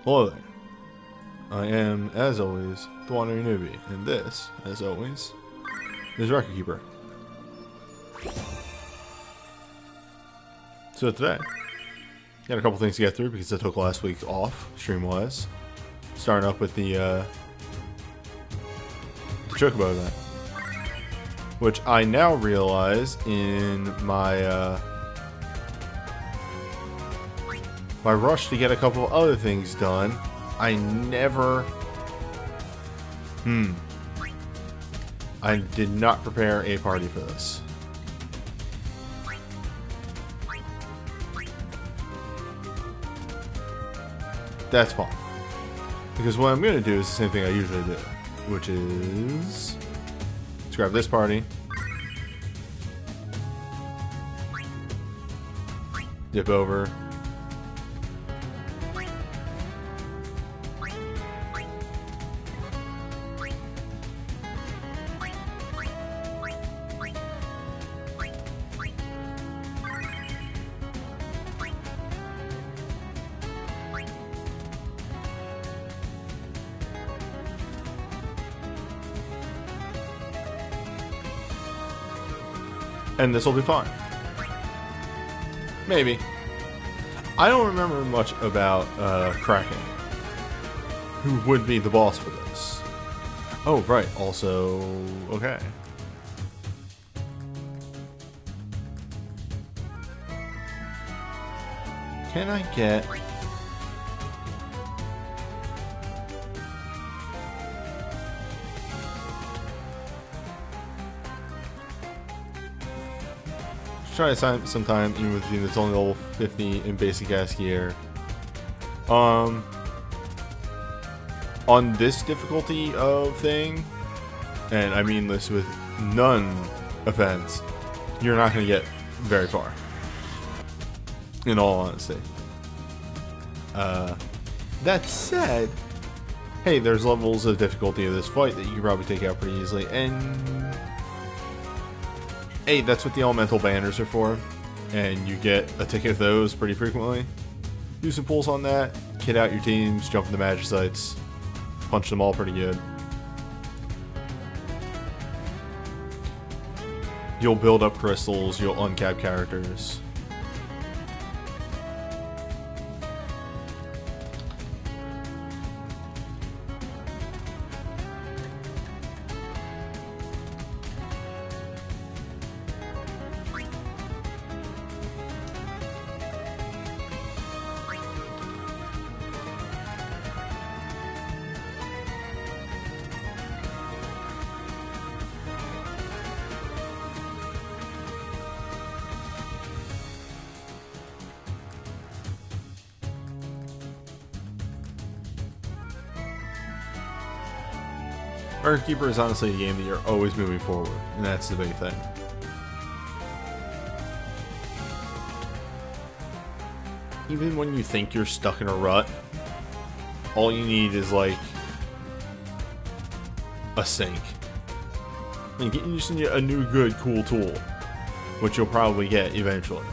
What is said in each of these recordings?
Hello there. I am, as always, the WanderingNewbie, and this, as always, is Record Keeper. So today, got a couple things to get through because I took last week off, stream-wise. Starting up with the Chocobo event, which I now realize in my my rush to get a couple of other things done, I never... I did not prepare a party for this. That's fine. Because what I'm going to do is the same thing I usually do, which is... let's grab this party. Dip over. And this will be fine. Maybe. I don't remember much about Kraken. Who would be the boss for this? Oh, right. Also, okay. Can I get... try to sign sometime even with you that's only level 50 in basic ass gear. On this difficulty of thing, and I mean this with none offense, you're not going to get very far. In all honesty. That said, hey, there's levels of difficulty of this fight that you can probably take out pretty easily, and hey, that's what the elemental banners are for, and you get a ticket of those pretty frequently. Do some pulls on that, kit out your teams, jump into magic sites, punch them all pretty good. You'll build up crystals, you'll uncap characters. Record Keeper is honestly a game that you're always moving forward, and that's the big thing. Even when you think you're stuck in a rut, all you need is like a sink. And you just need a new good cool tool, which you'll probably get eventually.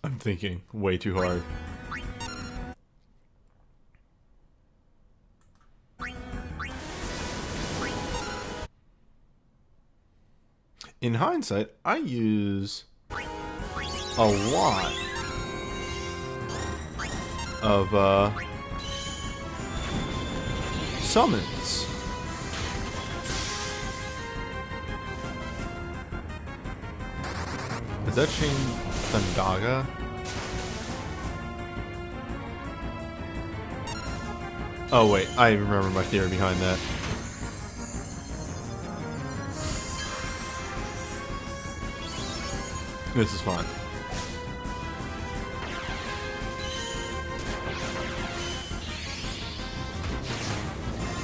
I'm thinking way too hard. In hindsight, I use a lot of summons. Is that Shane Thundaga? Oh wait, I remember my theory behind that. This is fun.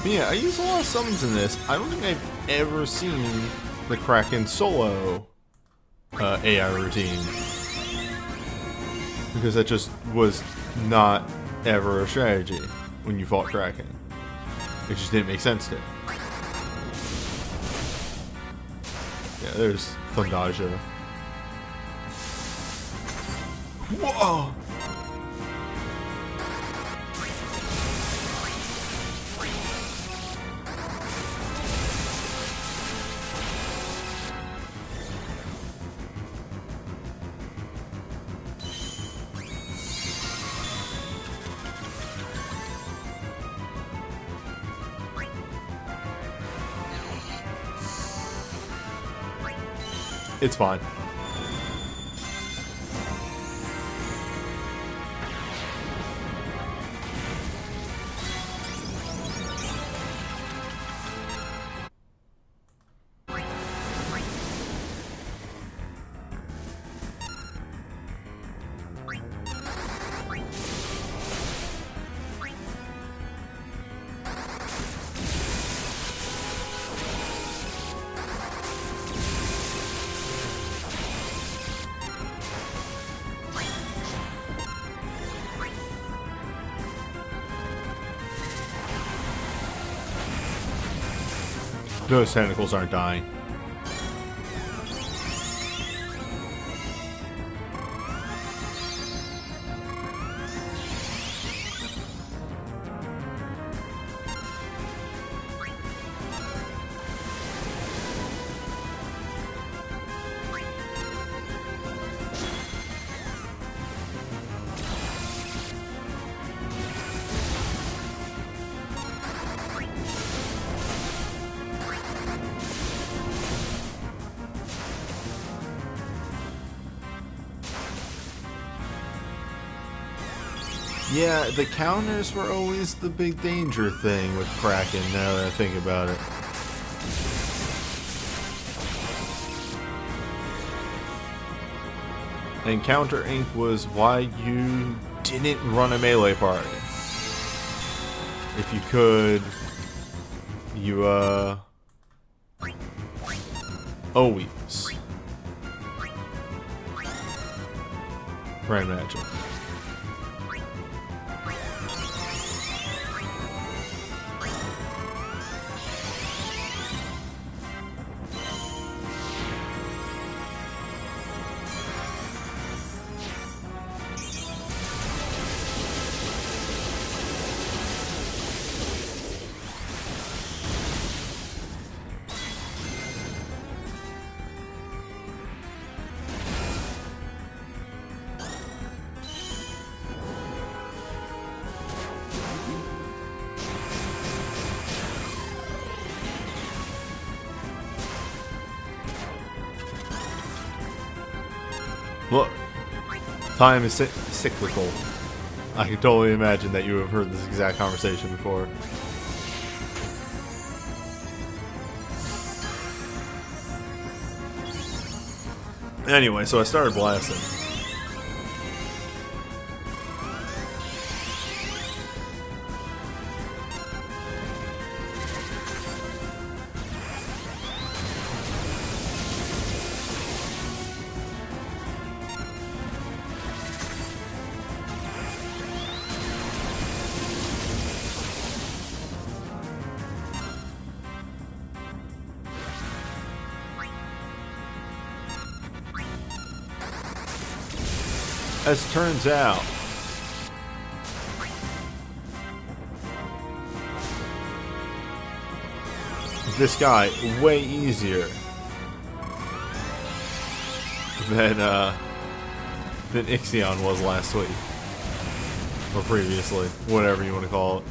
But yeah, I use a lot of summons in this. I don't think I've ever seen the Kraken solo AI routine. Because that just was not ever a strategy when you fought Kraken. It just didn't make sense to. Yeah, there's Thundaga. Whoa! It's fine. Those tentacles aren't dying. Yeah, the counters were always the big danger thing with Kraken, now that I think about it. And Counter Ink was why you didn't run a melee party. If you could, you, always ran magic. Look, time is cyclical. I can totally imagine that you have heard this exact conversation before. Anyway, so I started blasting. As it turns out, this guy way easier than Ixion was last week. Or previously, whatever you want to call it.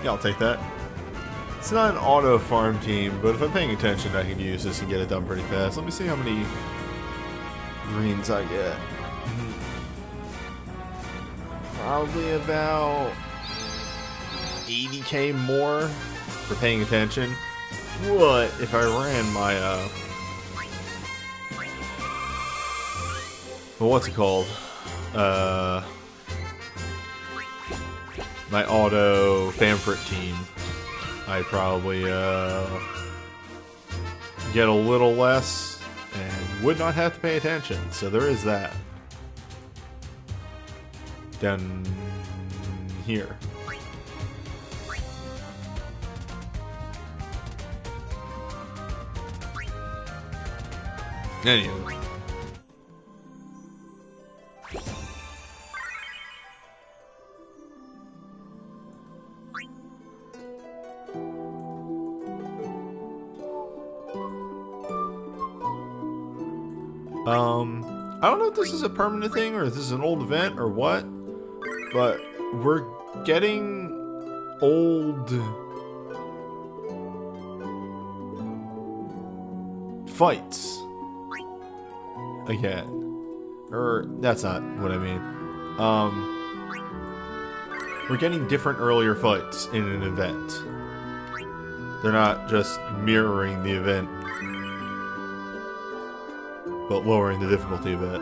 Yeah, I'll take that. It's not an auto farm team, but if I'm paying attention, I can use this and get it done pretty fast. Let me see how many greens I get. Probably about 80k more for paying attention. What if I ran my well, what's it called? My auto Famfrit team. I probably get a little less and would not have to pay attention. So there is that. Down here. Anyway. I don't know if this is a permanent thing or if this is an old event or what, but we're getting old fights again. Or that's not what I mean. We're getting different earlier fights in an event. They're not just mirroring the event, but lowering the difficulty a bit.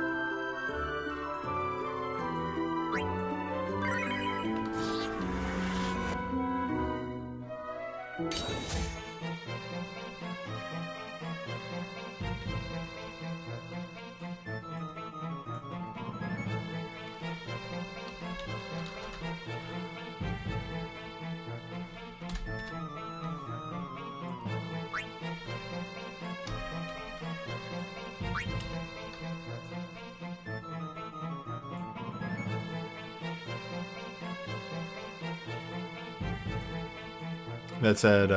That said,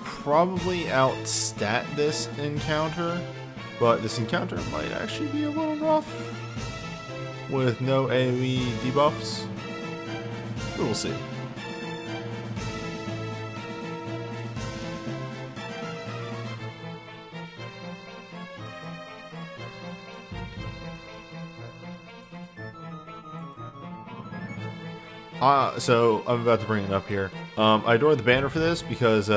probably outstat this encounter, but this encounter might actually be a little rough with no AoE debuffs. We will see. So I'm about to bring it up here. I adore the banner for this because,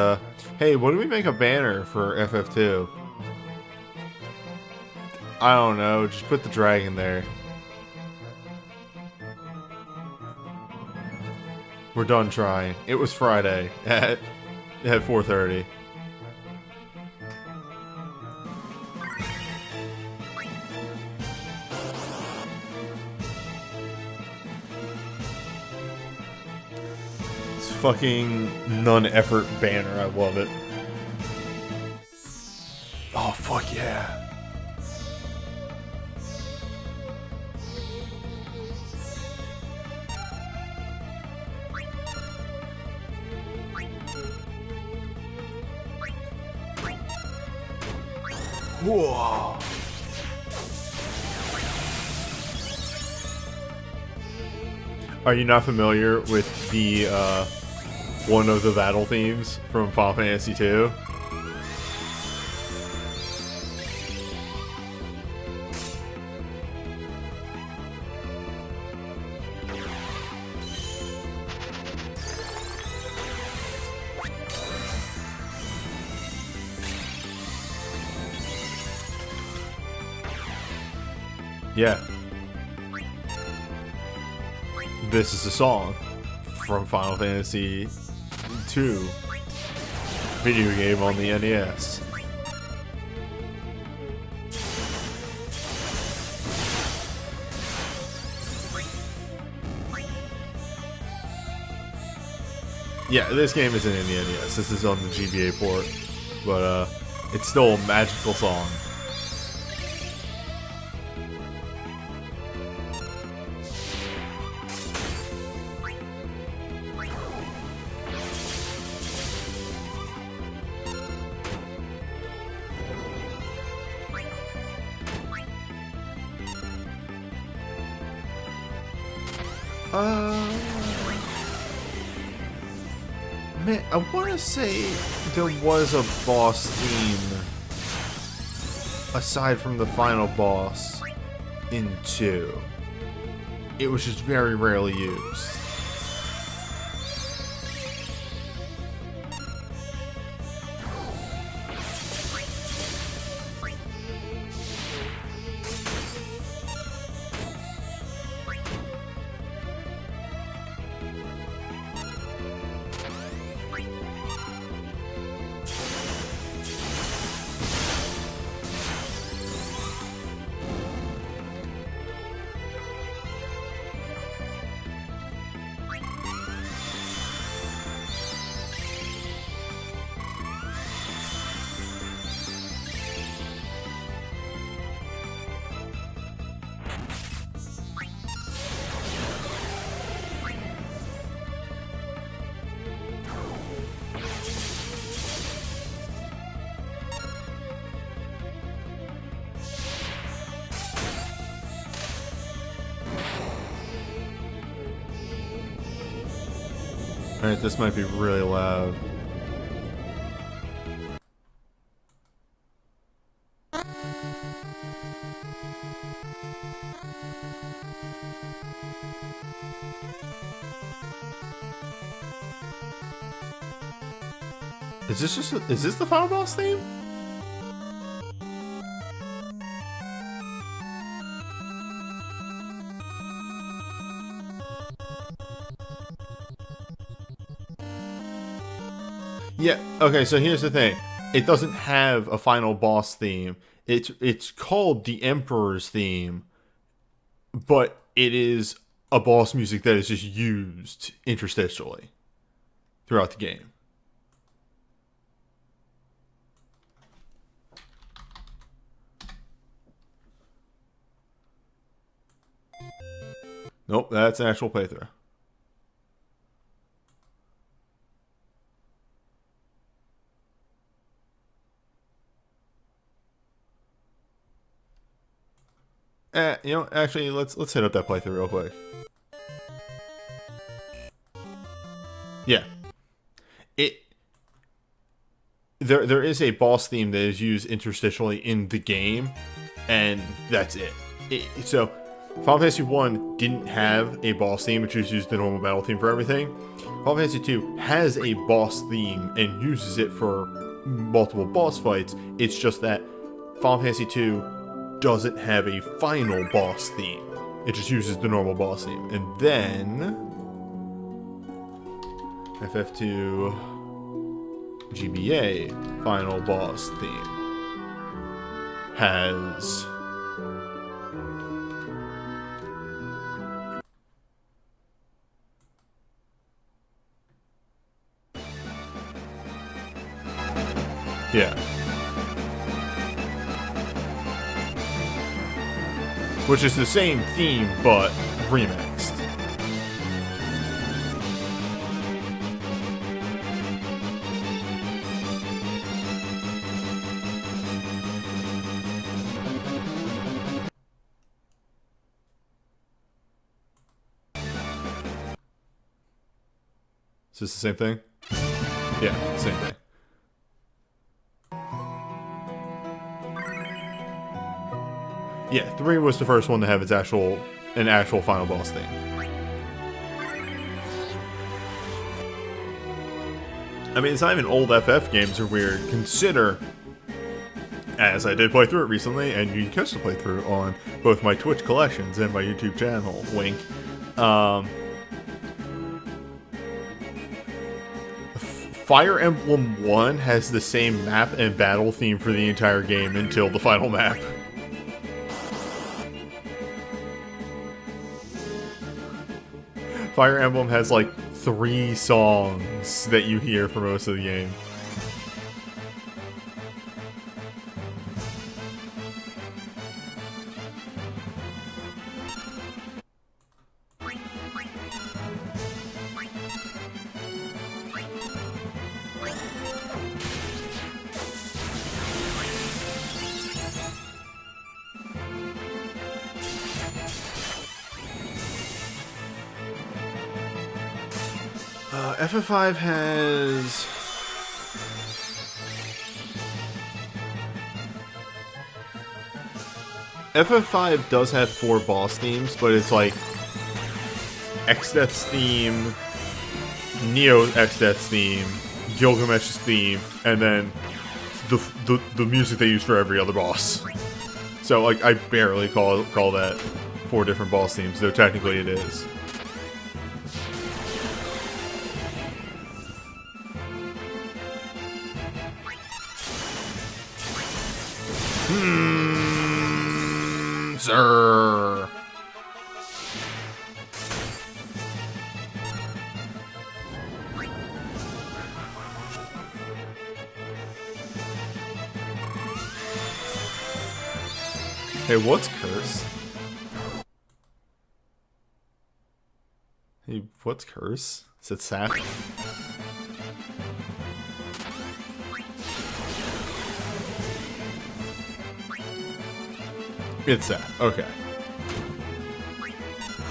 hey, what do we make a banner for FF2? I don't know, just put the dragon there. We're done trying. It was Friday at 4:30. Fucking non-effort banner. I love it. Oh, fuck yeah. Whoa. Are you not familiar with the, one of the battle themes from Final Fantasy II? Yeah. This is a song from Final Fantasy II video game on the NES. Yeah, this game isn't in the NES. This is on the GBA port, but it's still a magical song. Man, I want to say there was a boss theme aside from the final boss in 2. It was just very rarely used. Alright, this might be really loud. Is this the final boss theme? Yeah, okay, so here's the thing. It doesn't have a final boss theme. It's called the Emperor's theme, but it is a boss music that is just used interstitially throughout the game. Nope, that's an actual playthrough. You know, actually, let's hit up that playthrough real quick. Yeah, there is a boss theme that is used interstitially in the game, and that's it. So, Final Fantasy 1 didn't have a boss theme, which just used the normal battle theme for everything. Final Fantasy 2 has a boss theme and uses it for multiple boss fights. It's just that Final Fantasy 2 doesn't have a final boss theme. It just uses the normal boss theme. And then FF2 GBA final boss theme has which is the same theme, but remixed. Is this the same thing? Yeah, same thing. Yeah, 3 was the first one to have its an actual final boss theme. I mean, it's not even old FF games are weird. Consider, as I did play through it recently, and you can catch the playthrough on both my Twitch collections and my YouTube channel, wink. Fire Emblem 1 has the same map and battle theme for the entire game until the final map. Fire Emblem has like 3 songs that you hear for most of the game. FF5 has... FF5 does have 4 boss themes, but it's like Exdeath's theme, Neo Exdeath's theme, Gilgamesh's theme, and then the music they use for every other boss. So like I barely call that 4 different boss themes, though technically it is. Sir. Hey, what's curse? Hey, what's curse? Is it sap? It's that. Okay.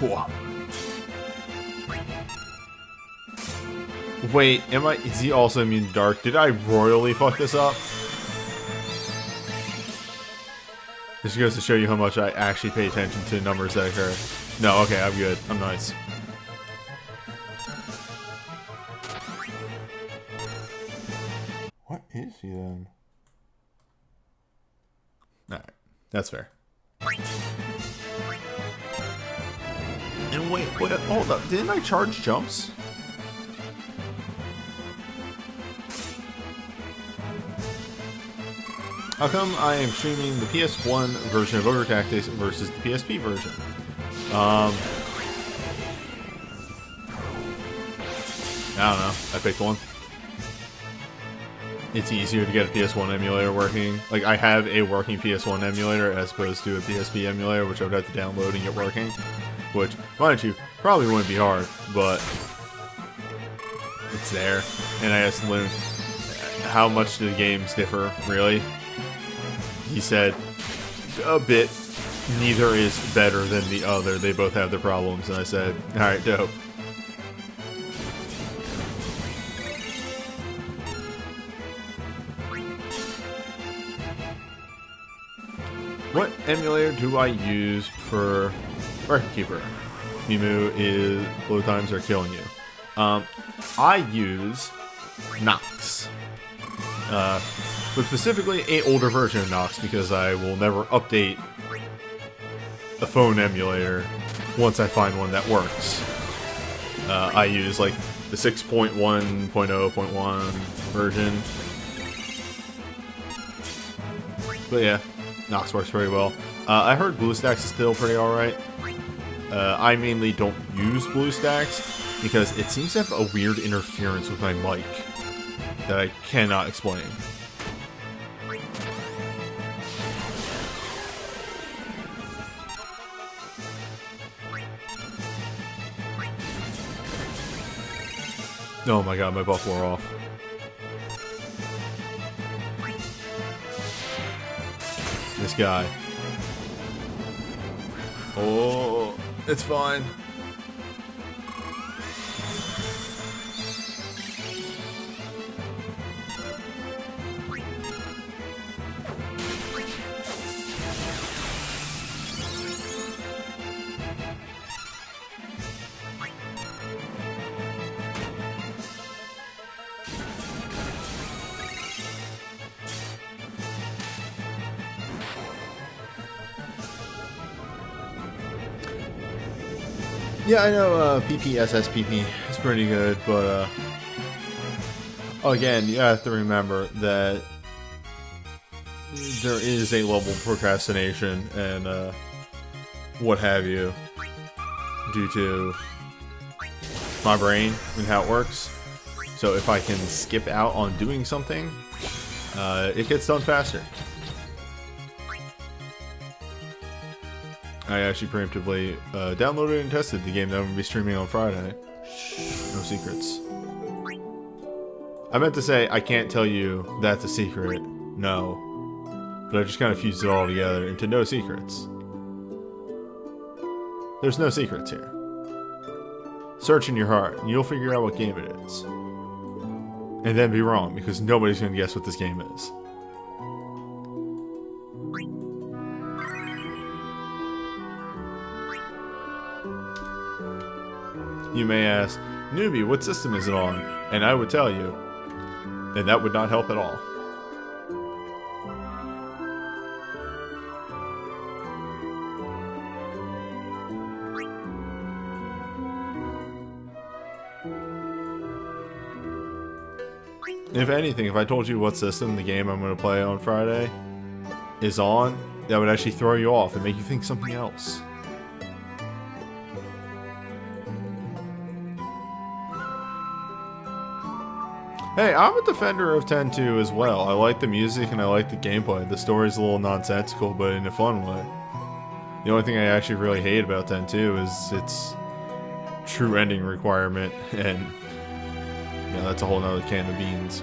Cool. Wait, is he also immune to dark? Did I royally fuck this up? This goes to show you how much I actually pay attention to numbers that occur. No, okay, I'm good. I'm nice. What is he then? Alright, that's fair. And wait, hold up. Didn't I charge jumps? How come I am streaming the PS1 version of Ogre Tactics versus the PSP version? I don't know. I picked one. It's easier to get a PS1 emulator working. Like, I have a working PS1 emulator as opposed to a PSP emulator, which I would have to download and get working. Which, mind you, probably wouldn't be hard, but it's there. And I asked Loon, how much do the games differ, really? He said, a bit. Neither is better than the other. They both have their problems. And I said, alright, dope. What emulator do I use for Record Keeper? Mimu is load times are killing you. I use Nox. But specifically an older version of Nox because I will never update a phone emulator once I find one that works. I use like the 6.1.0.1 version. But yeah, Nox works pretty well. I heard BlueStacks is still pretty alright. I mainly don't use BlueStacks because it seems to have a weird interference with my mic that I cannot explain. Oh my god, my buff wore off. This guy. Oh, it's fine. Yeah, I know PPSSPP is pretty good, but again, you have to remember that there is a level of procrastination and what have you due to my brain and how it works. So if I can skip out on doing something, it gets done faster. I actually preemptively downloaded and tested the game that I'm going to be streaming on Friday. Shh, no secrets. I meant to say, I can't tell you that's a secret. No. But I just kind of fused it all together into no secrets. There's no secrets here. Search in your heart, and you'll figure out what game it is. And then be wrong, because nobody's going to guess what this game is. You may ask, Newbie, what system is it on? And I would tell you, and that would not help at all. If anything, if I told you what system the game I'm going to play on Friday is on, that would actually throw you off and make you think something else. Hey, I'm a defender of 10-2 as well. I like the music and I like the gameplay. The story's a little nonsensical, but in a fun way. The only thing I actually really hate about 10-2 is its true ending requirement, and yeah, that's a whole nother can of beans.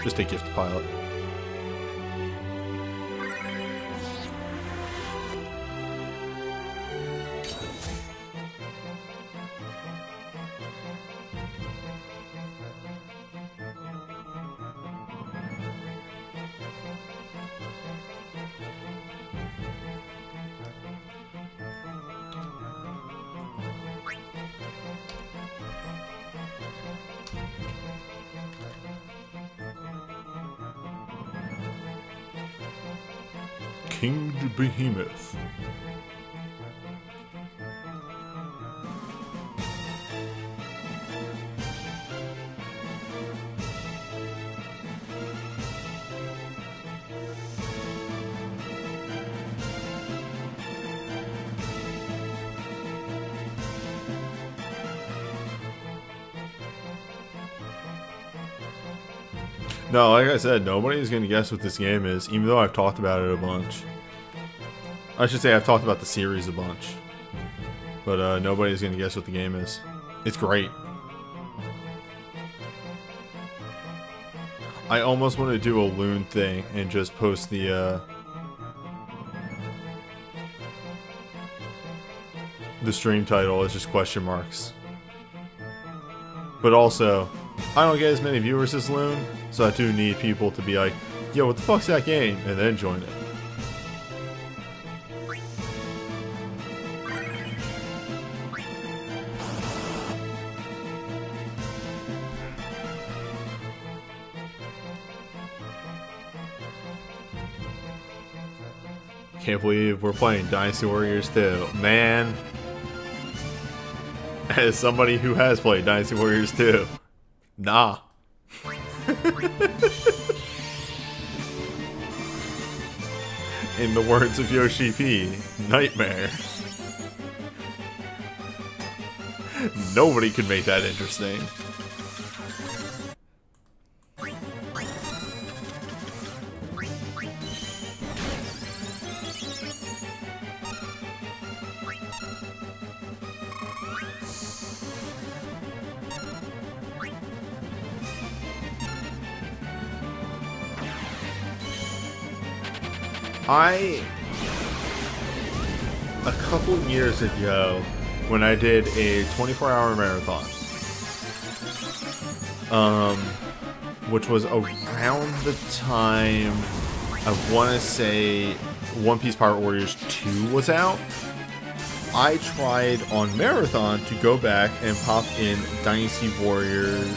Just a gift pilot. King Behemoth. No, like I said, nobody's gonna guess what this game is, even though I've talked about it a bunch. I should say I've talked about the series a bunch. But nobody's gonna guess what the game is. It's great. I almost want to do a loon thing and just post the stream title as just question marks. But also, I don't get as many viewers as Loon, so I do need people to be like, yo, what the fuck's that game? And then join it. Can't believe we're playing Dynasty Warriors 2. Man, as somebody who has played Dynasty Warriors 2, nah. In the words of Yoshi P, nightmare. Nobody could make that interesting. A couple years ago, when I did a 24-hour marathon, which was around the time, I want to say One Piece Pirate Warriors 2 was out, I tried on Marathon to go back and pop in Dynasty Warriors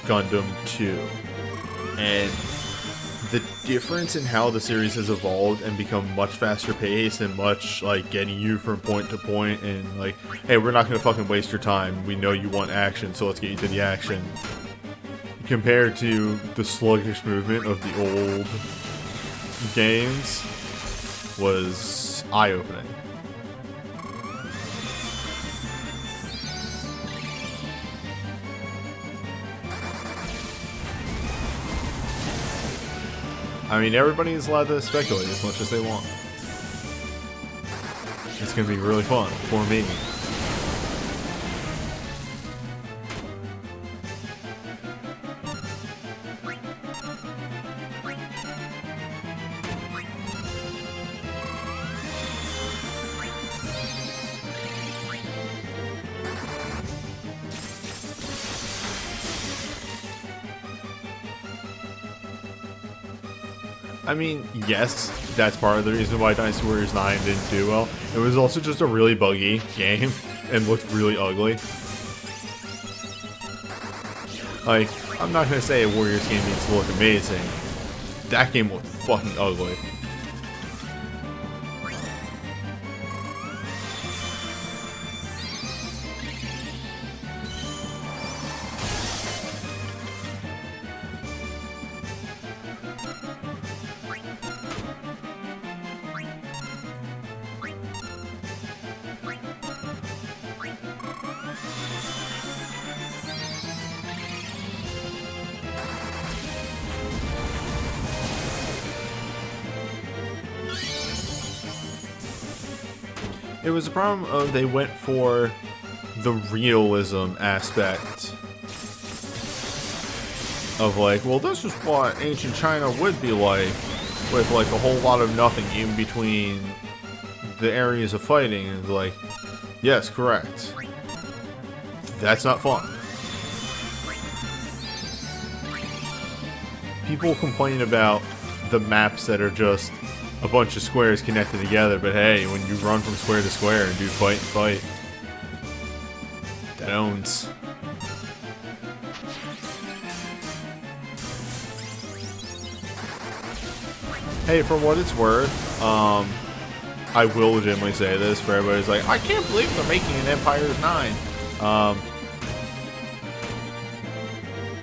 Gundam 2. And the difference in how the series has evolved and become much faster paced and much like getting you from point to point and like, hey, we're not gonna fucking waste your time. We know you want action, so let's get you to the action. Compared to the sluggish movement of the old games was eye-opening. I mean, everybody is allowed to speculate as much as they want. It's going to be really fun for me. I mean, yes, that's part of the reason why Dynasty Warriors 9 didn't do well. It was also just a really buggy game and looked really ugly. Like, I'm not gonna say a Warriors game needs to look amazing. That game looked fucking ugly. It was a problem of they went for the realism aspect of like, well, this is what ancient China would be like, with like a whole lot of nothing in between the areas of fighting. And like, yes, correct. That's not fun. People complain about the maps that are just a bunch of squares connected together, but hey, when you run from square to square and do fight and fight, that owns. Hey, for what it's worth, I will legitimately say this for everybody who's like, I can't believe they're making an Empires 9.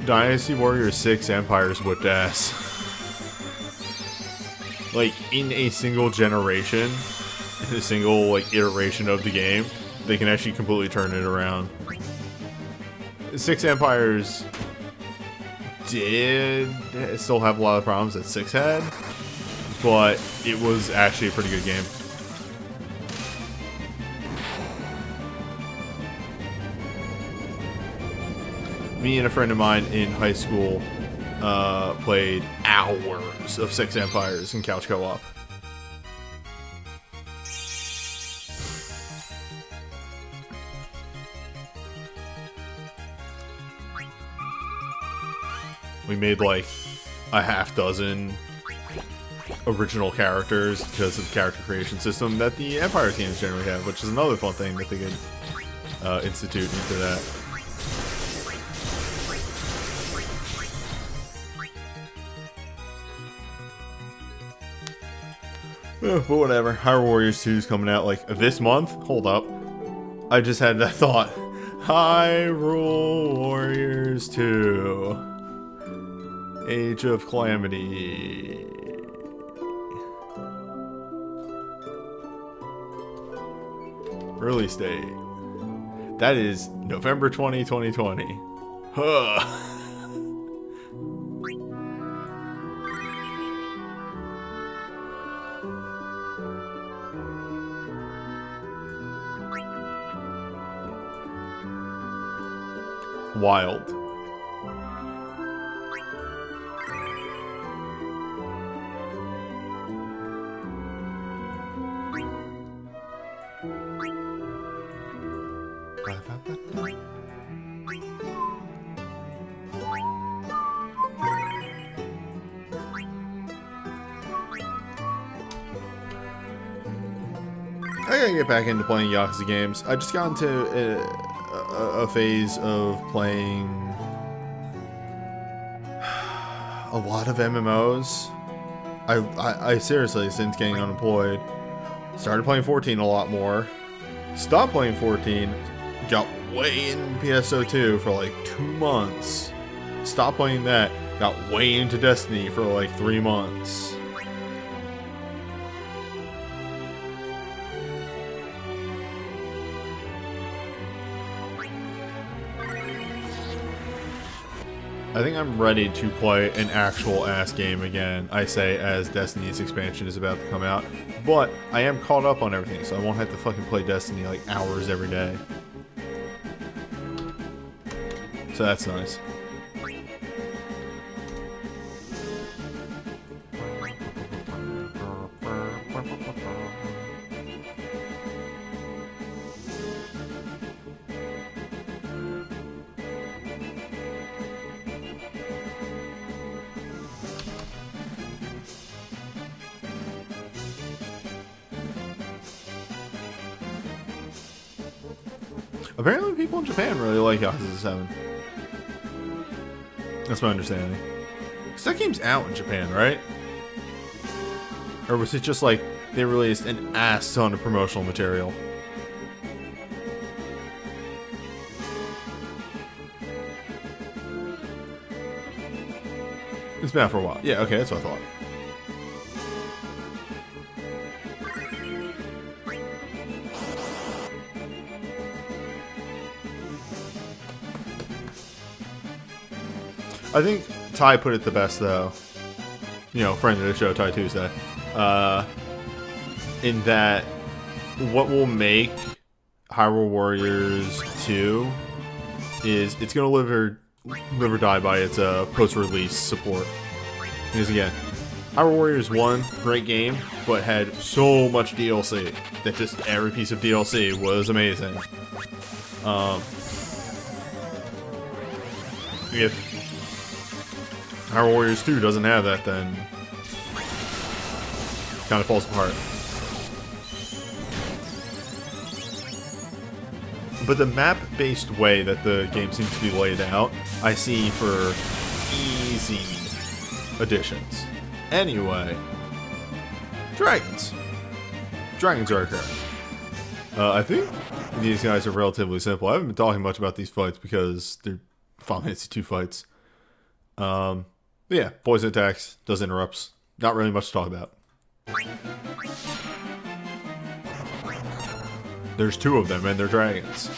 Dynasty Warriors 6 Empires whipped ass. Like, in a single generation, in a single, like, iteration of the game, they can actually completely turn it around. 6 Empires did still have a lot of problems that 6 had, but it was actually a pretty good game. Me and a friend of mine in high school played hours of 6 Empires in couch co-op. We made like a half dozen original characters because of the character creation system that the Empires games generally have, which is another fun thing that they could institute into that. But whatever. Hyrule Warriors 2 is coming out like this month. Hold up. I just had that thought. Hyrule Warriors 2. Age of Calamity. Release date. That is November 20, 2020. Huh. Wild. I gotta get back into playing Yakuza games. I just got into a phase of playing a lot of MMOs. I seriously, since getting unemployed, started playing 14 a lot more. Stopped playing 14, got way in PSO2 for like 2 months. Stopped playing that, got way into Destiny for like 3 months. I think I'm ready to play an actual ass game again, I say, as Destiny's expansion is about to come out. But I am caught up on everything, so I won't have to fucking play Destiny like hours every day. So that's nice. Apparently people in Japan really like Yakuza 7. That's my understanding. Because that game's out in Japan, right? Or was it just like they released an ass ton of promotional material? It's been out for a while. Yeah, okay, that's what I thought. I think Ty put it the best, though. You know, friend of the show, Ty Tuesday. In that, what will make Hyrule Warriors 2 is it's going to live or die by its post-release support. Because again, Hyrule Warriors 1, great game, but had so much DLC that just every piece of DLC was amazing. If Hyrule Warriors 2 doesn't have that, then it kind of falls apart. But the map-based way that the game seems to be laid out, I see for easy additions. Anyway, dragons. Dragons are occurring. I think these guys are relatively simple. I haven't been talking much about these fights because they're Final Fantasy 2 fights. But yeah, poison attacks, does interrupts. Not really much to talk about. There's 2 of them, and they're dragons.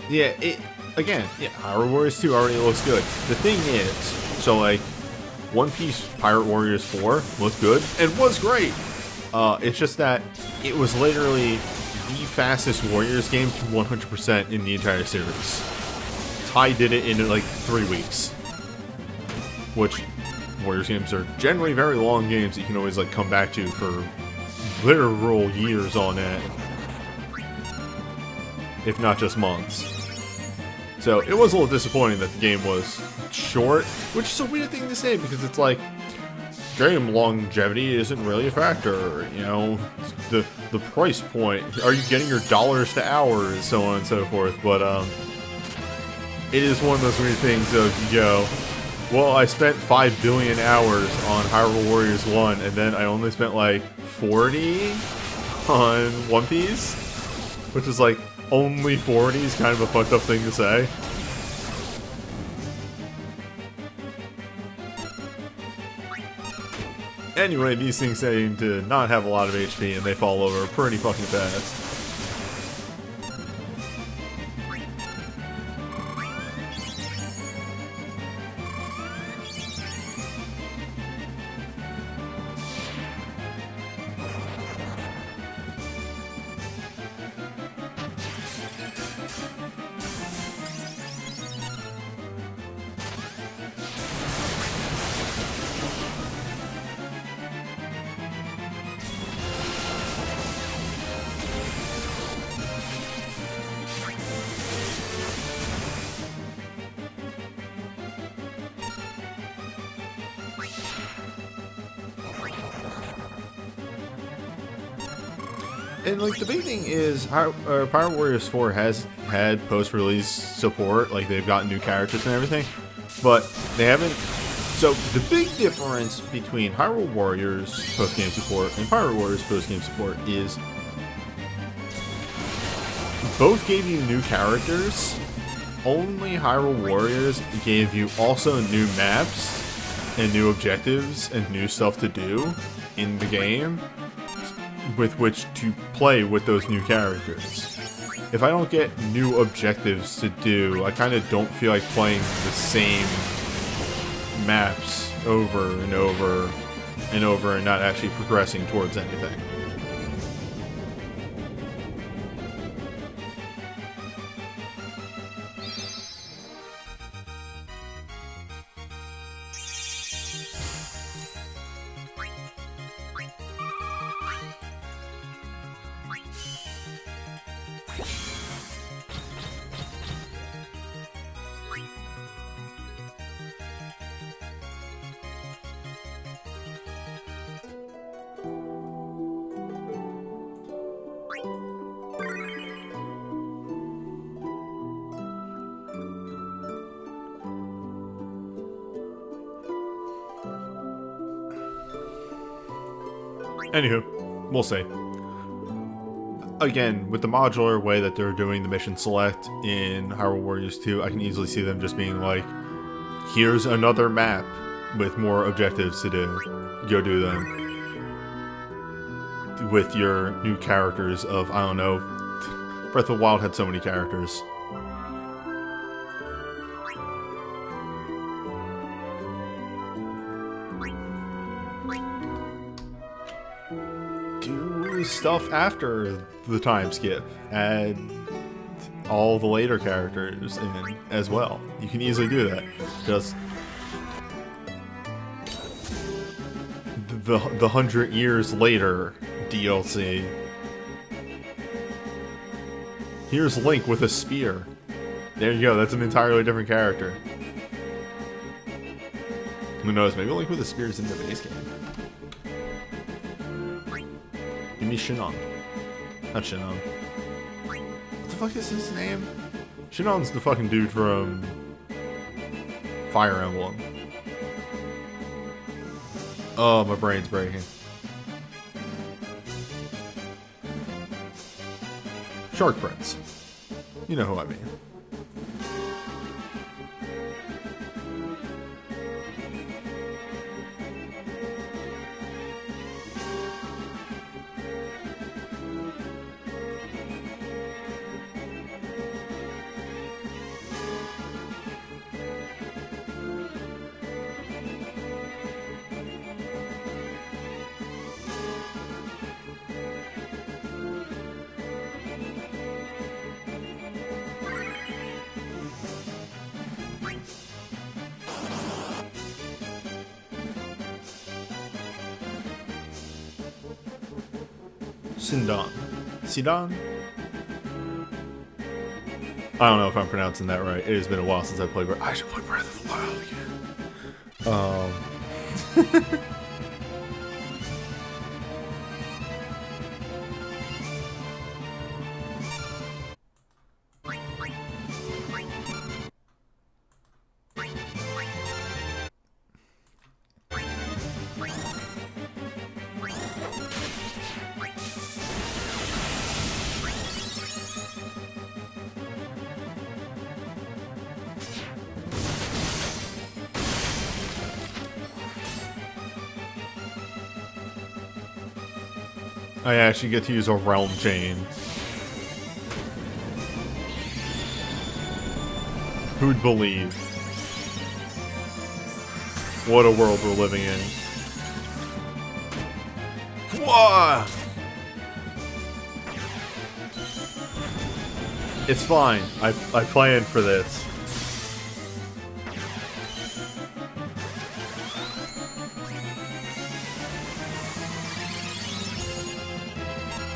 Yeah, Hyrule Warriors 2 already looks good. The thing is, so like, One Piece Pirate Warriors 4 looked good, and was great. It's just that it was literally the fastest Warriors game to 100% in the entire series. Ty did it in like 3 weeks. Which, Warriors games are generally very long games that you can always like come back to for literal years on end. If not just months. So it was a little disappointing that the game was short, which is a weird thing to say because it's like, game longevity isn't really a factor, you know, the price point, are you getting your dollars to hours, so on and so forth, but it is one of those weird things of, you go, well, I spent 5 billion hours on Hyrule Warriors 1, and then I only spent like 40 on One Piece, which is like, only 40 is kind of a fucked up thing to say. Anyway, these things seem to not have a lot of HP and they fall over pretty fucking fast. And like the big thing is, Pirate Warriors 4 has had post-release support, like they've gotten new characters and everything, but they haven't. So the big difference between Hyrule Warriors post-game support and Pirate Warriors post-game support is both gave you new characters. Only Hyrule Warriors gave you also new maps and new objectives and new stuff to do in the game with which to play with those new characters. If I don't get new objectives to do, I kind of don't feel like playing the same maps over and over and over and not actually progressing towards anything. Anywho, we'll see. Again, with the modular way that they're doing the mission select in Hyrule Warriors 2, I can easily see them just being like, here's another map with more objectives to do. Go do them. With your new characters of, I don't know, Breath of the Wild had so many characters. Do stuff after the time skip. Add all the later characters in as well. You can easily do that. Just the 100 years later DLC. Here's Link with a spear. There you go, that's an entirely different character. Who knows, maybe Link with a spear is in the base game. Give me Shinon. Not Shinon. What the fuck is his name? Shinon's the fucking dude from Fire Emblem. Oh, my brain's breaking. Shark Prince. You know who I mean. Sidon. Sidon? I don't know if I'm pronouncing that right. It has been a while since I played Breath. I should play Breath of the Wild again. I actually get to use a realm chain. Who'd believe? What a world we're living in. Whoa! It's fine. I planned for this.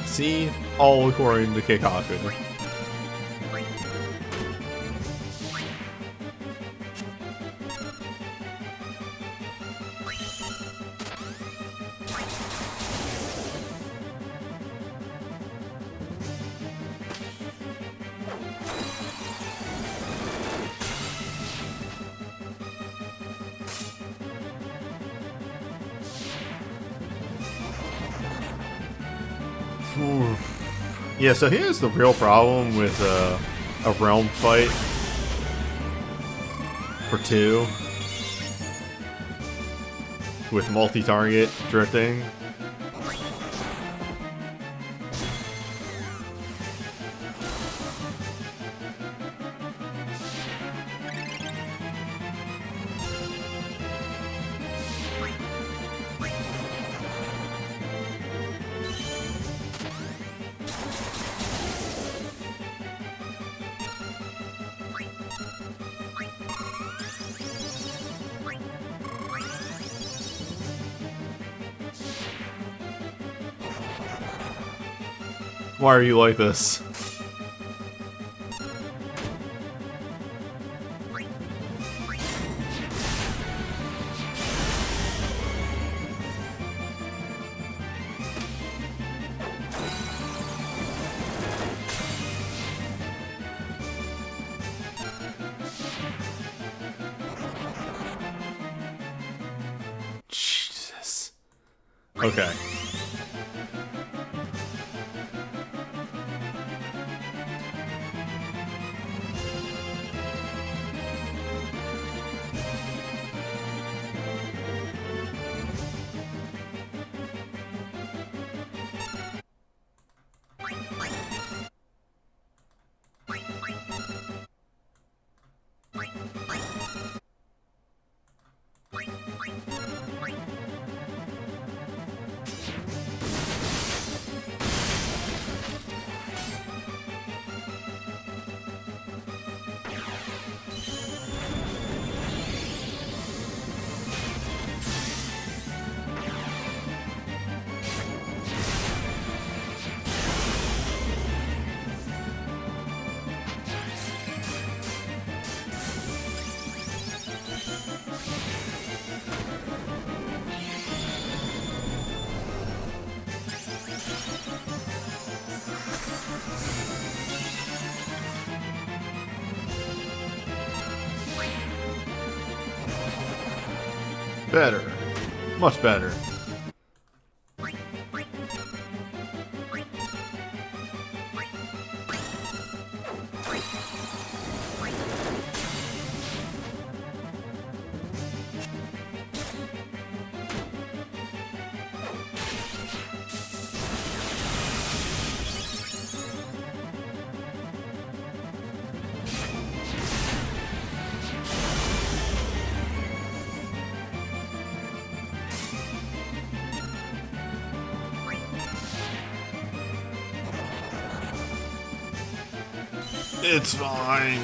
See? All according to Keikaku. Yeah, so here's the real problem with a realm fight for 2 with multi-target drifting. Why are you like this? Jesus. Okay. Better. Much better. It's fine.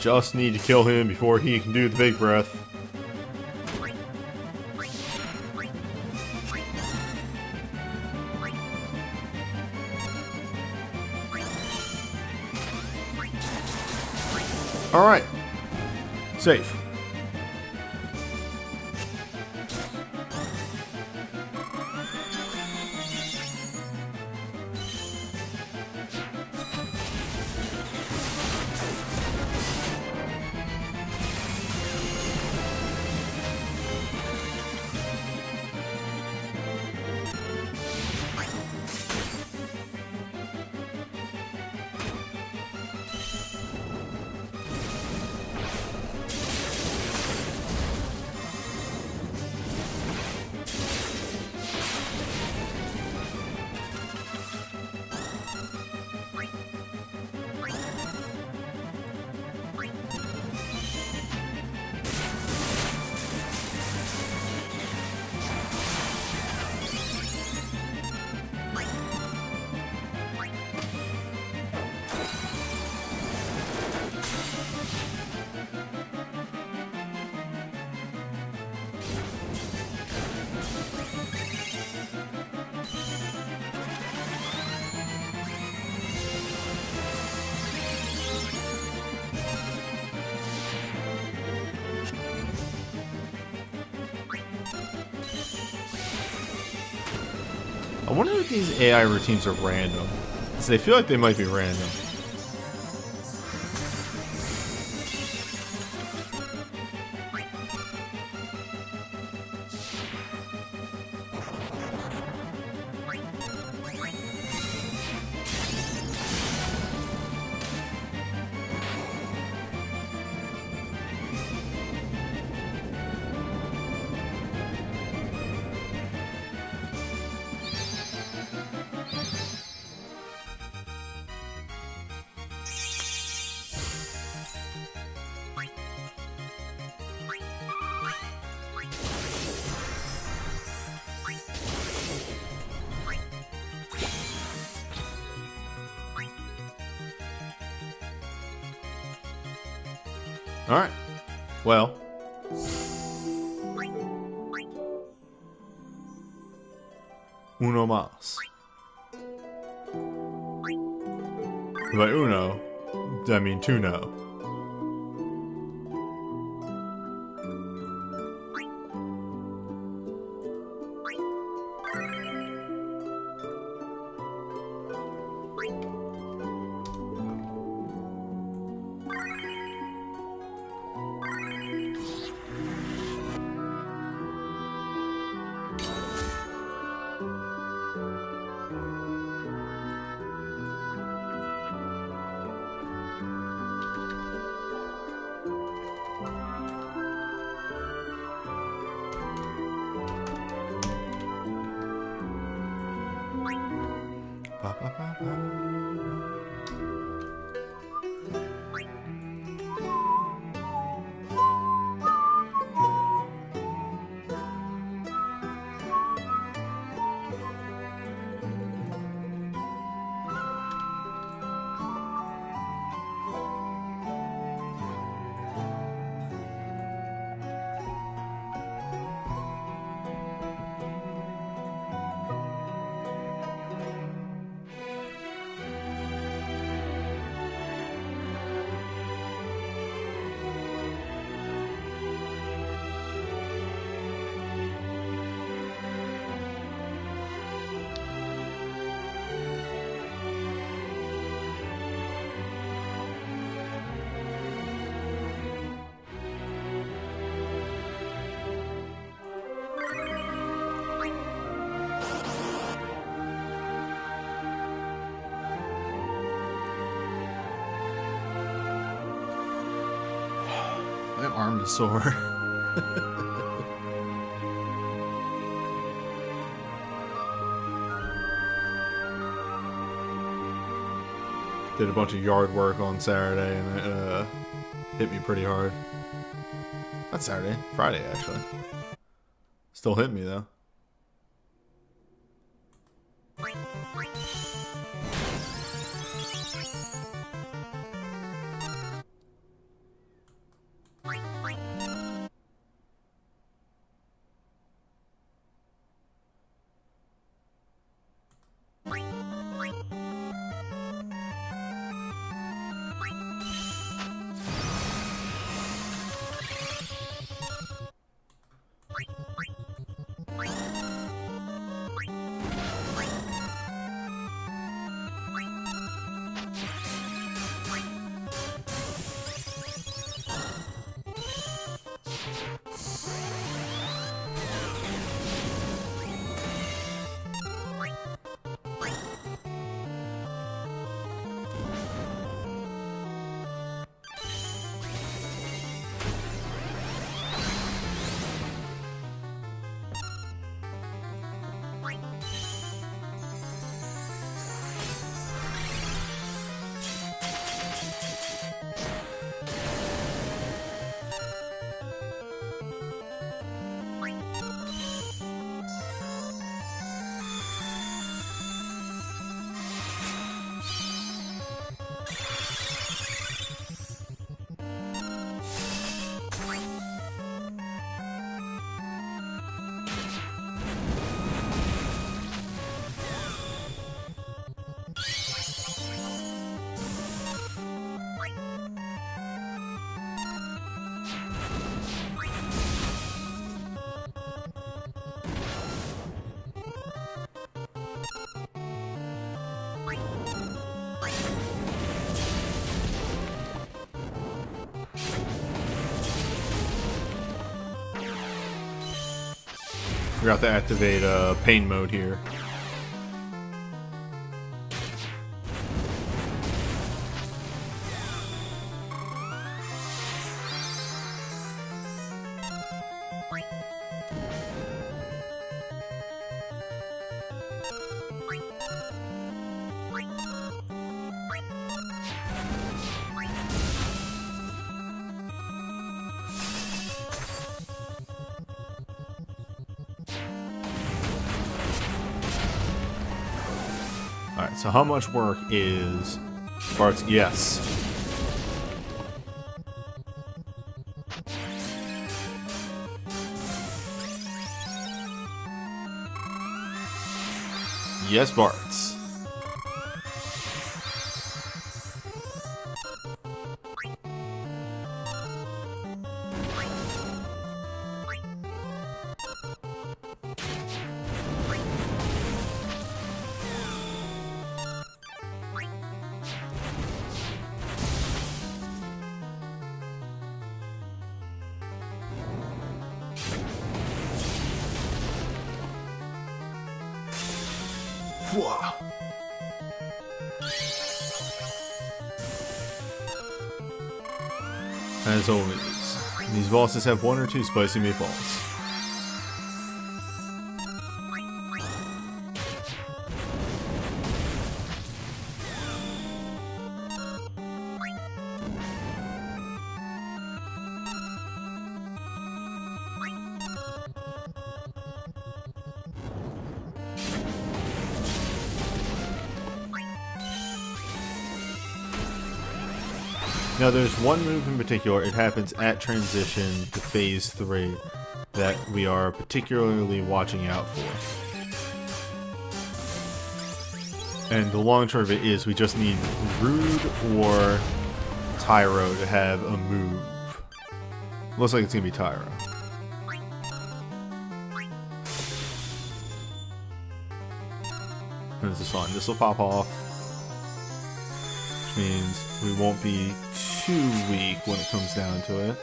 Just need to kill him before he can do the big breath. Alright. Safe. I wonder if these AI routines are random. Because they feel like they might be random. Alright. Well. Uno más. By uno, I mean two no. My arm is sore. Did a bunch of yard work on Saturday and it hit me pretty hard. Not Saturday, Friday actually. Still hit me though. Forgot to activate pain mode here. Alright, so how much work is Bart's? Yes. Yes, Bart's. Wow. As always, these bosses have one or two spicy meatballs. Now there's one move in particular, it happens at transition to phase 3, that we are particularly watching out for. And the long term of it is we just need Rude or Tyro to have a move. Looks like it's going to be Tyro. And this is fun. This will pop off. Which means we won't be too weak when it comes down to it.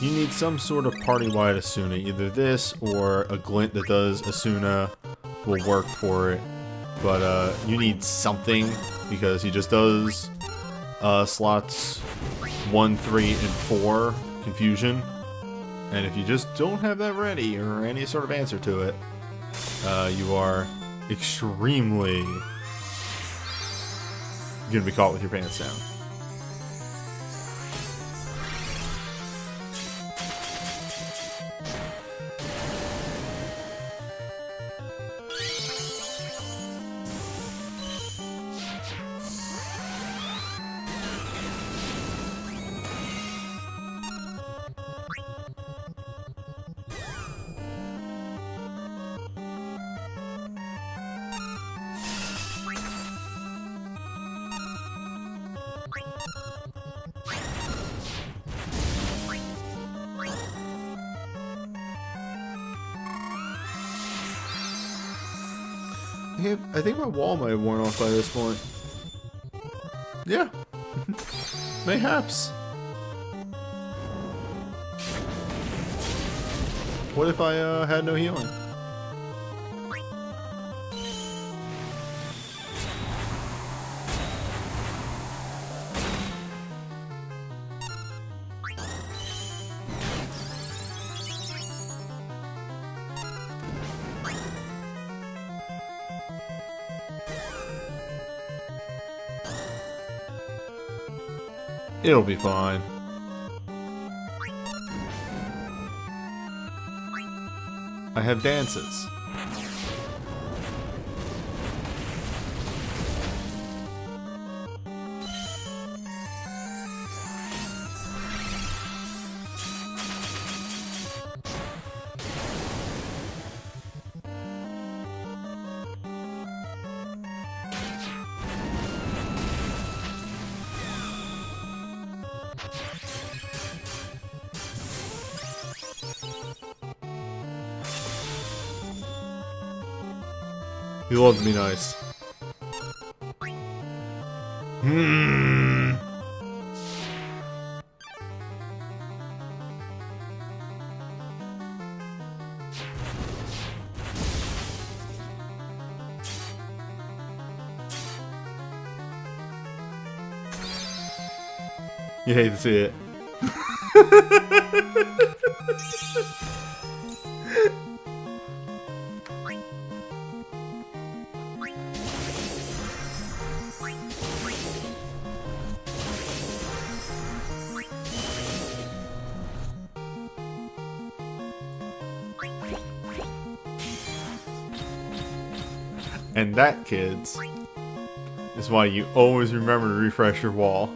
You need some sort of party-wide Asuna. Either this or a glint that does Asuna will work for it. But you need something because he just does slots 1, 3, and 4 confusion. And if you just don't have that ready or any sort of answer to it, you are extremely gonna be caught with your pants down. I think my wall might have worn off by this point. Yeah. Mayhaps. What if I had no healing? It'll be fine. I have dances. He loves me nice. You hate to see it. And that, kids, is why you always remember to refresh your wall.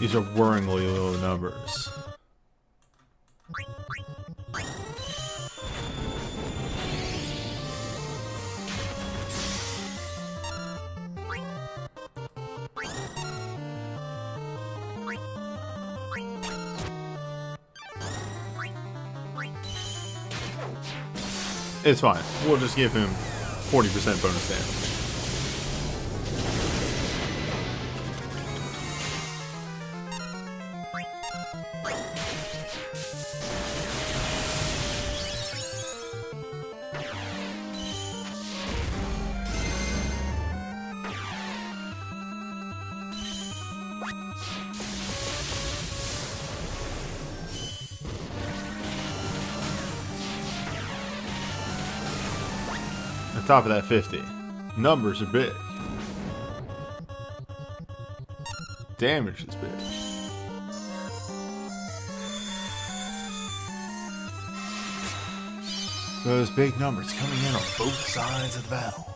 These are worryingly low numbers. It's fine. We'll just give him 40% bonus damage. On top of that 50. Numbers are big. Damage is big. Those big numbers coming in on both sides of the battle.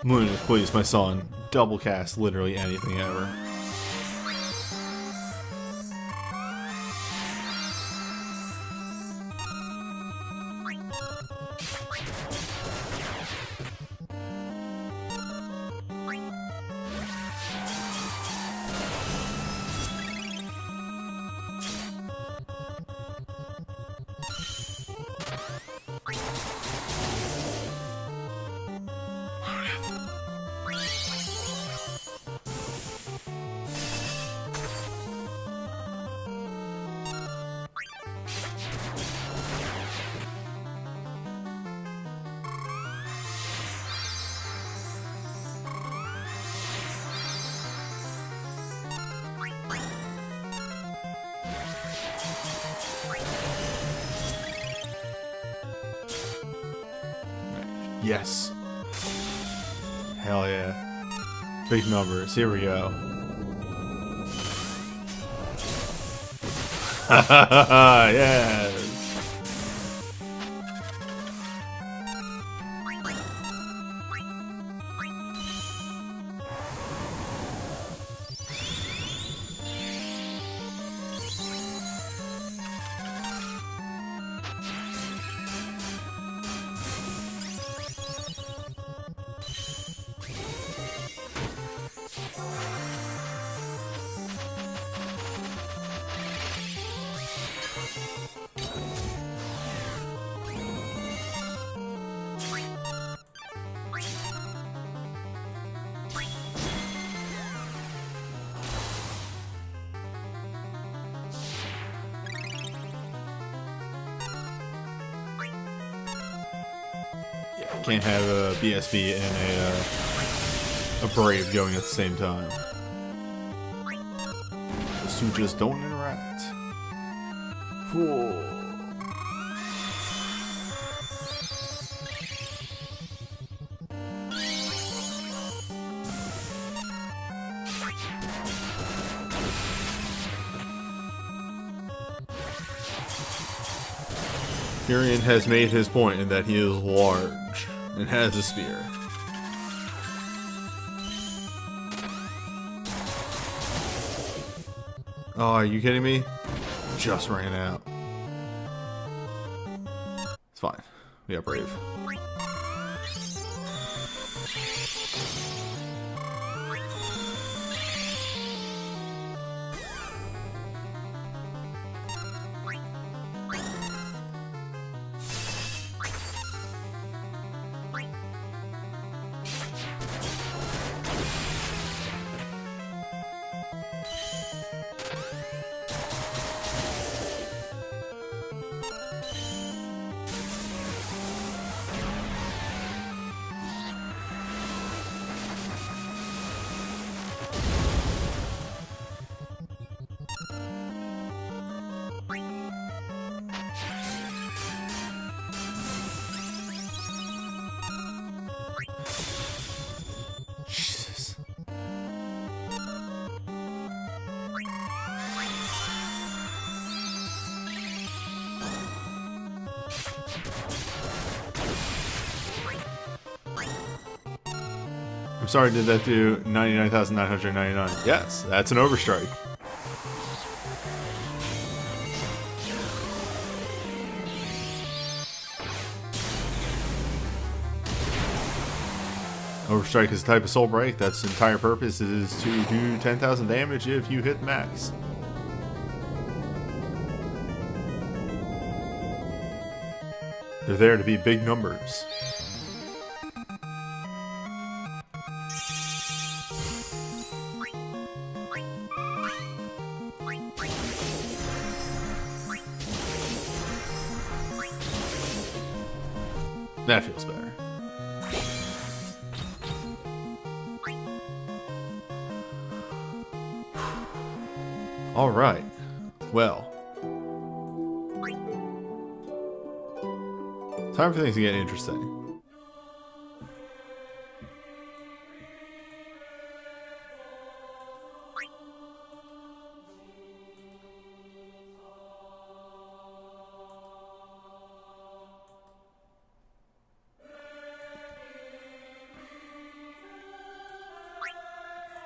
Moon, please, my son, double cast literally anything ever. Yes. Hell yeah. Big numbers. Here we go. Yes. Can't have a BSB and a Brave going at the same time. Those two just don't interact. Cool. Firion has made his point in that he is large and has a spear. Oh, are you kidding me? Just ran out. It's fine. We got Brave. Jesus. I'm sorry, did that do 99,999? Yes, that's an overstrike. Overstrike is a type of soul break that's entire purpose is to do 10,000 damage if you hit max. They're there to be big numbers. That feels better. All right. Well, time for things to get interesting.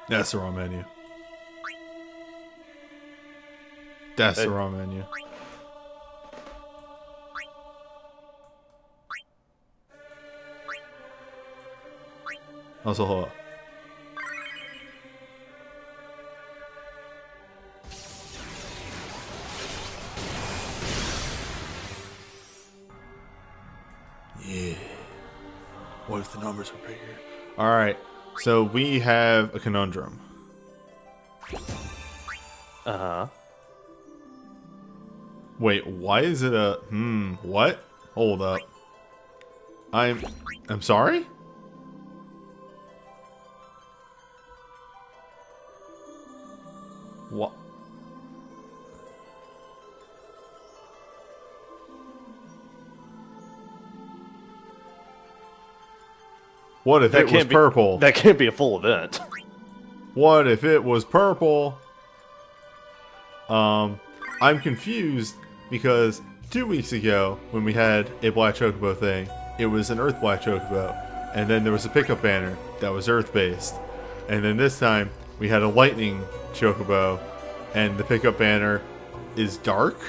That's the wrong menu. That's the wrong menu. Also, hold up. Yeah. What if the numbers were bigger? Alright, so we have a conundrum. Uh-huh. Wait, why is it a what? Hold up. I'm sorry? What? What if it was purple? That can't be a full event. What if it was purple? I'm confused because 2 weeks ago when we had a black chocobo thing, it was an earth black chocobo, and then there was a pickup banner that was earth based, and then this time we had a lightning chocobo, and the pickup banner is dark.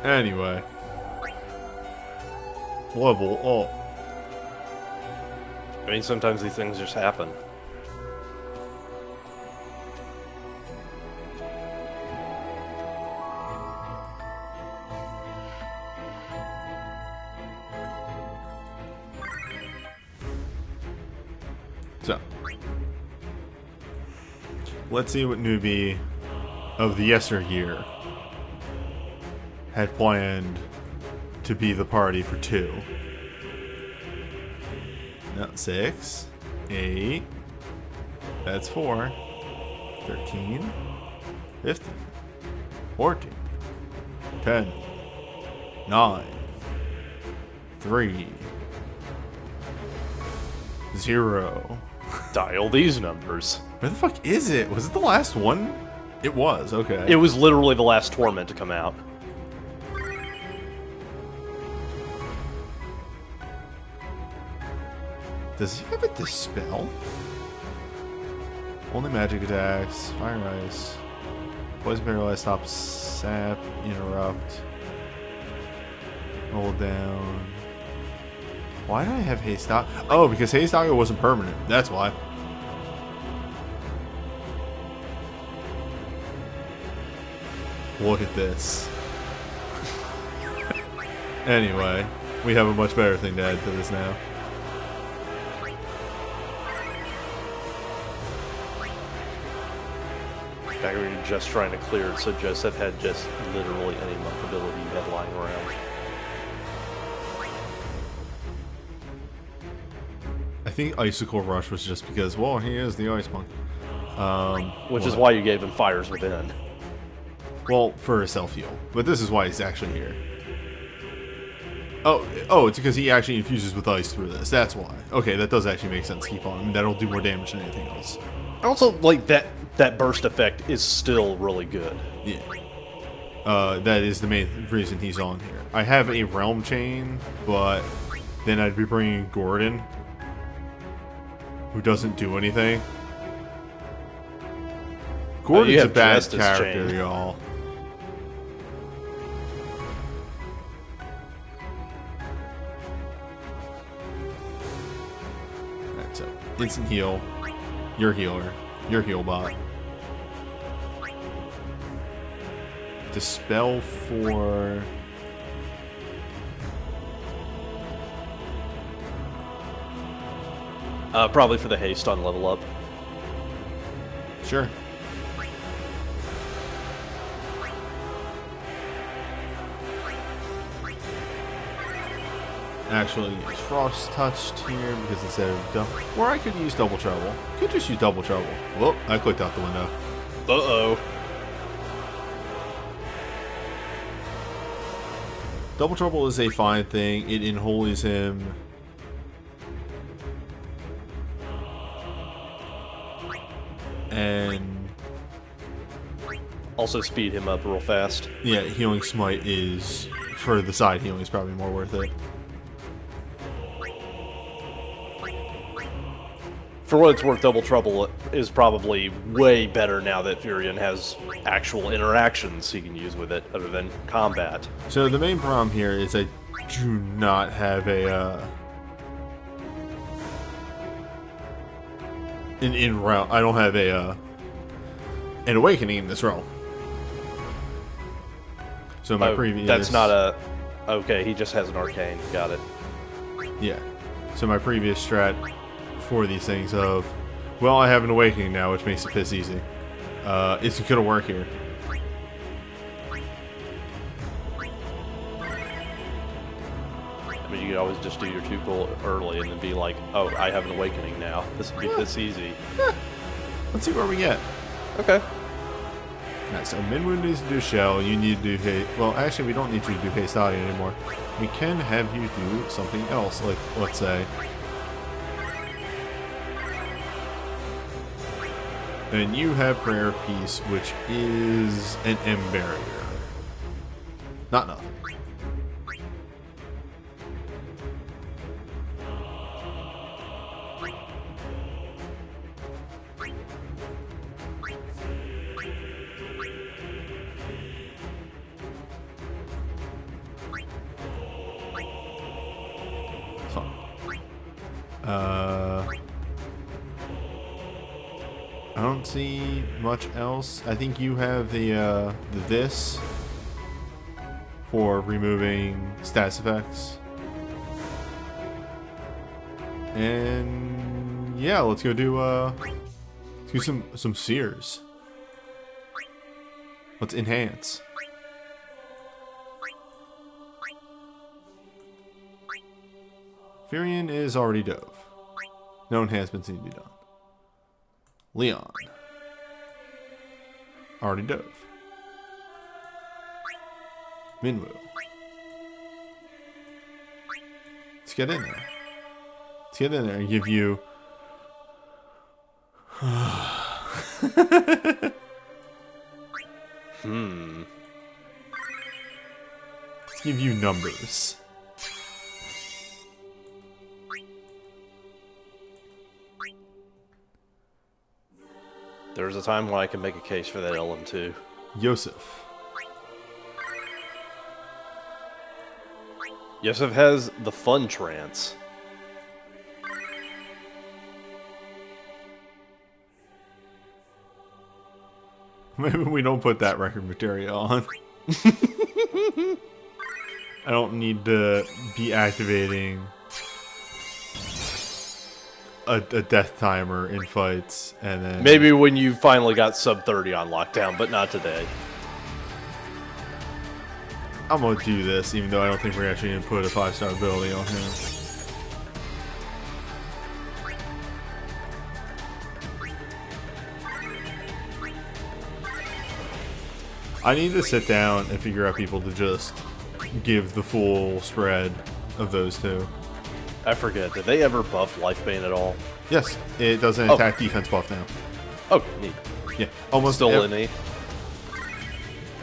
Anyway, level up. I mean, sometimes these things just happen. So, let's see what newbie of the yesteryear had planned to be the party for 2. No, 6, 8, that's 4, 13, 15, 14, 10, 9, 3, 0. Dial these numbers. Where the fuck is it? Was it the last one? It was, okay. It was literally the last torment to come out. Does he have a dispel? Only magic attacks, fire ice, poison paralyze, stop, sap, interrupt, hold down. Why did I have haste dog? Oh, because haste dog wasn't permanent. That's why. Look at this. Anyway, we have a much better thing to add to this now. Back when you're just trying to clear it, so Joseph had just literally any monk ability you had lying around. think Icicle Rush was just because, well, he is the Ice Monk. Which is why you gave him Fires Within. Well, for a self-heal. But this is why he's actually here. Oh, it's because he actually infuses with ice through this. That's why. Okay, that does actually make sense. Keep on him. That'll do more damage than anything else. Also, like, that burst effect is still really good. Yeah. That is the main reason he's on here. I have a Realm Chain, but then I'd be bringing Gordon, who doesn't do anything. Gordon's a bad character, y'all. Alright, so instant heal. Your healer. Your heal bot. Dispel for... Probably for the haste on level up. Sure. Actually use Frost Touched here because instead of double, or I could use Double Trouble. Could just use Double Trouble. Whoop! I clicked out the window. Uh-oh. Double Trouble is a fine thing. It enholies him. And also speed him up real fast. Yeah, Healing Smite is, for the side healing, is probably more worth it. For what it's worth, Double Trouble is probably way better now that Firion has actual interactions he can use with it other than combat. So the main problem here is I do not have a in realm. I don't have a an awakening in this realm. So my previous, that's not a okay. He just has an arcane. Got it. Yeah. So my previous strat for these things of, well, I have an awakening now, which makes it piss easy. It's gonna work here. I mean, you could always just do your Twooooooo early and then be like, oh, I have an awakening now. This would be this easy. Yeah. Let's see where we get. Okay. Alright, so Minwu needs to do Shell, you need to do haste. Well, actually, we don't need you to do haste Adi anymore. We can have you do something else, like, let's say. And you have Prayer of Peace, which is an M barrier. Not nothing. I don't see much else. I think you have the this for removing status effects. And yeah, let's go do some sears. Let's enhance. Firion is already dove. No enhancements need to be done. Leon. Already dove. Minwu. Let's get in there. Let's get in there and give you... Let's give you numbers. There's a time when I can make a case for that LM2. Yosef. Yosef has the fun trance. Maybe we don't put that record material on. I don't need to be activating a death timer in fights, and then... Maybe when you finally got sub 30 on lockdown, but not today. I'm gonna do this, even though I don't think we're actually gonna put a 5-star ability on him. I need to sit down and figure out people to just give the full spread of those two. I forget. Did they ever buff Life Bane at all? Yes, it does an attack defense buff now. Oh, neat. Yeah, almost Still NE?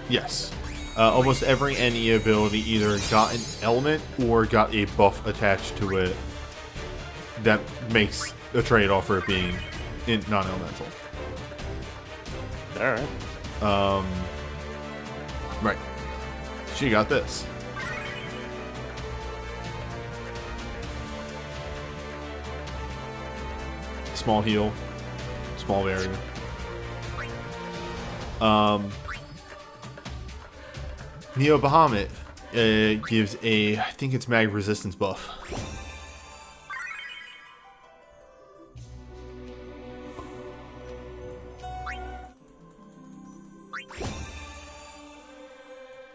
Yes. Almost every NE ability either got an element or got a buff attached to it that makes a trade-off for it being non-elemental. Alright. Right. She got this. Small heal. Small barrier. Neo Bahamut gives a, I think it's mag resistance buff.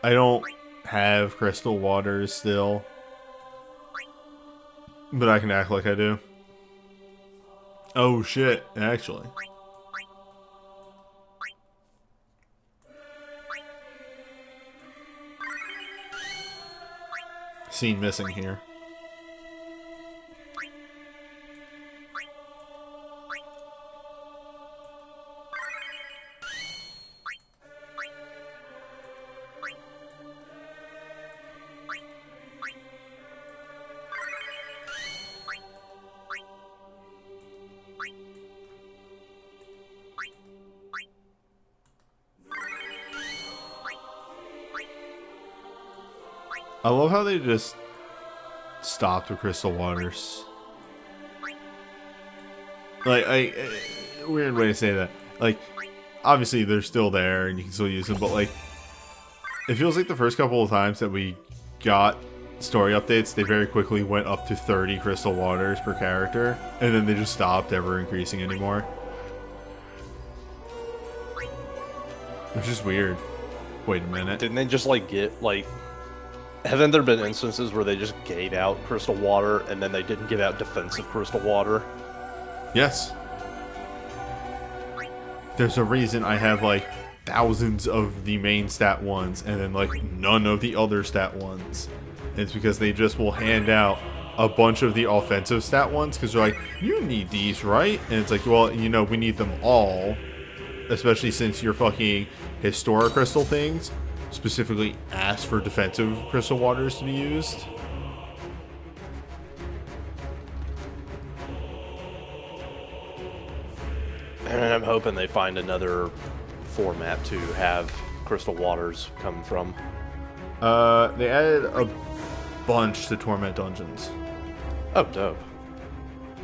I don't have crystal waters still, but I can act like I do. Oh shit, actually. Scene missing here. I love how they just stopped with crystal waters. Like, weird way to say that. Like, obviously they're still there and you can still use them, but like, it feels like the first couple of times that we got story updates, they very quickly went up to 30 crystal waters per character, and then they just stopped ever increasing anymore. Which is weird. Wait a minute. Didn't they just like get like... Haven't there been instances where they just gave out crystal water and then they didn't give out defensive crystal water? Yes. There's a reason I have like thousands of the main stat ones and then like none of the other stat ones. It's because they just will hand out a bunch of the offensive stat ones because they're like, you need these, right? And it's like, well, you know, we need them all, especially since your fucking historic crystal things specifically ask for defensive crystal waters to be used. And I'm hoping they find another format to have crystal waters come from. They added a bunch to Torment Dungeons. Oh, dope.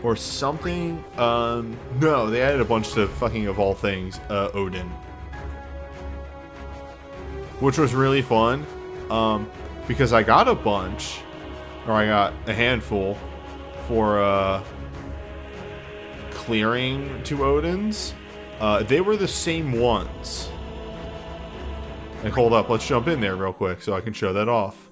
Or something. No, they added a bunch to fucking, of all things, Odin. Which was really fun, because I got a bunch, or I got a handful for clearing 2 Odins. They were the same ones. Like, hold up, let's jump in there real quick so I can show that off.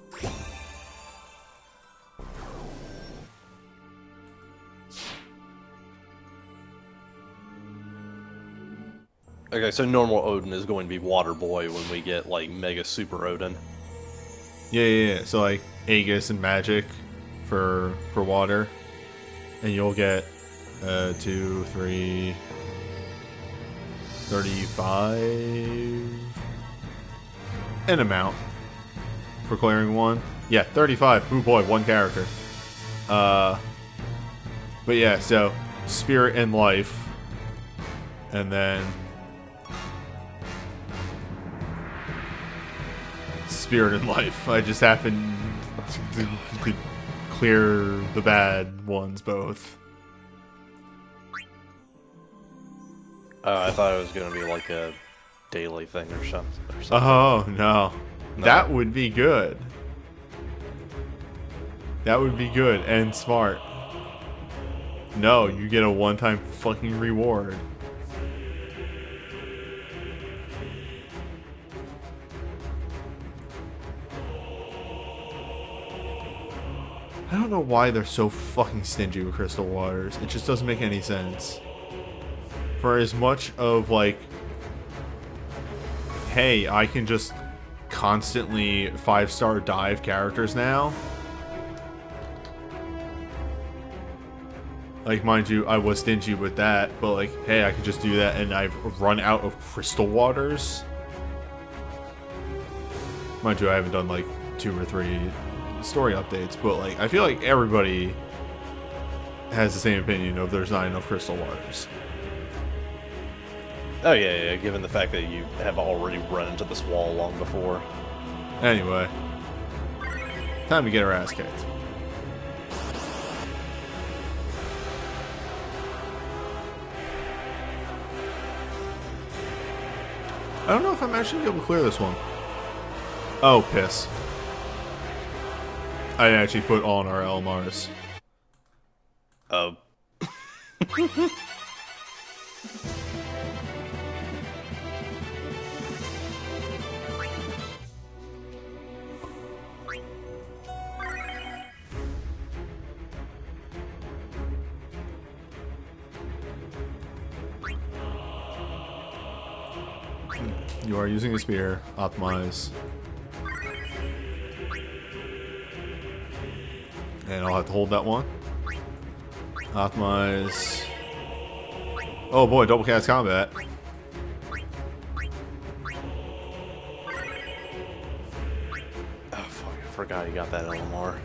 Okay, so normal Odin is going to be Water Boy when we get, like, Mega Super Odin. Yeah. So, like, Aegis and Magic for water. And you'll get 2, 3, 35... an amount for clearing 1. Yeah, 35. Ooh boy, 1 character. But yeah, so Spirit and Life. And then... Spirit and Life. I just happened to clear the bad ones both. I thought it was going to be like a daily thing or something. Oh, no. That would be good. That would be good and smart. No, you get a one-time fucking reward. I don't know why they're so fucking stingy with crystal waters. It just doesn't make any sense. For as much of, like, hey, I can just constantly 5-star dive characters now. Like, mind you, I was stingy with that, but like, hey, I can just do that, and I've run out of crystal waters. Mind you, I haven't done like 2 or 3 story updates, but like, I feel like everybody has the same opinion of there's not enough crystal waters. Oh yeah, given the fact that you have already run into this wall long before. Anyway, time to get our ass kicked. I don't know if I'm actually able to clear this one. Oh, piss. I actually put on our LMRs. Oh. You are using a spear. Optimize. And I'll have to hold that one. Optimize. Oh boy, double cast combat. Oh fuck, I forgot you got that LMR.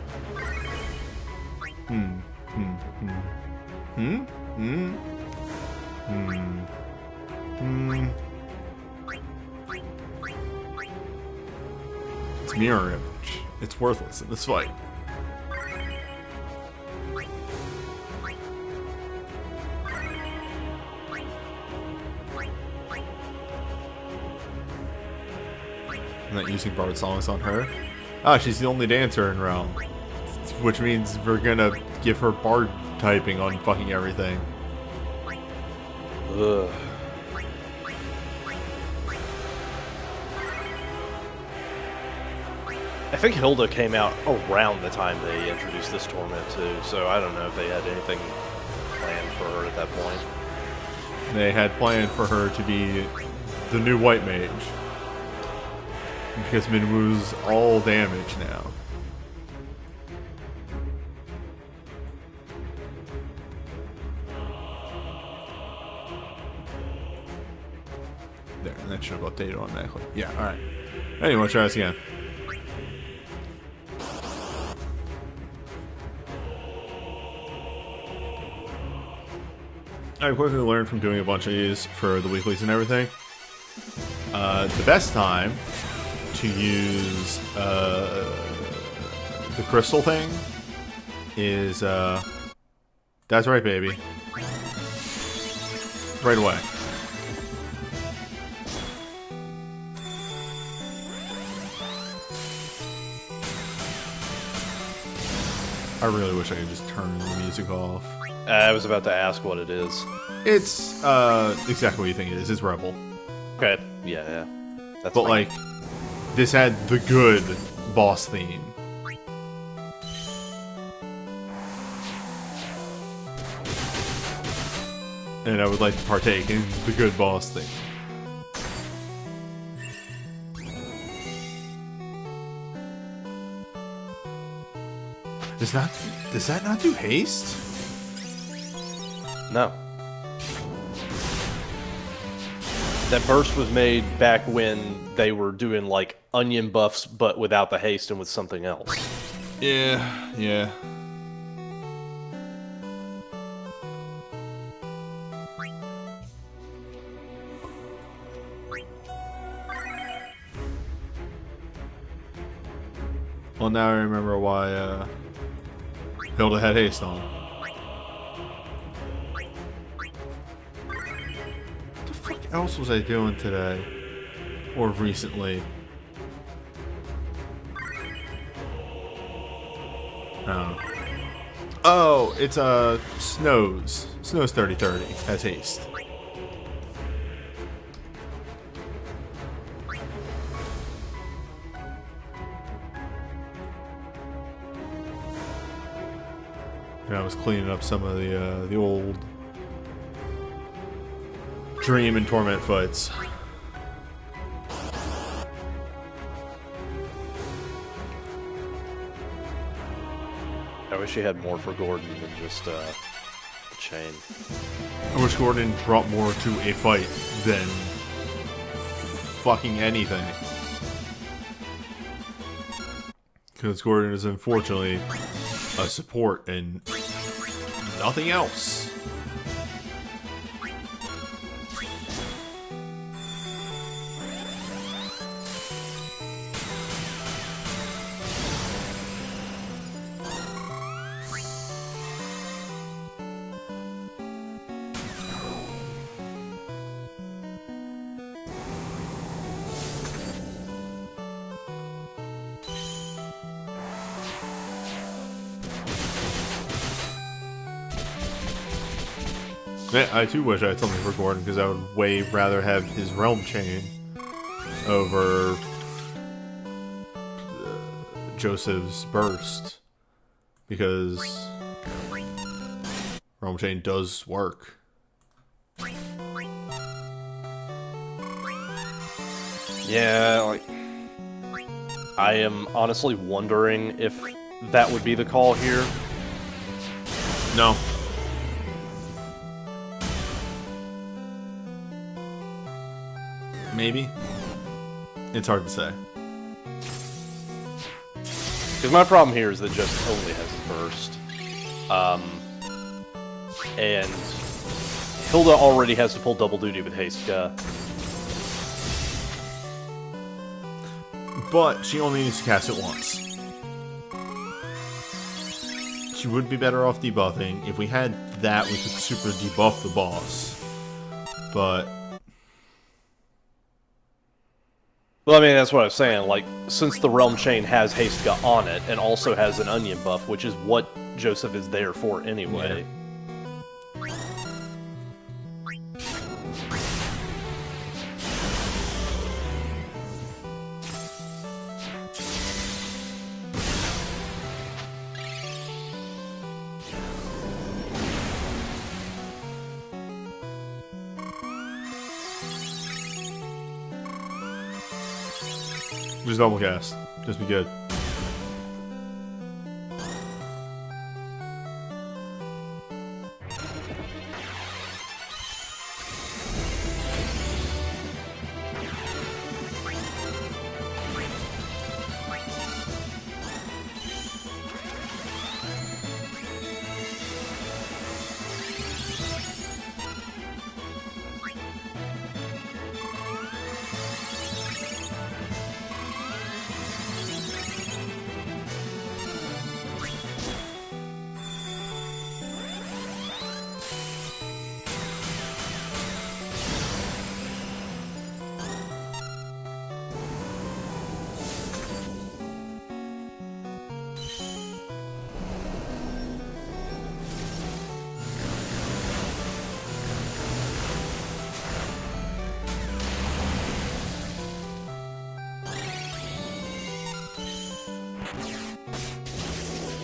It's mirror image. It's worthless in this fight. I'm not using Bard songs on her. Ah, she's the only dancer in Realm. Which means we're gonna give her Bard typing on fucking everything. Ugh. I think Hilda came out around the time they introduced this torment too, so I don't know if they had anything planned for her at that point. They had planned for her to be the new white mage. Because Minwu's all damage now. There, that should have updated automatically. Yeah, alright. Anyway, try this again. I quickly learned from doing a bunch of these for the weeklies and everything. The best time to use the crystal thing is that's right, baby. Right away. I really wish I could just turn the music off. I was about to ask what it is. It's exactly what you think it is. It's Rebel. Okay, yeah. That's but fine. like, this had the good boss theme. And I would like to partake in the good boss theme. Does that not do haste? No. That burst was made back when they were doing like onion buffs, but without the haste and with something else. Yeah. Well, now I remember why Hilda had haste on. What the fuck else was I doing today? Or recently? Oh. Oh, it's Snows. Snows 3030 has haste. And I was cleaning up some of the old Dream and Torment fights. I wish he had more for Gordon than just the chain. I wish Gordon brought more to a fight than fucking anything. Because Gordon is unfortunately a support and nothing else. I too wish I had something for Gordon, because I would way rather have his Realm Chain over Joseph's Burst, because Realm Chain does work. Yeah, like, I am honestly wondering if that would be the call here. No. Maybe. It's hard to say. Because my problem here is that Joseph only has his burst. And Hilda already has to pull double duty with Haste. But she only needs to cast it once. She would be better off debuffing. If we had that, we could super debuff the boss. But... Well, I mean, that's what I was saying. Like, since the Realm Chain has Haste on it, and also has an Onion buff, which is what Joseph is there for anyway. Yeah. Just double cast. Just be good.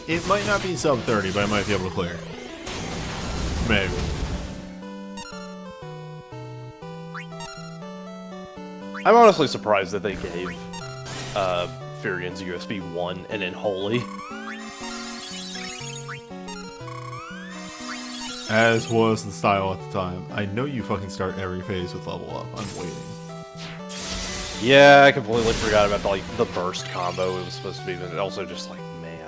It might not be sub 30, but I might be able to clear. Maybe. I'm honestly surprised that they gave Firion's USB 1 and then Holy. As was the style at the time. I know you fucking start every phase with level up. I'm waiting. Yeah, I completely forgot about the burst combo it was supposed to be, but also just like, man.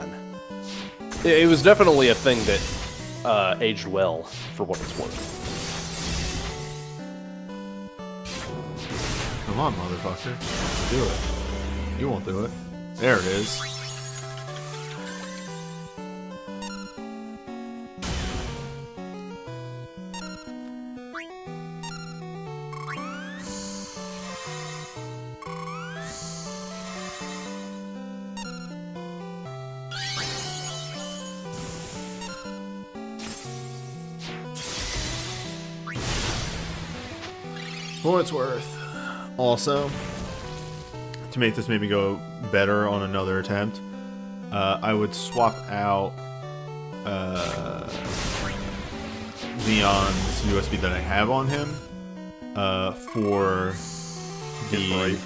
It was definitely a thing that aged well, for what it's worth. Come on, motherfucker. Do it. You won't do it. There it is. For what it's worth. Also, to make this maybe go better on another attempt, I would swap out Leon's USB that I have on him for the... Brave?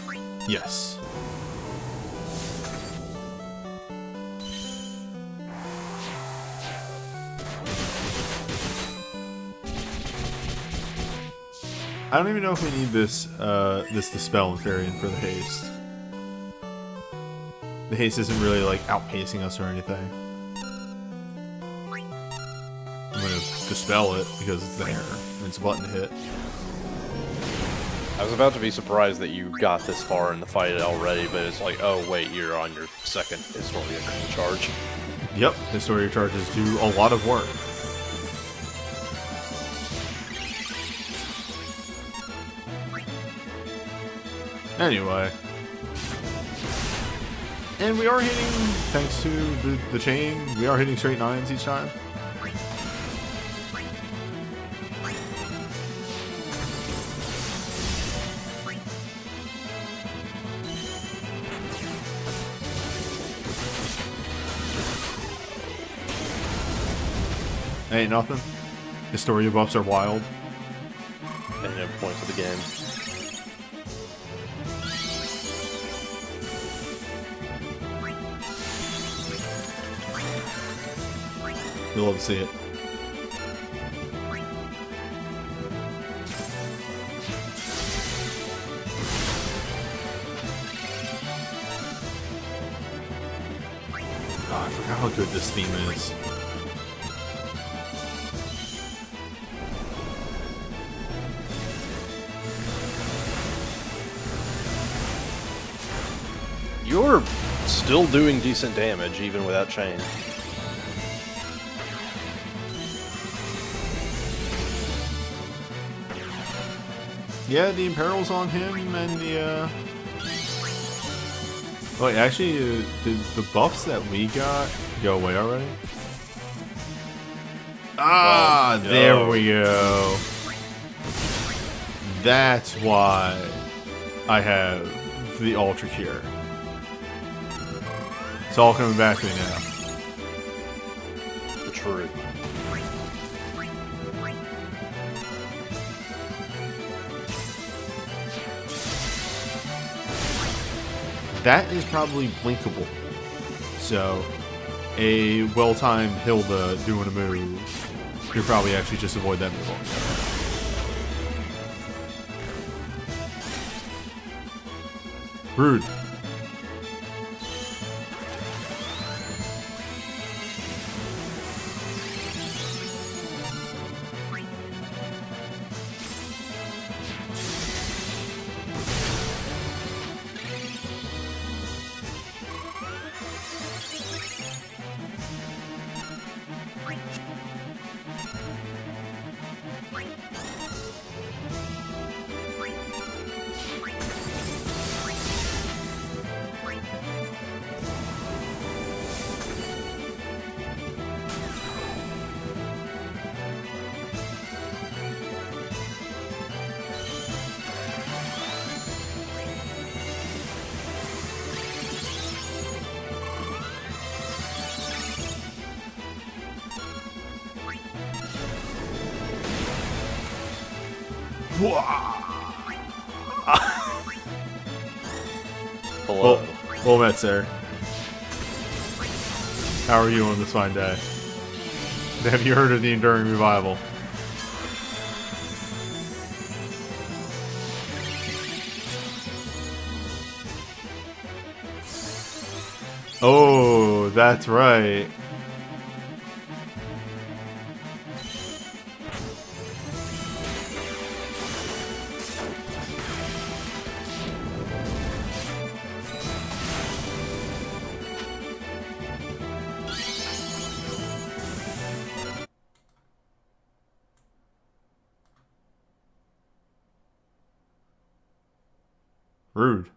I don't even know if we need this this Dispel in Firion for the haste. The haste isn't really like outpacing us or anything. I'm gonna Dispel it because it's there and it's a button to hit. I was about to be surprised that you got this far in the fight already, but it's like, oh wait, you're on your second Historia charge. Yep, Historia charges do a lot of work. Anyway. And we are hitting, thanks to the chain, we are hitting straight 9s each time. Ain't nothing. Historia buffs are wild. And no points of the game. You'll love to see it. Oh, I forgot how good this theme is. You're still doing decent damage, even without chain. Yeah, the Imperil's on him, and the, Wait, actually, did the buffs that we got go away already? Ah, no. There we go. That's why I have the Ultra Cure. It's all coming back to me now. The truth. That is probably blinkable. So, a well-timed Hilda doing a move, you'll probably actually just avoid that move altogether. Rude. Hello. Well met, sir. How are you on this fine day? Have you heard of the Enduring Revival? Oh, that's right. Rude.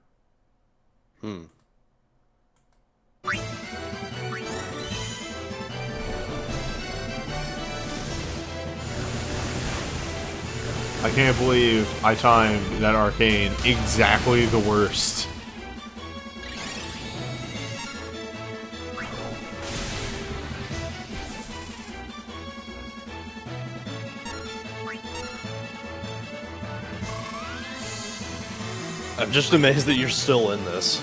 I can't believe I timed that arcane exactly the worst. I'm just amazed that you're still in this.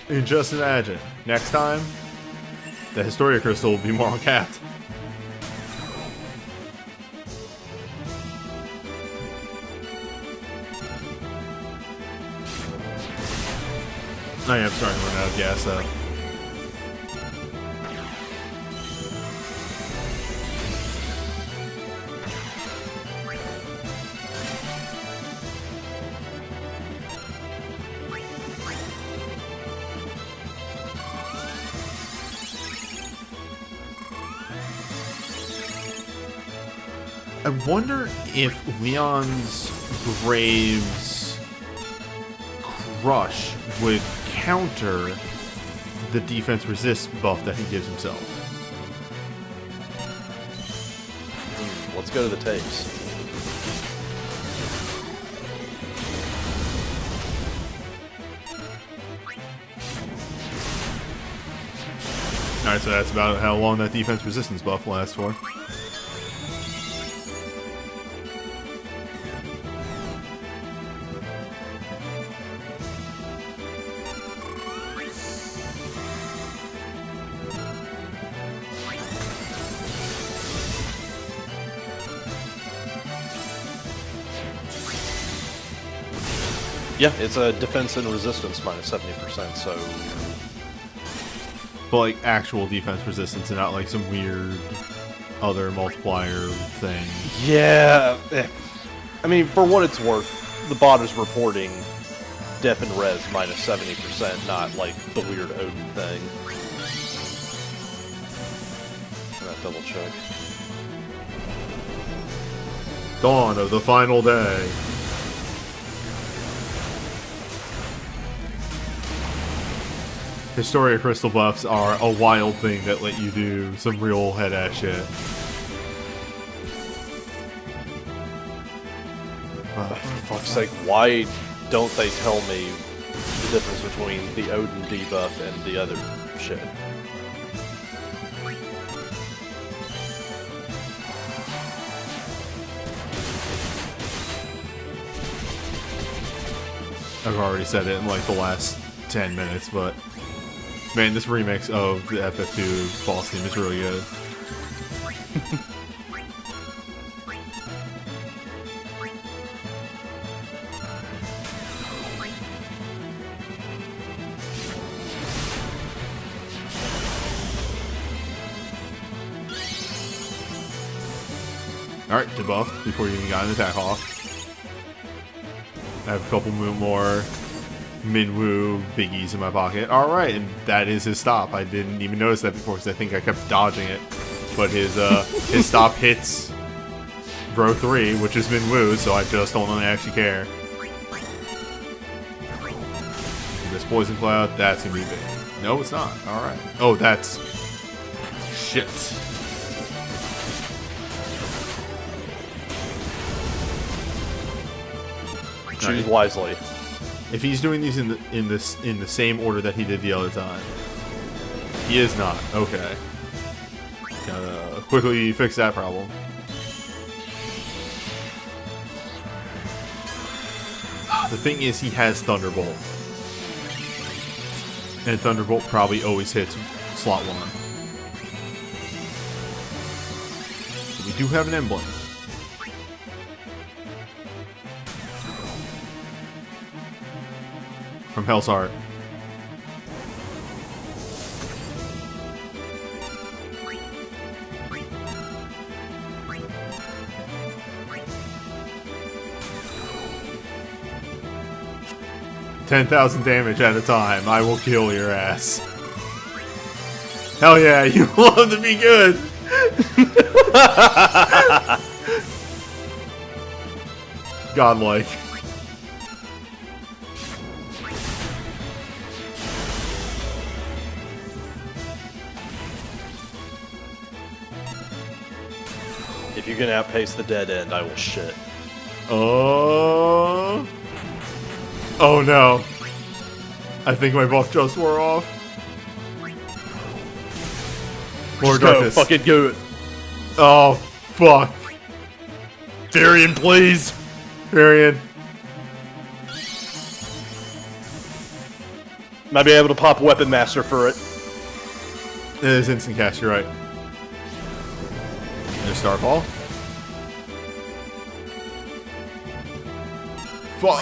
And just imagine, next time, the Historia Crystal will be more uncapped. I am starting to run out of gas though. I wonder if Leon's Graves Crush would counter the defense resist buff that he gives himself. Let's go to the tapes. Alright, so that's about how long that defense resistance buff lasts for. Yeah, it's a defense and resistance minus 70%, so... But like actual defense resistance and not like some weird other multiplier thing. Yeah, I mean, for what it's worth, the bot is reporting def and res minus 70%, not like the weird Odin thing. I'll double check. Dawn of the final day. Historia Crystal buffs are a wild thing that let you do some real head-ass shit. For fuck's sake, why don't they tell me the difference between the Odin debuff and the other shit? I've already said it in like the last 10 minutes, but man, this remix of the FF2 boss theme is really good. Alright, debuffed before you even got an attack off. I have a couple more Minwoo biggies in my pocket. Alright, and that is his stop. I didn't even notice that before because I think I kept dodging it. But his his stop hits row 3, which is Minwoo, so I just don't really actually care. This Poison Cloud, that's gonna be big. No, it's not. Alright. Oh, that's... shit. Choose wisely. If he's doing these in the same order that he did the other time, he is not. Okay, gotta quickly fix that problem. The thing is, he has Thunderbolt, and Thunderbolt probably always hits slot 1. We do have an emblem. From Hell's Heart. $10,000 damage at a time. I will kill your ass. Hell yeah, you love to be good. Godlike. If you can outpace the dead end, I will shit. Oh. Oh no. I think my buff just wore off. More darkness. Fucking go it. Oh, fuck. Firion, please. Firion. Might be able to pop Weapon Master for it. It is instant cast, you're right. There's Starfall. Fuck!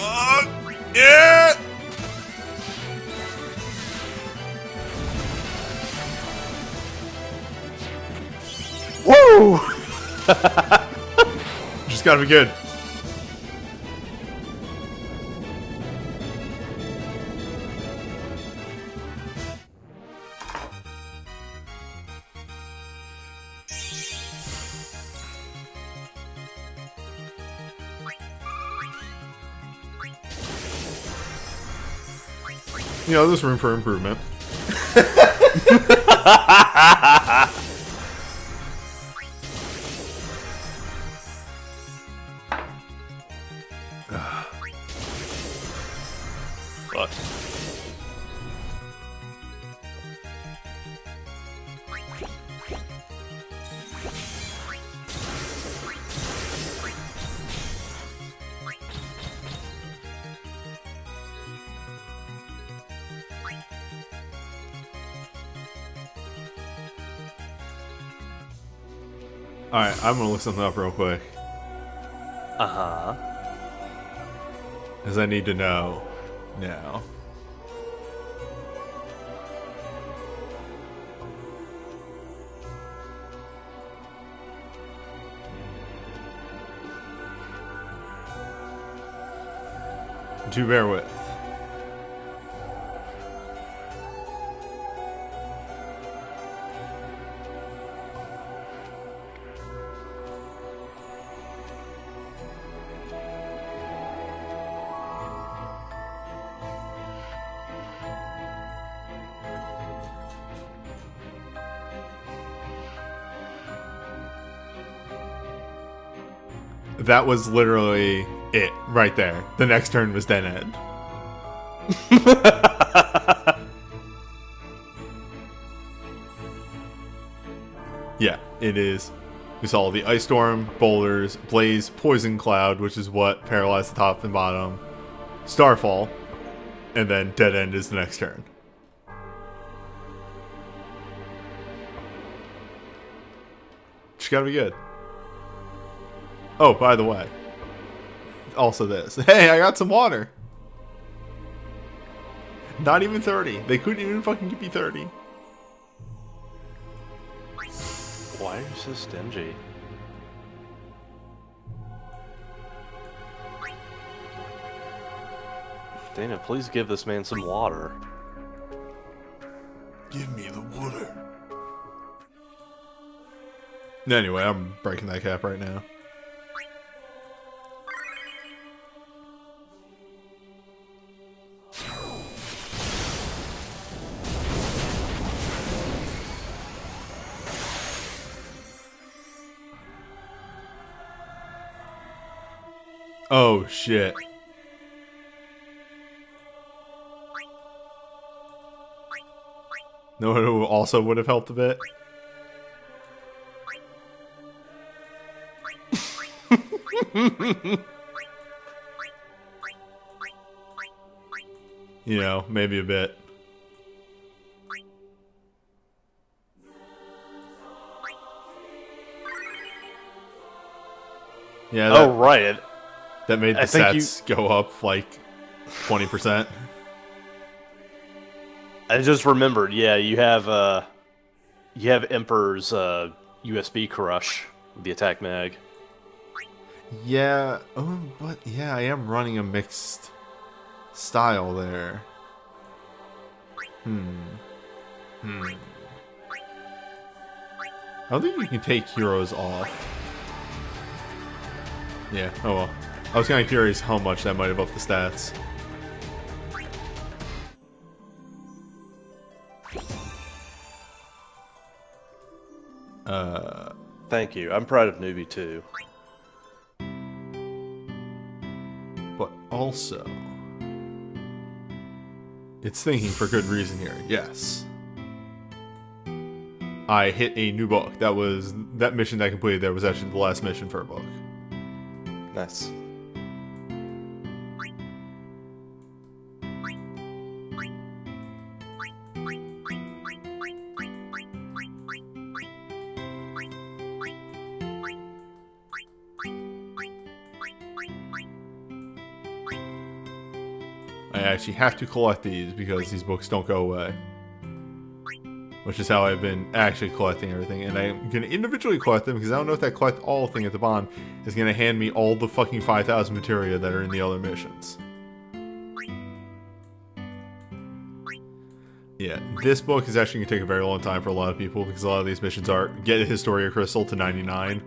Yeah! Woo! Just gotta be good. You know, there's room for improvement. Fuck. Alright, I'm gonna look something up real quick. Uh-huh. Because I need to know now. Do bear with. That was literally it, right there. The next turn was dead end. Yeah, it is. We saw the Ice Storm, Boulders, Blaze, Poison Cloud, which is what paralyzed the top and bottom, Starfall, and then dead end is the next turn. Just gotta be good. Oh, by the way. Also this. Hey, I got some water. Not even 30. They couldn't even fucking give me 30. Why are you so stingy? Dana, please give this man some water. Give me the water. Anyway, I'm breaking that cap right now. Oh, shit. No one who also would have helped a bit? You know, maybe a bit. Yeah, that, Oh, right. that made the stats go up like 20%. I just remembered, yeah, you have Emperor's USB crush with the attack mag. Yeah, but yeah, I am running a mixed style there. I don't think you can take heroes off. Yeah, oh well. I was kind of curious how much that might have upped the stats. Thank you. I'm proud of Newbie too. But also, it's thinking for good reason here. Yes. I hit a new book. That mission that I completed there was actually the last mission for a book. Nice. I actually have to collect these because these books don't go away. Which is how I've been actually collecting everything. And I'm going to individually collect them because I don't know if that collect all thing at the bottom is going to hand me all the fucking 5,000 materia that are in the other missions. Yeah, this book is actually going to take a very long time for a lot of people because a lot of these missions are get a Historia Crystal to 99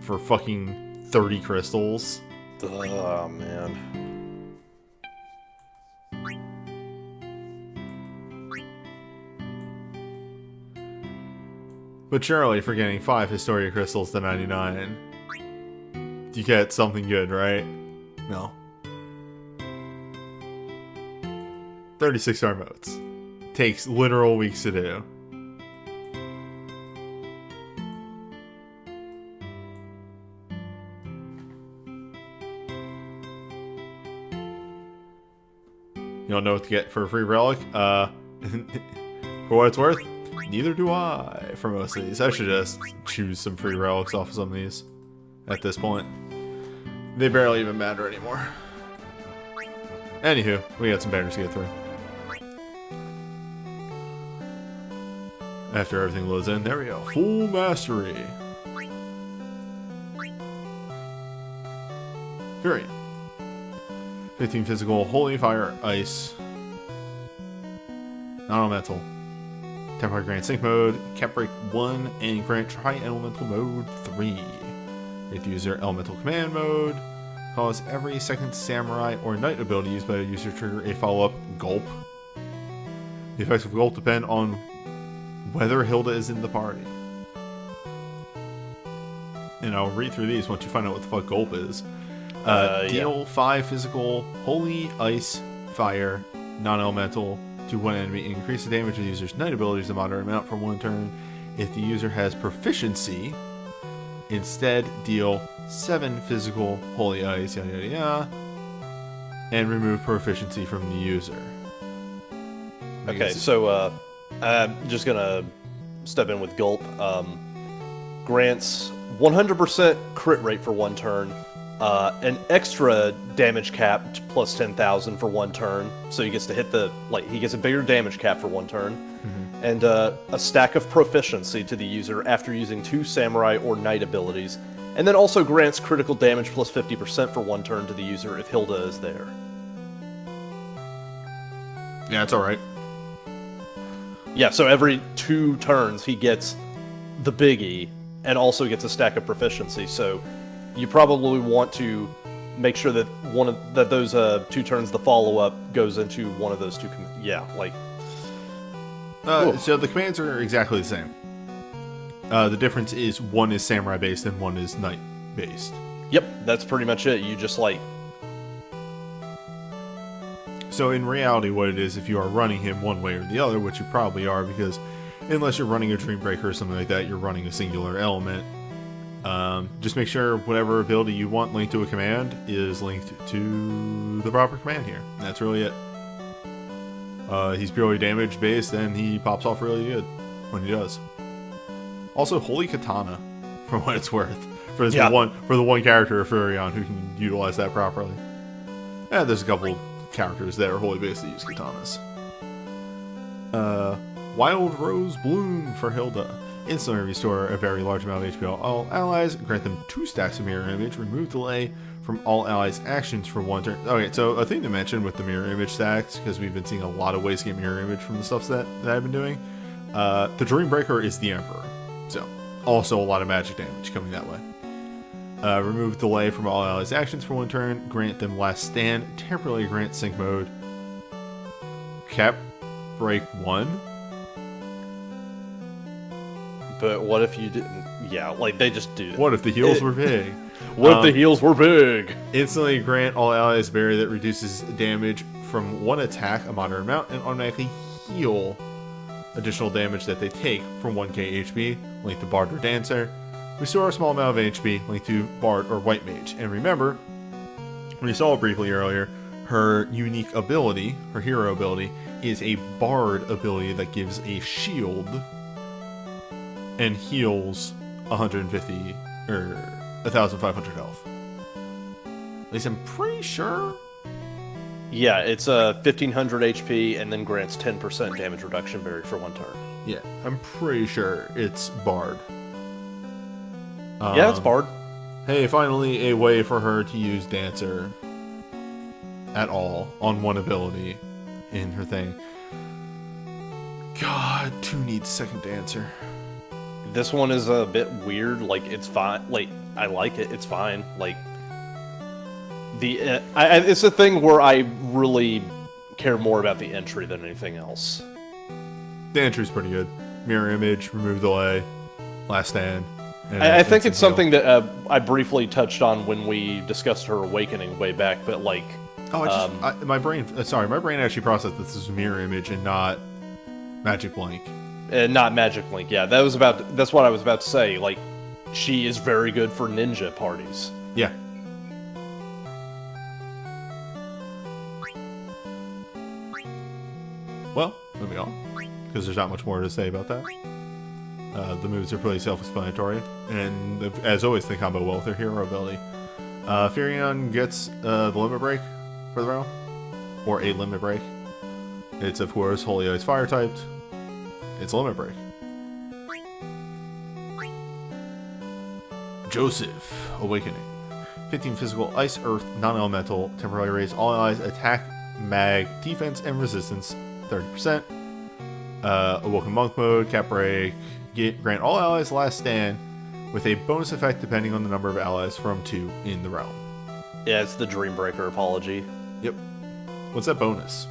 for fucking 30 crystals. Oh, man. But surely, for getting 5 Historia Crystals to 99, you get something good, right? No. 36 star modes. Takes literal weeks to do. You don't know what to get for a free relic? For what it's worth, neither do I for most of these. I should just choose some free relics off of some of these at this point. They barely even matter anymore. Anywho, we got some banners to get through. After everything loads in, there we go. Full mastery. Firion. 15 physical, holy fire, ice. Non-elemental. Temporary grant sync mode, cap break 1, and grant tri-elemental mode 3. Make the user elemental command mode. Cause every second samurai or knight ability used by a user trigger a follow-up gulp. The effects of gulp depend on whether Hilda is in the party. And I'll read through these once you find out what the fuck gulp is. Deal 5 physical, holy, ice, fire, non-elemental to one enemy. Increase the damage of the user's knight abilities a moderate amount for 1 turn. If the user has proficiency, instead deal 7 physical, holy, ice, yada yada yada, and remove proficiency from the user. Okay, so I'm just gonna step in with Gulp. Grants 100% crit rate for 1 turn, an extra damage cap plus 10,000 for 1 turn, so he gets to hit the he gets a bigger damage cap for 1 turn, and a stack of proficiency to the user after using 2 samurai or knight abilities, and then also grants critical damage plus 50% for 1 turn to the user if Hilda is there. Yeah, it's alright. Yeah, so every 2 turns he gets the biggie and also gets a stack of proficiency. So you probably want to make sure that those 2 turns, the follow up goes into one of those 2. So the commands are exactly the same. The difference is one is samurai based and one is knight based. Yep, that's pretty much it. You just So in reality, what it is, if you are running him one way or the other, which you probably are, because unless you're running a Dreambreaker or something like that, you're running a singular element. Just make sure whatever ability you want linked to a command is linked to the proper command here. And that's really it. He's purely damage based, and he pops off really good when he does. Also, Holy Katana, for what it's worth, for the one character of Firion who can utilize that properly. And there's a couple characters that are holy based that use katanas. Wild Rose Bloom for Hilda. Instantly restore a very large amount of HP to all allies. Grant them 2 stacks of mirror image. Remove delay from all allies' actions for 1 turn. Okay, so a thing to mention with the mirror image stacks, because we've been seeing a lot of ways to get mirror image from the stuff that I've been doing. The Dreambreaker is the Emperor. So, also a lot of magic damage coming that way. Remove delay from all allies' actions for 1 turn. Grant them last stand. Temporarily grant sync mode. Cap break 1. But what if you didn't? Yeah, they just do. What if the heals were big? What if the heals were big? Instantly grant all allies a barrier that reduces damage from 1 attack a moderate amount and automatically heal additional damage that they take from 1k HP. Link to Bard or Dancer. Restore a small amount of HP, linked to Bard or White Mage. And remember, when you saw it briefly earlier, her unique ability, her hero ability, is a Bard ability that gives a shield and heals 150 or 1,500 health. At least I'm pretty sure Yeah, it's 1500 HP and then grants 10% damage reduction berry for 1 turn. Yeah, I'm pretty sure it's Bard. Yeah, it's Bard. Hey, finally a way for her to use Dancer at all on one ability in her thing. God, 2 needs second Dancer. This one is a bit weird. Like, it's fine. Like, I like it. It's fine. Like, it's a thing where I really care more about the entry than anything else. The entry's pretty good. Mirror image, remove delay, last stand. I think it's something that I briefly touched on when we discussed her awakening way back, but like... Oh, my brain actually processed this as mirror image and not Magic Blank. Not Magic Link, yeah. That's what I was about to say. Like, she is very good for ninja parties. Yeah. Well, moving on, because there's not much more to say about that. The moves are pretty self-explanatory, and as always, they combo well with their hero ability. Firion gets the limit break for the round, or a limit break. It's of course Holy Ice Fire typed. It's a limit break. Joseph, Awakening. 15 physical, ice, earth, non-elemental, temporarily raise all allies attack, mag, defense, and resistance 30%. Awoken Monk mode, cap break, grant all allies last stand with a bonus effect depending on the number of allies from 2 in the realm. Yeah, it's the Dreambreaker apology. Yep. What's that bonus?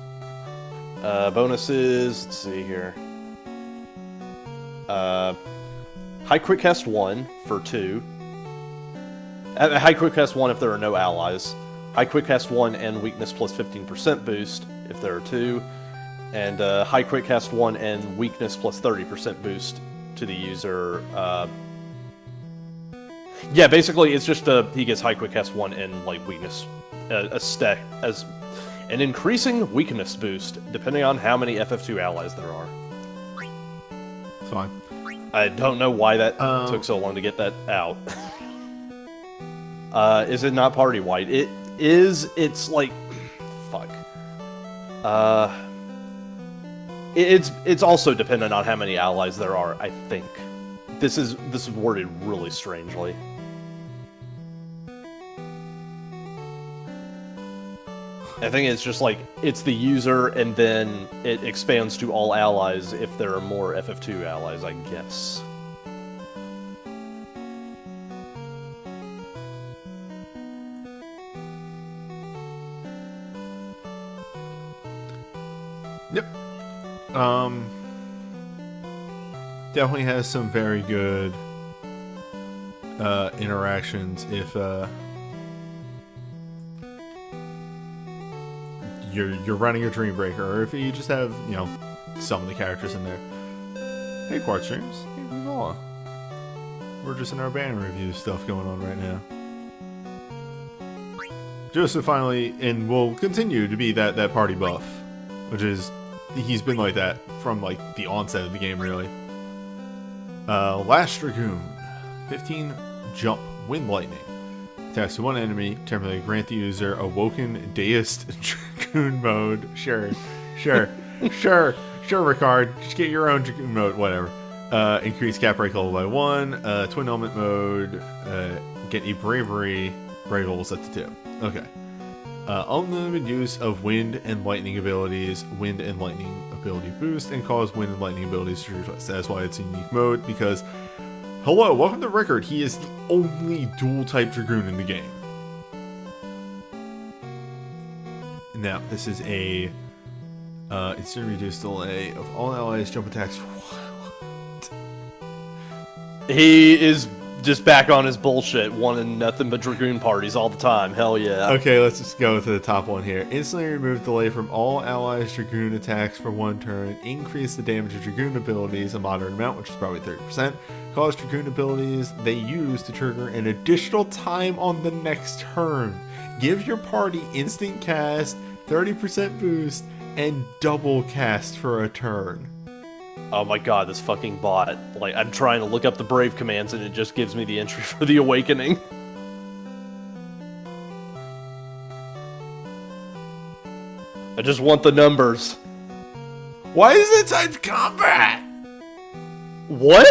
Bonus is, let's see here. High Quick Cast 1 for 2. High Quick Cast 1 if there are no allies. High Quick Cast 1 and Weakness plus 15% boost if there are 2. And High Quick Cast 1 and Weakness plus 30% boost to the user. Yeah, basically it's just he gets High Quick Cast 1 and like Weakness as an increasing Weakness boost depending on how many FF2 allies there are. It's fine. I don't know why that took so long to get that out. Is it not party-wide? It is. It's like... Fuck. It's also dependent on how many allies there are, I think. This is worded really strangely. I think it's just like, it's the user, and then it expands to all allies if there are more FF2 allies, I guess. Yep. Definitely has some very good interactions if you're running a Dreambreaker, or if you just have, you know, some of the characters in there. Hey, Quartz Streams. Hey, Vivala. We're just in our banner review stuff going on right now. Joseph finally, and will continue to be that party buff, which is, he's been like that from like the onset of the game, really. Last Dragoon, 15 jump, wind lightning. Attacks to one enemy, temporarily grant the user Awoken Deist Dragoon mode. Sure, Ricard. Just get your own Dragoon mode, whatever. Increase cap break level by 1. Twin element mode, get a bravery break level set to 2. Okay. Unlimited use of wind and lightning abilities, wind and lightning ability boost, and cause wind and lightning abilities to request. That's why it's a unique mode, because hello, welcome to Rickard. He is the only dual type Dragoon in the game. Now, this is a it's to reduce delay of all allies jump attacks. What? He is just back on his bullshit, wanting nothing but Dragoon parties all the time. Hell yeah. Okay, let's just go to the top one here. Instantly remove delay from all allies Dragoon attacks for 1 turn. Increase the damage of Dragoon abilities a moderate amount, which is probably 30%. Cause Dragoon abilities they use to trigger an additional time on the next turn. Give your party instant cast, 30% boost, and double cast for a turn. Oh my god, this fucking bot. Like, I'm trying to look up the Brave commands and it just gives me the entry for the Awakening. I just want the numbers. Why is it tied to combat? What?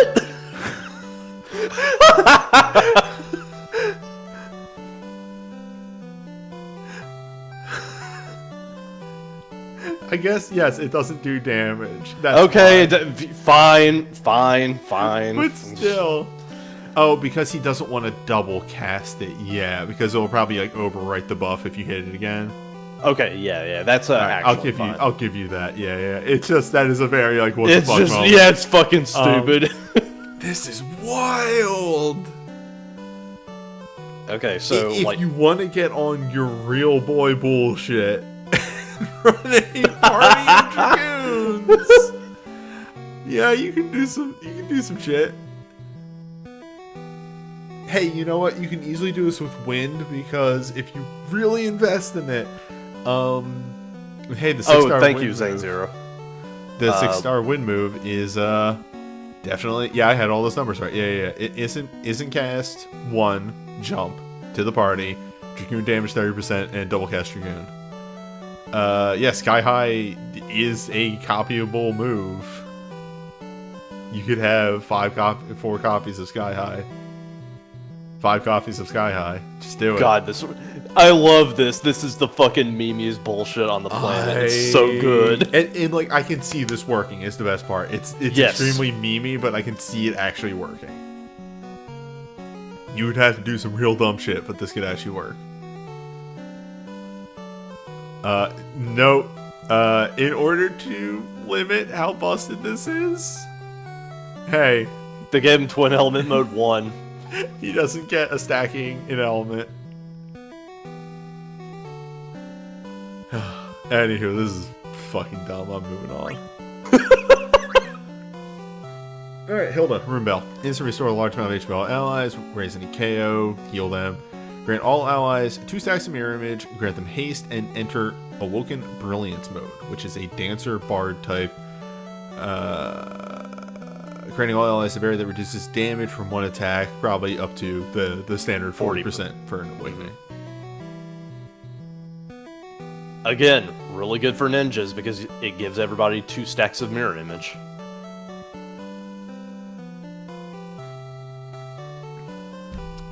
I guess, yes, it doesn't do damage. That's okay, fine. fine. But still. Oh, because he doesn't want to double cast it. Yeah, because it'll probably like overwrite the buff if you hit it again. Okay, yeah, that's right, actually I'll give you that. Yeah. It's just that is a very like what the fuck just, moment. yeah, it's fucking stupid. This is wild. Okay, so if like you want to get on your real boy bullshit, run a party of dragoons. Yeah, you can do some shit. Hey, you know what? You can easily do this with wind because if you really invest in it, hey, the 6-star thank wind you, Zane move, Zero. the 6-star wind move is definitely, yeah, I had all those numbers right. Yeah. It isn't cast 1, jump to the party, dragoon damage 30%, and double cast dragoon. Yeah, Sky High is a copyable move. You could have 4 copies of Sky High. 5 copies of Sky High. Just do it. God, I love this. This is the fucking memeiest bullshit on the planet. It's so good. And like, I can see this working is the best part. It's yes. extremely memey, but I can see it actually working. You would have to do some real dumb shit, but this could actually work. Note, in order to limit how busted this is, hey, they gave him Twin Element Mode 1. He doesn't get a stacking in element. Anywho, this is fucking dumb. I'm moving on. Alright, Hilda. Rune Bell. Instant restore a large amount of HP to all allies, raise any KO, heal them. Grant all allies 2 stacks of Mirror Image, grant them haste, and enter Awoken Brilliance mode, which is a Dancer Bard type. Granting all allies a barrier that reduces damage from 1 attack, probably up to the standard 40% for an Awakening. Again, really good for ninjas because it gives everybody 2 stacks of Mirror Image.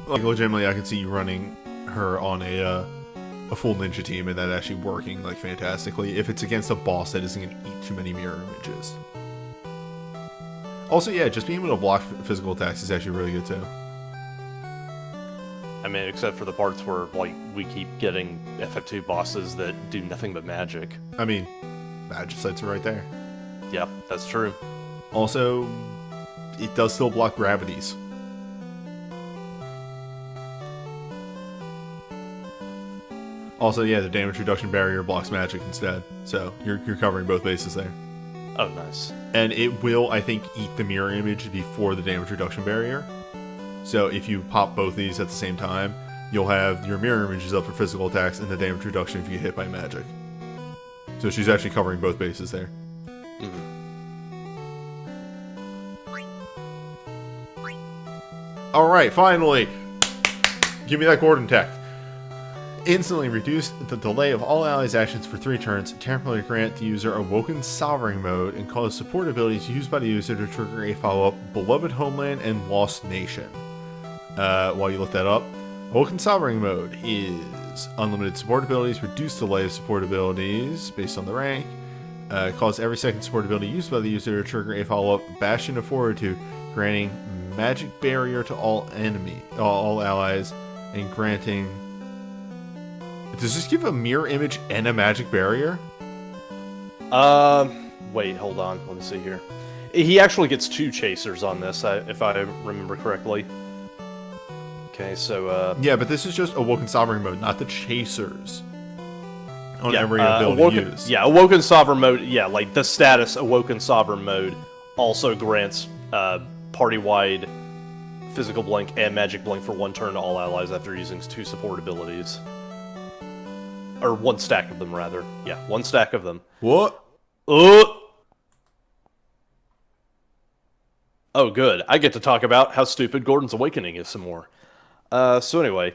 Like, legitimately, I can see you running her on a full ninja team and that actually working like fantastically if it's against a boss that isn't going to eat too many mirror images. Also, yeah, just being able to block physical attacks is actually really good too. I mean, except for the parts where like we keep getting FF2 bosses that do nothing but magic. I mean, magic sites are right there. Yep, that's true. Also, it does still block gravities. Also, yeah, the damage reduction barrier blocks magic instead, so you're covering both bases there. Oh, nice. And it will, I think, eat the mirror image before the damage reduction barrier. So if you pop both these at the same time, you'll have your mirror images up for physical attacks and the damage reduction if you get hit by magic. So she's actually covering both bases there. Alright, finally! Give me that Gordon tech. Instantly reduce the delay of all allies' actions for 3 turns, temporarily grant the user Awoken Sovereign mode, and cause support abilities used by the user to trigger a follow-up Beloved Homeland and Lost Nation. While you look that up, Awoken Sovereign mode is unlimited support abilities, reduced delay of support abilities based on the rank, cause every second support ability used by the user to trigger a follow-up Bastion of Fortitude, granting magic barrier to all allies, and granting... Does this give a mirror image and a magic barrier? Wait, hold on. Let me see here. He actually gets 2 chasers on this, if I remember correctly. Okay, so, yeah, but this is just Awoken Sovereign mode, not the chasers. On every ability used. Yeah, Awoken Sovereign mode, yeah, like the status Awoken Sovereign mode also grants, party-wide physical blink and magic blink for 1 turn to all allies after using 2 support abilities. Or 1 stack of them, rather. Yeah, 1 stack of them. What? Oh, good. I get to talk about how stupid Gordon's Awakening is some more. So anyway.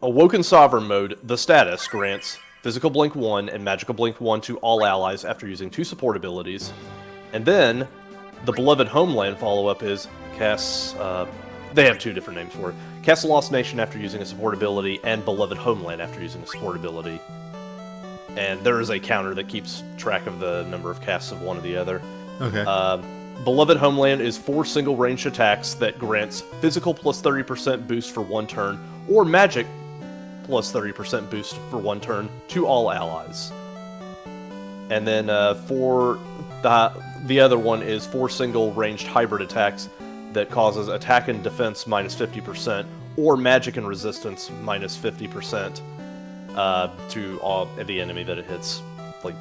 Awoken Sovereign mode, the status grants Physical Blink 1, and Magical Blink 1 to all allies after using 2 support abilities. And then, the Beloved Homeland follow-up is casts... they have 2 different names for it. Cast Lost Nation after using a support ability, and Beloved Homeland after using a support ability. And there is a counter that keeps track of the number of casts of one or the other. Okay. Beloved Homeland is 4 single ranged attacks that grants physical plus 30% boost for 1 turn, or magic plus 30% boost for 1 turn to all allies. And then for the other one is 4 single ranged hybrid attacks that causes attack and defense minus 50%, or magic and resistance minus 50% to all the enemy that it hits. Like,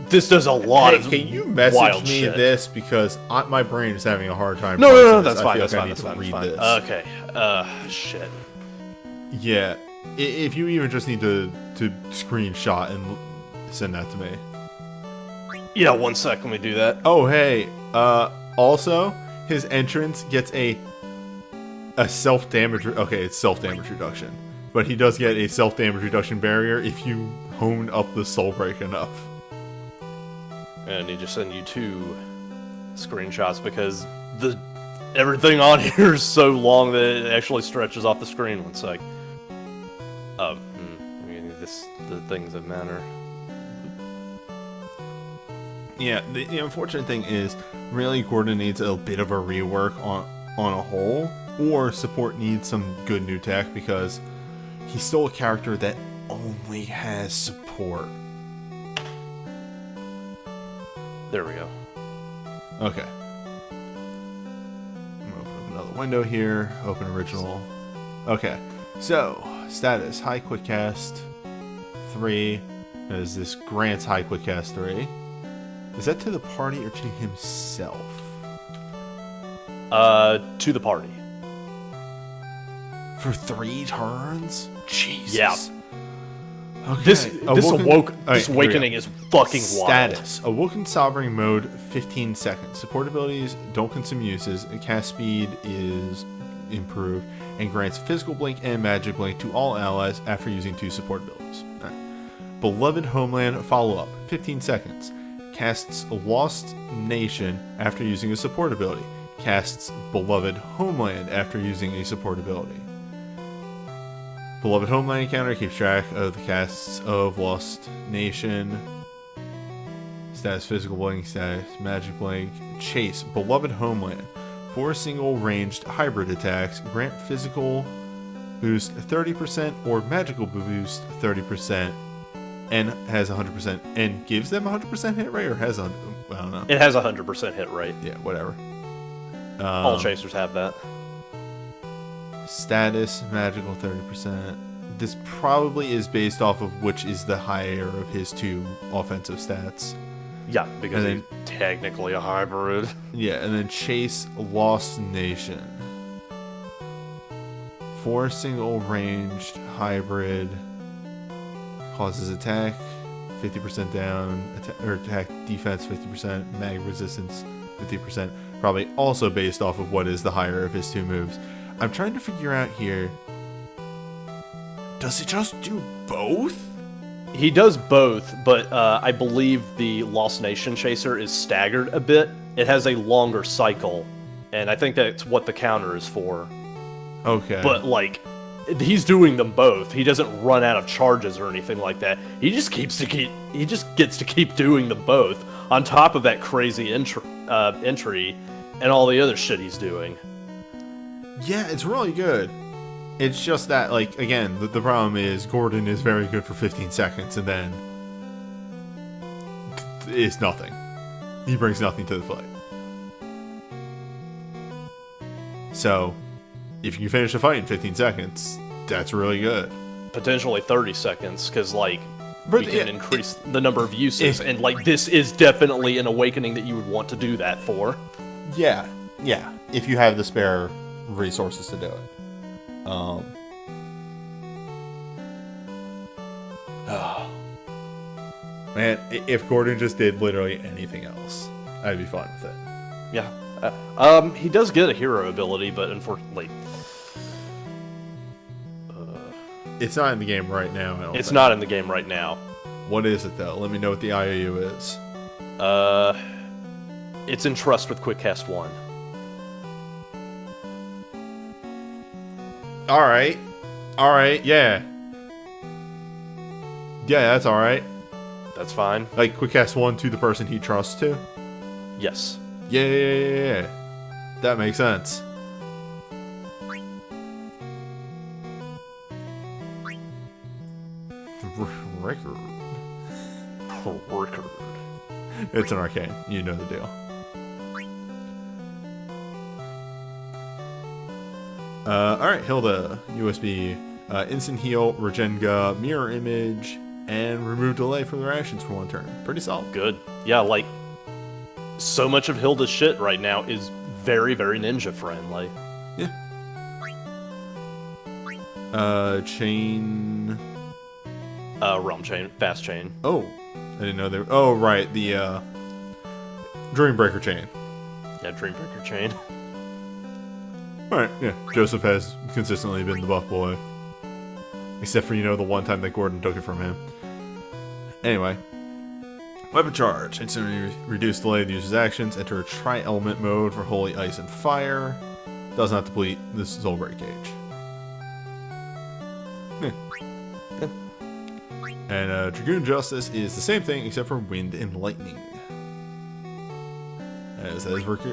this does a lot of Can you message wild me shit. this, because my brain is having a hard time. No, that's I fine. feel That's like I fine. need That's to fine. read That's fine. this. Okay. Shit. Yeah, if you even just need to screenshot and send that to me. Yeah, 1 sec. Let me do that. Oh, hey. Also, his entrance gets a self-damage... Okay, it's self-damage reduction. But he does get a self-damage reduction barrier if you hone up the soul break enough. And I need to send you 2 screenshots because everything on here is so long that it actually stretches off the screen. 1 sec. I mean, the things that matter. Yeah, the unfortunate thing is, really, Gordon needs a bit of a rework on a whole, or support needs some good new tech, because he's still a character that only has support. There we go. Okay. I'm gonna open up another window here, open original. Okay, so, status, high quick cast 3, as this grants high quick cast 3. Is that to the party or to himself? To the party. For 3 turns? Jesus. Yeah. Okay. This awakening is fucking wild. Status. Awoken Sovereign mode, 15 seconds. Support abilities don't consume uses. Cast speed is improved and grants physical blink and magic blink to all allies after using 2 support abilities. Right. Beloved Homeland follow-up, 15 seconds. Casts Lost Nation after using a support ability. Casts Beloved Homeland after using a support ability. Beloved Homeland encounter keeps track of the casts of Lost Nation. Status Physical Blink, status Magic Blink. Chase Beloved Homeland. 4 single ranged hybrid attacks grant physical boost 30% or magical boost 30%. And has 100%, and gives them 100% hit rate, or has 100%? I don't know. It has 100% hit rate. Yeah, whatever. All chasers have that. Status, magical 30%. This probably is based off of which is the higher of his 2 offensive stats. Yeah, because he's technically a hybrid. Yeah, and then Chase Lost Nation. 4 single ranged hybrid. Causes attack 50% down, attack defense 50%, mag resistance 50%. Probably also based off of what is the higher of his 2 moves. I'm trying to figure out here. Does it just do both? He does both, but I believe the Lost Nation Chaser is staggered a bit. It has a longer cycle, and I think that's what the counter is for. Okay. But, like, he's doing them both. He doesn't run out of charges or anything like that. He just gets to keep doing them both, on top of that crazy entry and all the other shit he's doing. Yeah, it's really good. It's just that, like, again, the problem is Gordon is very good for 15 seconds, and then it's nothing. He brings nothing to the fight. So, if you can finish a fight in 15 seconds, that's really good. Potentially 30 seconds, because, like, But we can increase the number of uses, and, like, this is definitely an awakening that you would want to do that for. Yeah, if you have the spare resources to do it. Man, if Gordon just did literally anything else, I'd be fine with it. Yeah. He does get a hero ability, but unfortunately... It's not in the game right now. I don't It's think. not in the game right now. What is it though? Let me know what the IOU is. It's in trust with Quickcast 1. Alright. Alright, yeah. Yeah, that's alright. That's fine. Like, Quickcast 1 to the person he trusts to? Yes. Yeah. That makes sense. Record. Record. It's an arcane. You know the deal. Alright, Hilda. USB. Instant heal, Regenga, mirror image, and remove delay from the rations for 1 turn. Pretty solid. Good. Yeah, like, so much of Hilda's shit right now is very, very ninja friendly. Yeah. Chain. Realm chain, fast chain. Oh, I didn't know there. Oh, right, the Dreambreaker chain. Yeah, Dreambreaker chain. All right, yeah. Joseph has consistently been the buff boy, except for the one time that Gordon took it from him. Anyway, weapon charge. Instantly reduce delay the user's actions. Enter tri-element mode for holy ice and fire. Does not deplete this soul break gauge. And Dragoon Justice is the same thing except for wind and lightning. As Rickard's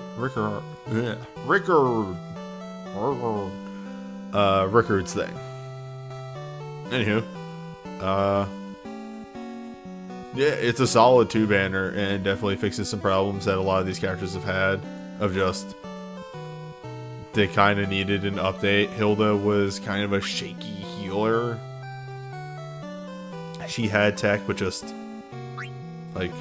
thing. Anywho, yeah, it's a solid 2-banner and definitely fixes some problems that a lot of these characters have had. Of just, they kind of needed an update. Hilda was kind of a shaky healer. She had tech, but just, like,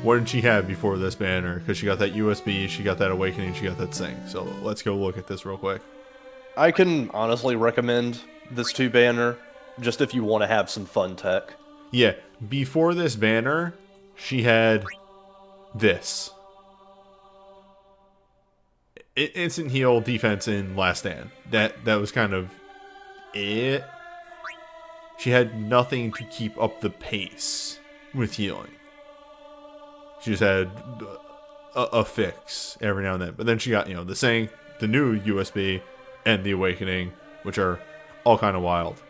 what did she have before this banner? Because she got that USB, she got that Awakening, she got that Sing. So let's go look at this real quick. I can honestly recommend this 2-banner, just if you want to have some fun tech. Yeah, before this banner, she had this. Instant heal, defense, in Last Stand. That was kind of it. She had nothing to keep up the pace with healing. She just had a fix every now and then. But then she got, the Sing, the new USB, and the Awakening, which are all kind of wild.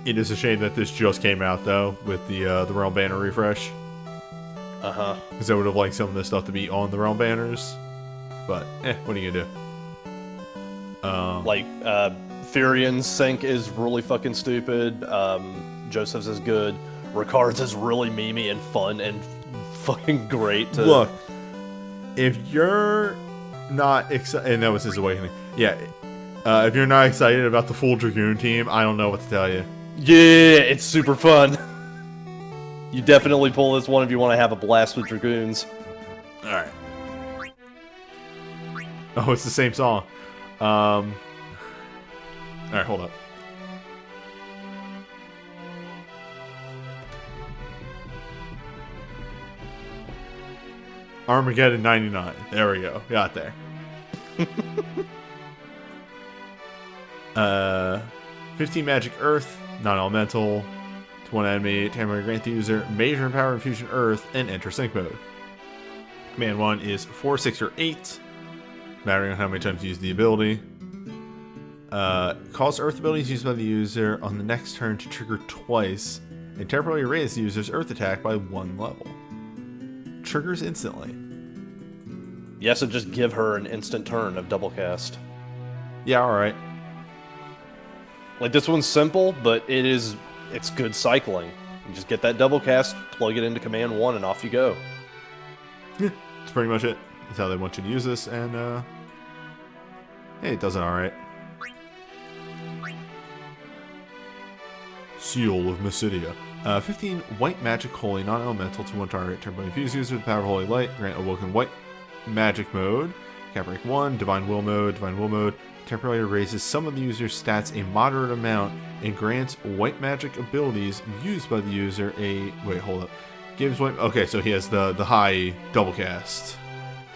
It is a shame that this just came out, though, with the Realm Banner refresh. Uh-huh. Because I would have liked some of this stuff to be on the Realm Banners. But, what are you gonna do? Firion's sync is really fucking stupid. Joseph's is good. Ricard's is really memey and fun and fucking great. Look, if you're not excited... And that was his Awakening. Yeah. If you're not excited about the full Dragoon team, I don't know what to tell you. Yeah, it's super fun. You definitely pull this one if you want to have a blast with Dragoons. Alright. Oh, it's the same song. Alright, hold up. Armageddon 99. There we go. Got there. 15 Magic Earth, non-elemental. To one enemy, temporary grant the user major and power infusion Earth and enter sync mode. Command 1 is 4, 6, or 8, mattering on how many times you use the ability. Cause Earth abilities used by the user on the next turn to trigger twice, and temporarily raise the user's Earth attack by 1 level. Triggers instantly. Yeah, so just give her an instant turn of double cast. Yeah, alright. Like, this one's simple, but it's good cycling. You just get that double cast, plug it into command 1, and off you go. Yeah, that's pretty much it. That's how they want you to use this, and hey, it does it alright. Seal of Mysidia. 15 white magic holy non-elemental to one target. Turn by infuse user with power of holy light. Grant awoken white magic mode. Cap rank 1. Divine will mode. Divine will mode. Temporarily raises some of the user's stats a moderate amount and grants white magic abilities used by the user a... Wait, hold up. Gives what? Okay, so he has the high double cast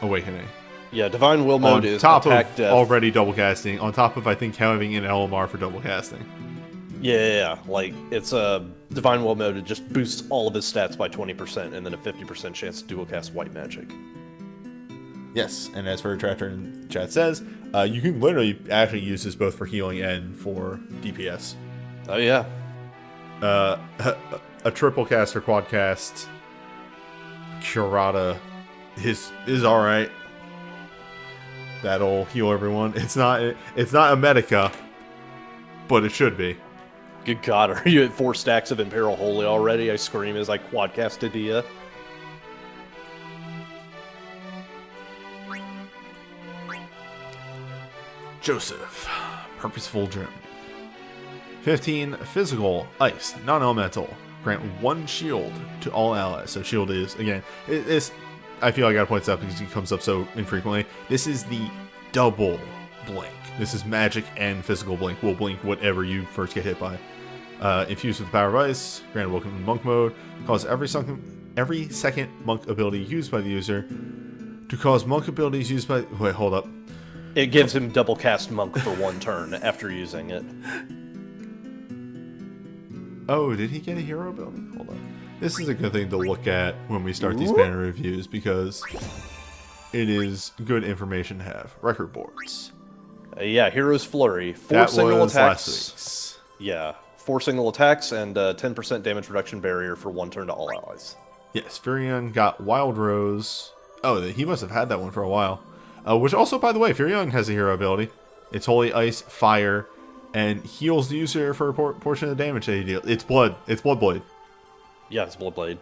awakening. Yeah, Divine Will mode On is top attack of death. already double casting, on top of I think having an LMR for double casting. Yeah, like it's a Divine Will mode. It just boosts all of his stats by 20%, and then a 50% chance to dual cast White Magic. Yes, and as for Tractor in chat says, you can literally actually use this both for healing and for DPS. Oh yeah. A triple cast or quad cast Curata is all right. That'll heal everyone. It's not a Medica, but it should be. Good God, are you at 4 stacks of Imperial Holy already? I scream as I quadcast Adia. Joseph, Purposeful Journey. 15 physical ice, non-elemental. Grant 1 shield to all allies. So shield is again, it's. I feel like I gotta point this out because it comes up so infrequently. This is the double blink. This is magic and physical blink. Will blink whatever you first get hit by. Infused with the power of ice, granted woken in monk mode, cause every second monk ability used by the user to cause monk abilities used by. Wait, hold up. It gives him double cast monk for 1 turn after using it. Oh, did he get a hero ability? Hold on. This is a good thing to look at when we start these banner reviews because it is good information to have. Record boards. Yeah, Hero's Flurry. 4 That single was attacks. last week's. Yeah, 4 single attacks and 10% damage reduction barrier for 1 turn to all allies. Yes, Firion got Wild Rose. Oh, he must have had that one for a while. Which also, by the way, Firion has a hero ability. It's Holy Ice, Fire, and heals the user for a portion of the damage that he deals. It's Blood. It's Blood Blade. Yeah, it's Bloodblade.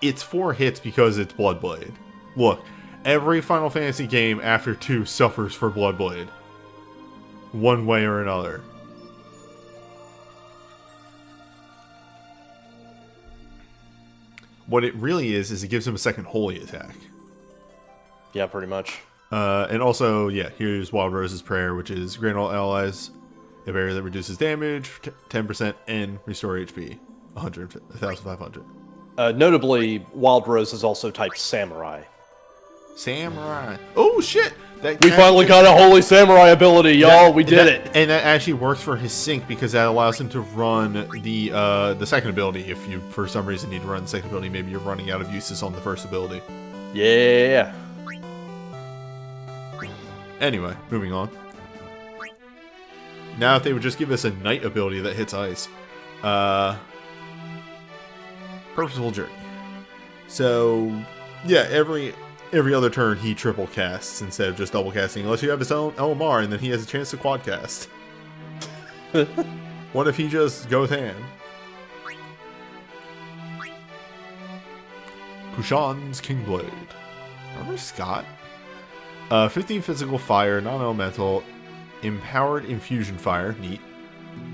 It's 4 hits because it's Blood Blade. Look, every Final Fantasy game after 2 suffers for Blood Blade. One way or another. What it really is it gives him a second holy attack. Yeah, pretty much. And also, yeah, here's Wild Rose's Prayer, which is grant all allies a barrier that reduces damage, 10%, and restore HP, 1,500. Notably, Wild Rose is also typed Samurai. Samurai. Oh, shit! We finally got a Holy Samurai ability, y'all! We did it! And that actually works for his sync because that allows him to run the second ability. If you, for some reason, need to run the second ability, maybe you're running out of uses on the first ability. Yeah! Anyway, moving on. Now, if they would just give us a Knight ability that hits ice. Purposeful Journey. So, yeah, every other turn he triple casts instead of just double casting, unless you have his own LMR and then he has a chance to quad cast. What if he just goes ham? Kushan's Kingblade. Remember Scott? 15 physical fire, non-elemental, empowered infusion fire, neat.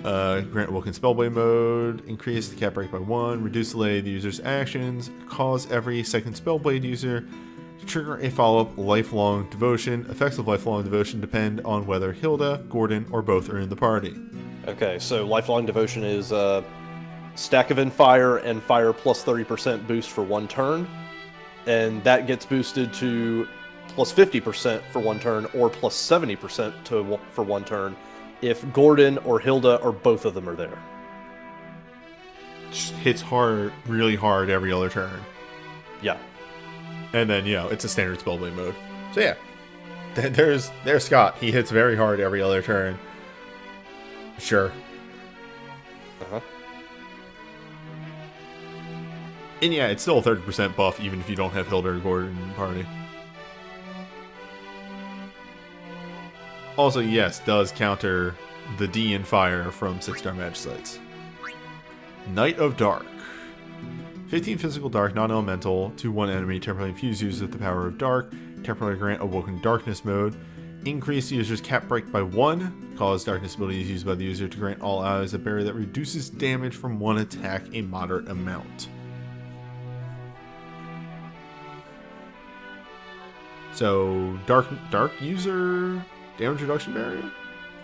Grant Wilkin Spellblade mode, increase the cap break by 1, reduce delay the user's actions, cause every second Spellblade user to trigger a follow-up lifelong devotion. Effects of lifelong devotion depend on whether Hilda, Gordon, or both are in the party. Okay, so Lifelong Devotion is stack of Fire and Fire plus 30% boost for 1 turn, and that gets boosted to plus 50% for 1 turn or plus 70% for 1 turn if Gordon or Hilda or both of them are there. Just hits hard, really hard every other turn. Yeah. And then, it's a standard Spellblade mode. So yeah, there's Scott. He hits very hard every other turn. Sure. Uh-huh. And yeah, it's still a 30% buff even if you don't have Hilda or Gordon in the party. Also, yes, does counter the D in fire from 6-star match sites. Knight of Dark. 15 physical dark, non-elemental, 2/1 enemy, temporarily infuse users with the power of dark, temporarily grant Awoken Darkness mode, increase the user's cap break by 1, cause darkness abilities used by the user to grant all allies a barrier that reduces damage from 1 attack a moderate amount. So, dark user damage reduction barrier?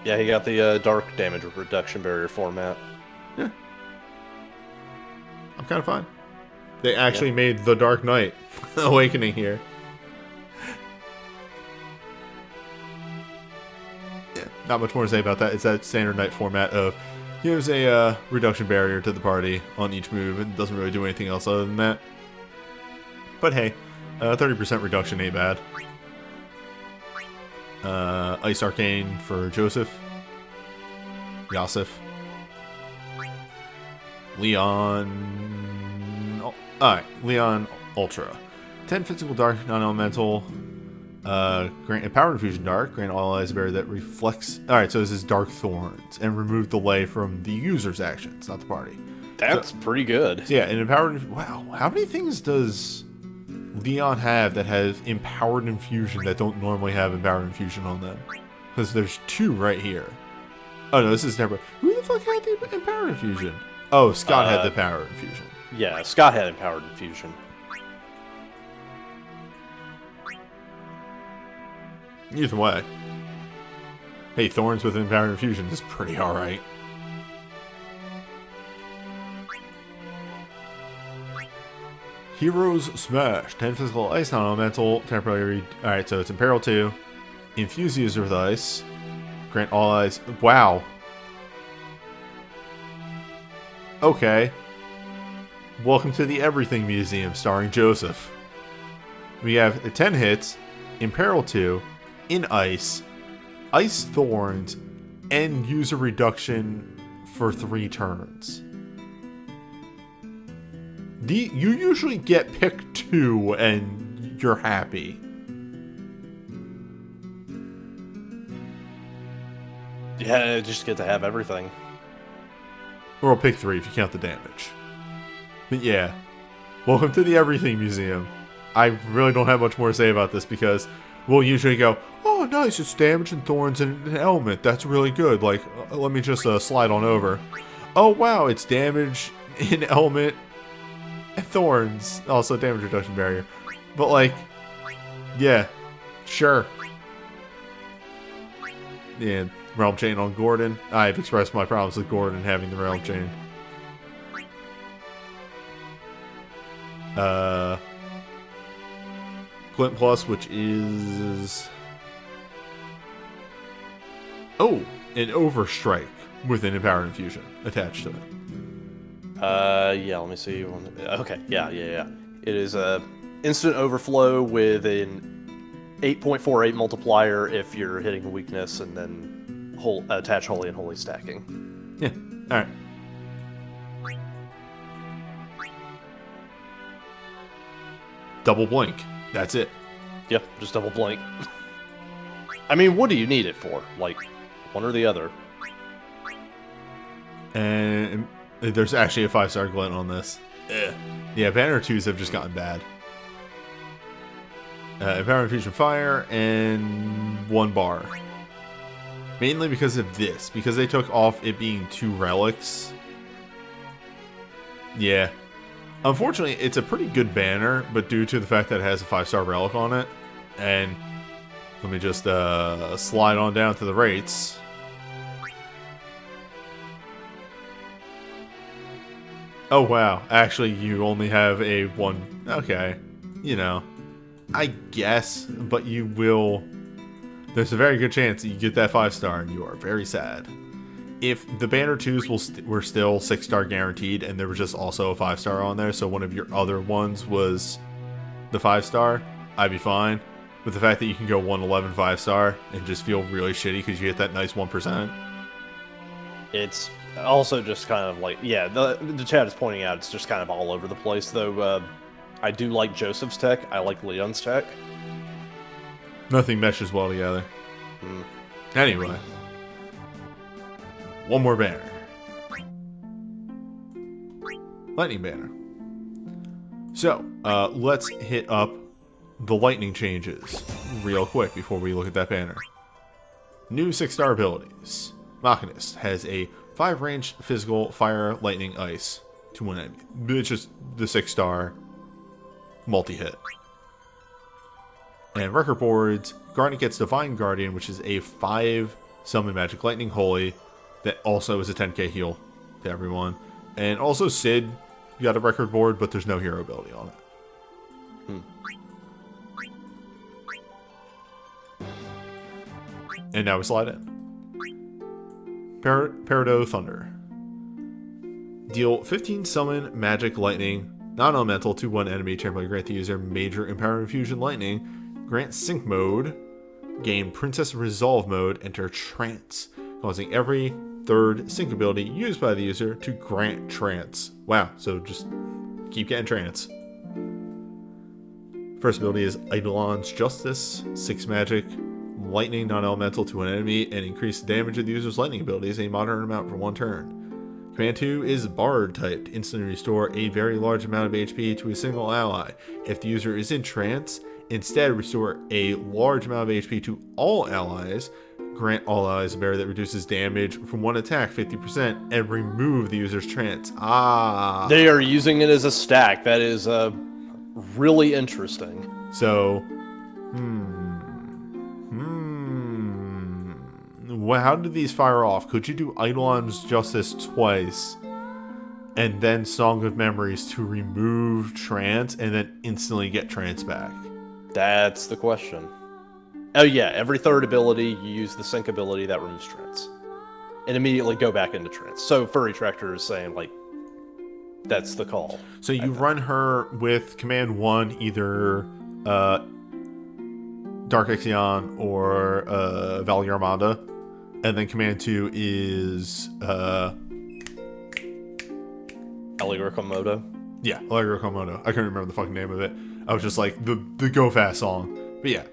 Yeah, he got the dark damage reduction barrier format. Yeah. I'm kind of fine. They actually made the Dark Knight Awakening here. Yeah, not much more to say about that. It's that standard Knight format of gives a reduction barrier to the party on each move and doesn't really do anything else other than that. But hey, 30% reduction ain't bad. Ice Arcane for Joseph. Yosef. Leon. Oh, alright, Leon Ultra. 10 physical dark, non-elemental. Grant Empowered Infusion Dark. Grant all allies a barrier that reflects. Alright, so this is Dark Thorns. And remove delay from the user's actions, not the party. That's pretty good. So yeah, an Empowered. Wow, how many things does Leon have that has Empowered Infusion that don't normally have Empowered Infusion on them? Because there's 2 right here. Oh no, this is never. Who the fuck had the Empowered Infusion? Oh, Scott had the Empowered Infusion. Yeah, Scott had Empowered Infusion. Either way. Hey, Thorns with Empowered Infusion is pretty alright. Heroes Smash. 10 physical ice, non-elemental, temporary. Alright, so it's Imperil 2. Infuse user with ice. Grant all eyes. Wow. Okay. Welcome to the Everything Museum starring Joseph. We have 10 hits, Imperil 2, in ice, Ice Thorns, and user reduction for 3 turns. You usually get pick 2 and you're happy. Yeah, just get to have everything. Or I'll pick 3 if you count the damage. But yeah, welcome to the Everything Museum. I really don't have much more to say about this because we'll usually go, oh nice, it's damage and thorns and an element. That's really good. Like, let me just slide on over. Oh wow, it's damage, an element, and thorns. Also damage reduction barrier. But like, yeah, sure. Yeah, Realm Chain on Gordon. I've expressed my problems with Gordon having the Realm Chain. Glint Plus, which is... Oh, an Overstrike with an Empowered Infusion attached to it. Yeah, let me see. Okay, yeah. It is a instant overflow with an 8.48 multiplier if you're hitting a weakness, and then attach Holy and Holy stacking. Yeah, alright. Double Blink. That's it. Yep, just double blink. I mean, what do you need it for? Like, one or the other. And there's actually a 5-star glint on this. Ugh. Yeah, Banner 2s have just gotten bad. Empowered Infusion Fire and 1 bar. Mainly because of this. Because they took off it being 2 relics. Yeah. Unfortunately, it's a pretty good banner, but due to the fact that it has a 5-star relic on it, and let me just slide on down to the rates. Oh wow, actually you only have a 1, okay, you know, I guess, but you will, there's a very good chance that you get that 5-star and you are very sad. If the Banner 2s were still 6-star guaranteed and there was just also a 5-star on there, so one of your other ones was the 5-star, I'd be fine. But the fact that you can go 111 5-star and just feel really shitty because you hit that nice 1%. It's also just kind of like, yeah, the chat is pointing out it's just kind of all over the place, though. I do like Joseph's tech. I like Leon's tech. Nothing meshes well together. Anyway. One more banner. Lightning banner. So, let's hit up the lightning changes real quick before we look at that banner. New 6-star abilities. Machinist has a 5 range physical fire, lightning, ice to 1 enemy. It's just the 6-star multi-hit. And record boards, Garnet gets Divine Guardian, which is a 5 summon Magic Lightning Holy. That also is a 10k heal to everyone. And also Sid, you got a record board, but there's no hero ability on it. And now we slide in. Peridot Thunder. Deal 15 summon Magic Lightning, non-elemental to one enemy. Temporarily grant the user Major Empower Infusion Lightning. Grant Sync Mode. Gain Princess Resolve Mode. Enter Trance, causing every third sync ability used by the user to grant Trance. Wow, so just keep getting Trance. First ability is Eidolon's Justice. 6 magic, lightning non-elemental to an enemy, and increase the damage of the user's lightning abilities a moderate amount for 1 turn. Command 2 is Bard typed. Instantly restore a very large amount of HP to a single ally. If the user is in trance, instead restore a large amount of HP to all allies. Grant all allies a barrier that reduces damage from one attack 50% and remove the user's trance. They are using it as a stack. That is really interesting. So, well, how did these fire off? Could you do Eidolon's Justice twice and then Song of Memories to remove trance and then instantly get trance back? That's the question. Oh yeah, every third ability, you use the sync ability that removes trance. And immediately go back into trance. So Furry Tractor is saying, like, that's the call. So you run her with Command 1, either Dark Ixion or Valley Armada. And then Command 2 is... Allegra Komodo? Yeah, Allegra Komodo. I couldn't remember the fucking name of it. I was just like, the Go Fast song. But yeah.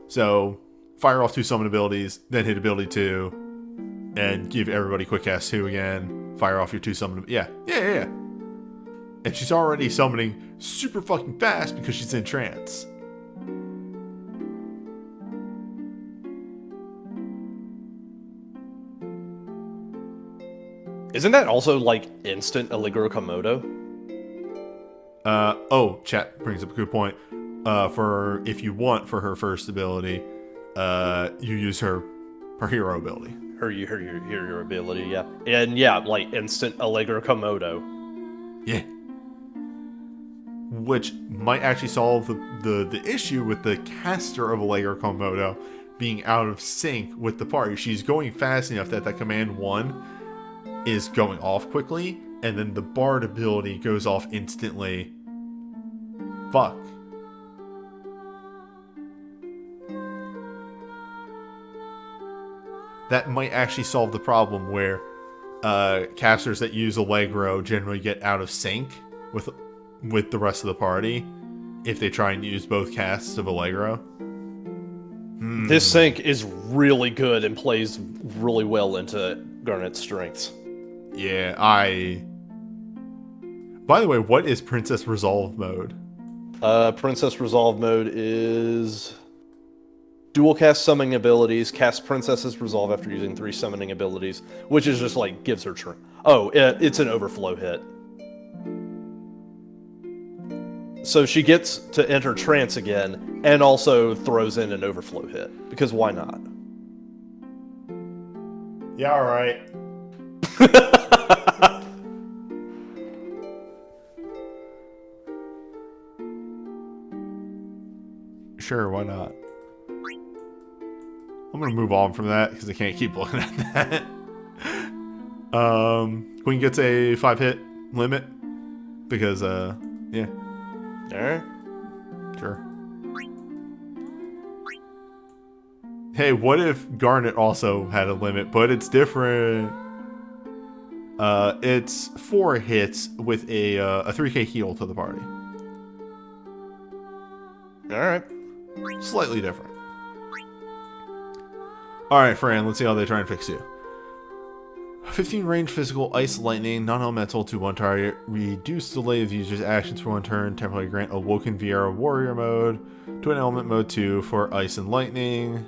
So, fire off 2 summon abilities, then hit ability 2, and give everybody quick cast 2 again. Fire off your 2 summon... Yeah. And she's already summoning super fucking fast because she's in trance. Isn't that also, like, instant Allegro Komodo? Chat brings up a good point. For if you want for her first ability, you use her hero ability. Her hero ability, yeah. And yeah, like, instant Allegro Komodo. Yeah. Which might actually solve the issue with the caster of Allegro Komodo being out of sync with the party. She's going fast enough that Command 1 is going off quickly, and then the Bard ability goes off instantly. Fuck. That might actually solve the problem where casters that use Allegro generally get out of sync with the rest of the party if they try and use both casts of Allegro. This sync is really good and plays really well into Garnet's strengths. Yeah, By the way, what is Princess Resolve mode? Princess Resolve mode is... dual cast summoning abilities, cast Princess's Resolve after using 3 summoning abilities, which is just like, gives her... it's an overflow hit. So she gets to enter trance again, and also throws in an overflow hit, because why not? Yeah, alright. Sure, why not? I'm gonna move on from that because I can't keep looking at that. Queen gets a 5-hit limit because yeah. Alright. Sure. Hey, what if Garnet also had a limit, but it's different? It's 4 hits with a 3k heal to the party. Alright. Slightly different. Alright, Fran, let's see how they try and fix you. 15 range physical ice lightning, non-elemental to 1 target. Reduce delay of the user's actions for 1 turn. Temporarily grant Awoken Viera warrior mode to an element mode 2 for ice and lightning.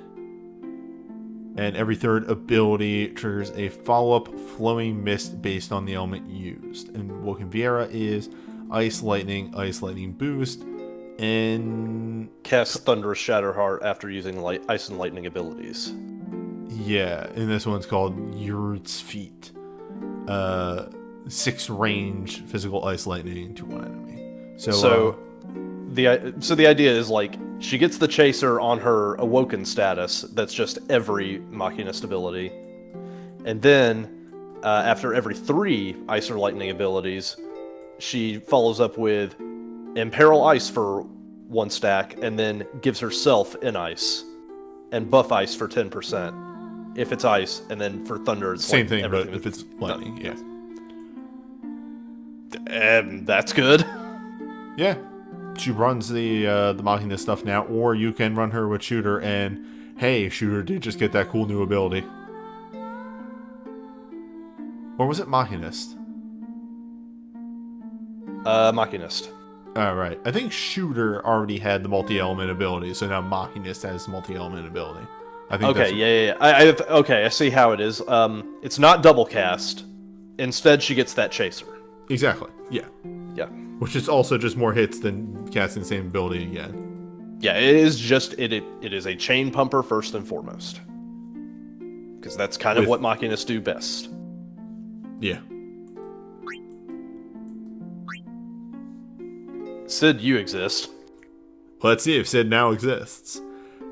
And every third ability triggers a follow-up flowing mist based on the element used. And Woken Viera is ice lightning boost, and Cast Thunderous Shatterheart after using ice and lightning abilities. Yeah, and this one's called Yurt's Feet. 6 range physical ice lightning to one enemy. So the idea is like she gets the chaser on her awoken status. That's just every Machinist ability, and then after every 3 ice or lightning abilities, she follows up with Imperil Ice for 1 stack, and then gives herself in ice and buff ice for 10% if it's ice, and then for thunder it's same like thing, but everything if it's lightning, yeah. That's good. Yeah, she runs the Machinist stuff now, or you can run her with Shooter, and hey, Shooter did just get that cool new ability. Or was it Machinist? Machinist. Alright, I think Shooter already had the multi-element ability, so now Machinist has multi-element ability. I think Okay, yeah. I see how it is. It's not double cast. Instead, she gets that chaser. Exactly, yeah. Yeah. Which is also just more hits than casting the same ability again. Yeah, it is just it is a chain pumper first and foremost. Because that's kind of what Machinists do best. Yeah. Sid, you exist. Let's see if Sid now exists.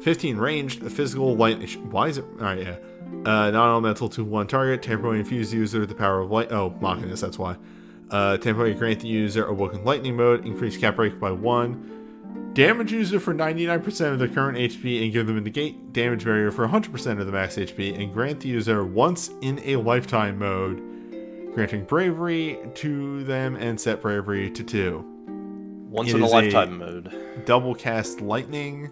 15 ranged, a physical lightning. Why is it? Alright, yeah. Non-elemental to 1 target. Temporarily infuse the user with the power of light. Oh, Machinist, that's why. Temporarily grant the user Awoken Lightning mode. Increase cap rate by 1. Damage user for 99% of their current HP and give them a negate damage barrier for 100% of the max HP. And grant the user once in a lifetime mode. Granting bravery to them and set bravery to 2. Once in a lifetime mode. Double cast lightning.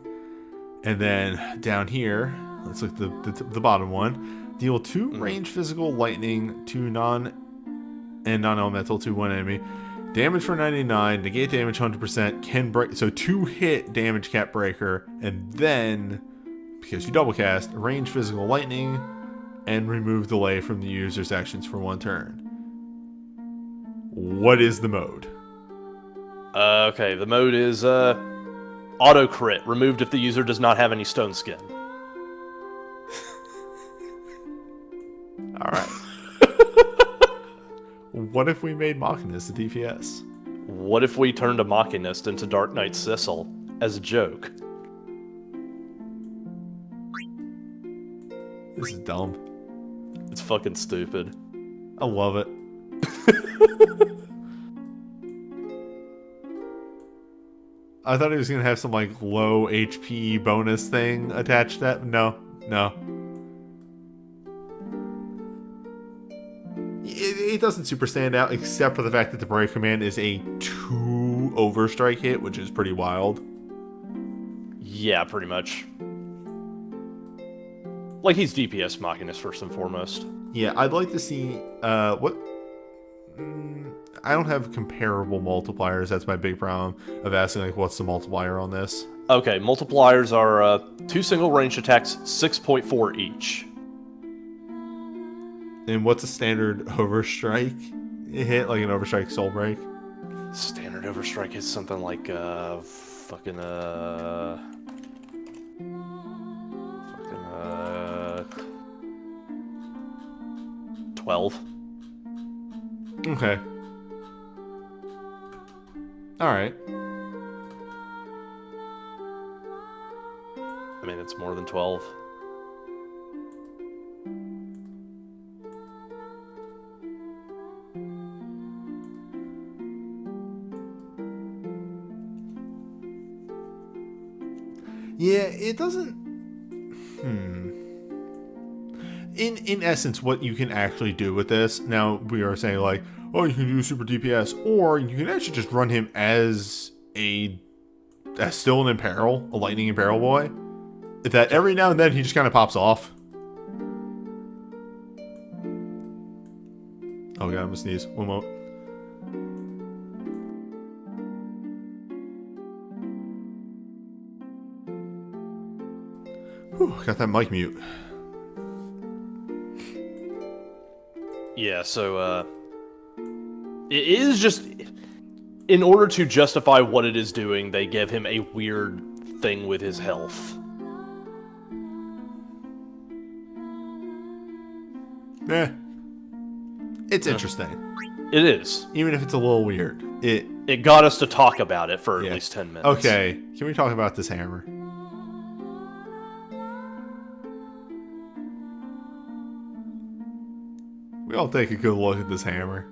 And then down here, let's look at the bottom one. Deal 2 range physical lightning to non-elemental to 1 enemy. Damage for 99, negate damage 100%, can break. So 2 hit damage cap breaker, and then because you double cast, range physical lightning, and remove delay from the user's actions for 1 turn. What is the mode? Okay, the mode is auto crit, removed if the user does not have any stone skin. Alright. What if we made Machinist a DPS? What if we turned a Machinist into Dark Knight Sissel as a joke? This is dumb. It's fucking stupid. I love it. I thought he was gonna have some like low HP bonus thing attached to that. No. It doesn't super stand out, except for the fact that the Brave Command is a 2 overstrike hit, which is pretty wild. Yeah, pretty much. Like, he's DPS Machinist first and foremost. Yeah, I'd like to see what. I don't have comparable multipliers. That's my big problem of asking, like, what's the multiplier on this? Okay, multipliers are 2 single range attacks, 6.4 each. And what's a standard overstrike hit, like an overstrike soul break? Standard overstrike is something like 12. Okay. Alright. I mean, it's more than 12. Yeah, it doesn't... In essence, what you can actually do with this, now we are saying like, oh, you can do super DPS, or you can actually just run him as still an Imperil, a Lightning Imperil boy, that every now and then he just kind of pops off. Oh god, I'm gonna sneeze. One moment. Whew, got that mic mute. Yeah, so, it is just... In order to justify what it is doing, they give him a weird thing with his health. It's interesting. It is. Even if it's a little weird. It got us to talk about it for at least 10 minutes. Okay, can we talk about this hammer? We all take a good look at this hammer.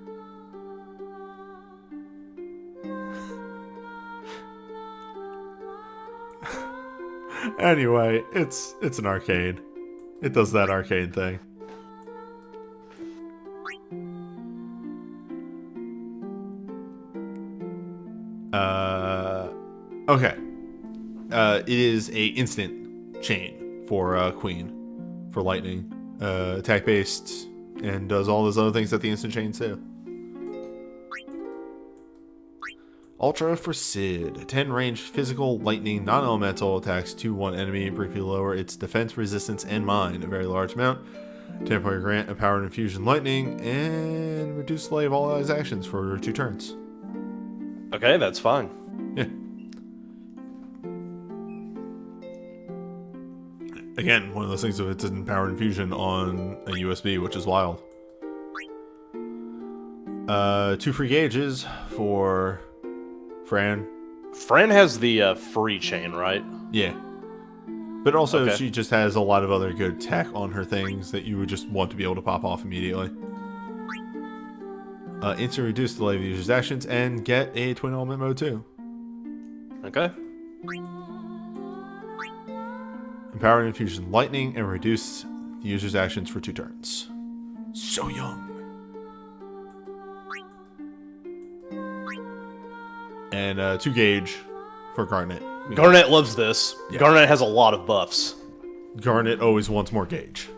Anyway, it's an arcade. It does that arcade thing. Okay. It is a instant chain for Queen, for lightning, attack based, and does all those other things that the instant chains do. Ultra for Sid. 10 range physical, lightning, non-elemental attacks to one enemy, briefly lower its defense, resistance, and mind a very large amount. Temporary grant a powered infusion lightning, and reduce delay of all allies' actions for 2 turns. Okay, that's fine. Yeah. Again, one of those things if it's an powered infusion on a USB, which is wild. 2 free gauges for Fran. Fran has the free chain, right? Yeah. But also, Okay. she just has a lot of other good tech on her things that you would just want to be able to pop off immediately. Instant reduce delay of the user's actions, and get a twin element mode too. Okay. Empowered infusion lightning, and reduce the user's actions for 2 turns. So young. And 2 gauge for Garnet. Garnet loves this. Yeah. Garnet has a lot of buffs. Garnet always wants more gauge.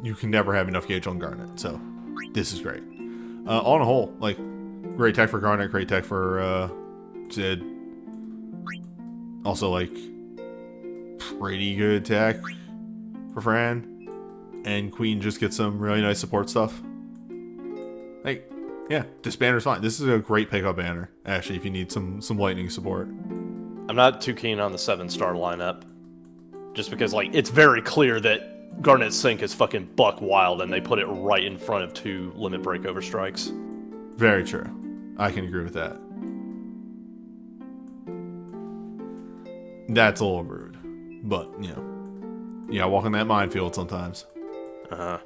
You can never have enough gauge on Garnet, so this is great. On a whole, like, great tech for Garnet, great tech for Sid. Also, like, pretty good tech for Fran. And Queen just gets some really nice support stuff. Like, yeah, this banner's fine. This is a great pickup banner, actually, if you need some lightning support. I'm not too keen on the 7-star lineup. Just because, like, it's very clear that Garnet Sync is fucking buck wild and they put it right in front of 2 limit breakover strikes. Very true. I can agree with that. That's a little rude. But, you know. Yeah, walking that minefield sometimes. Uh-huh.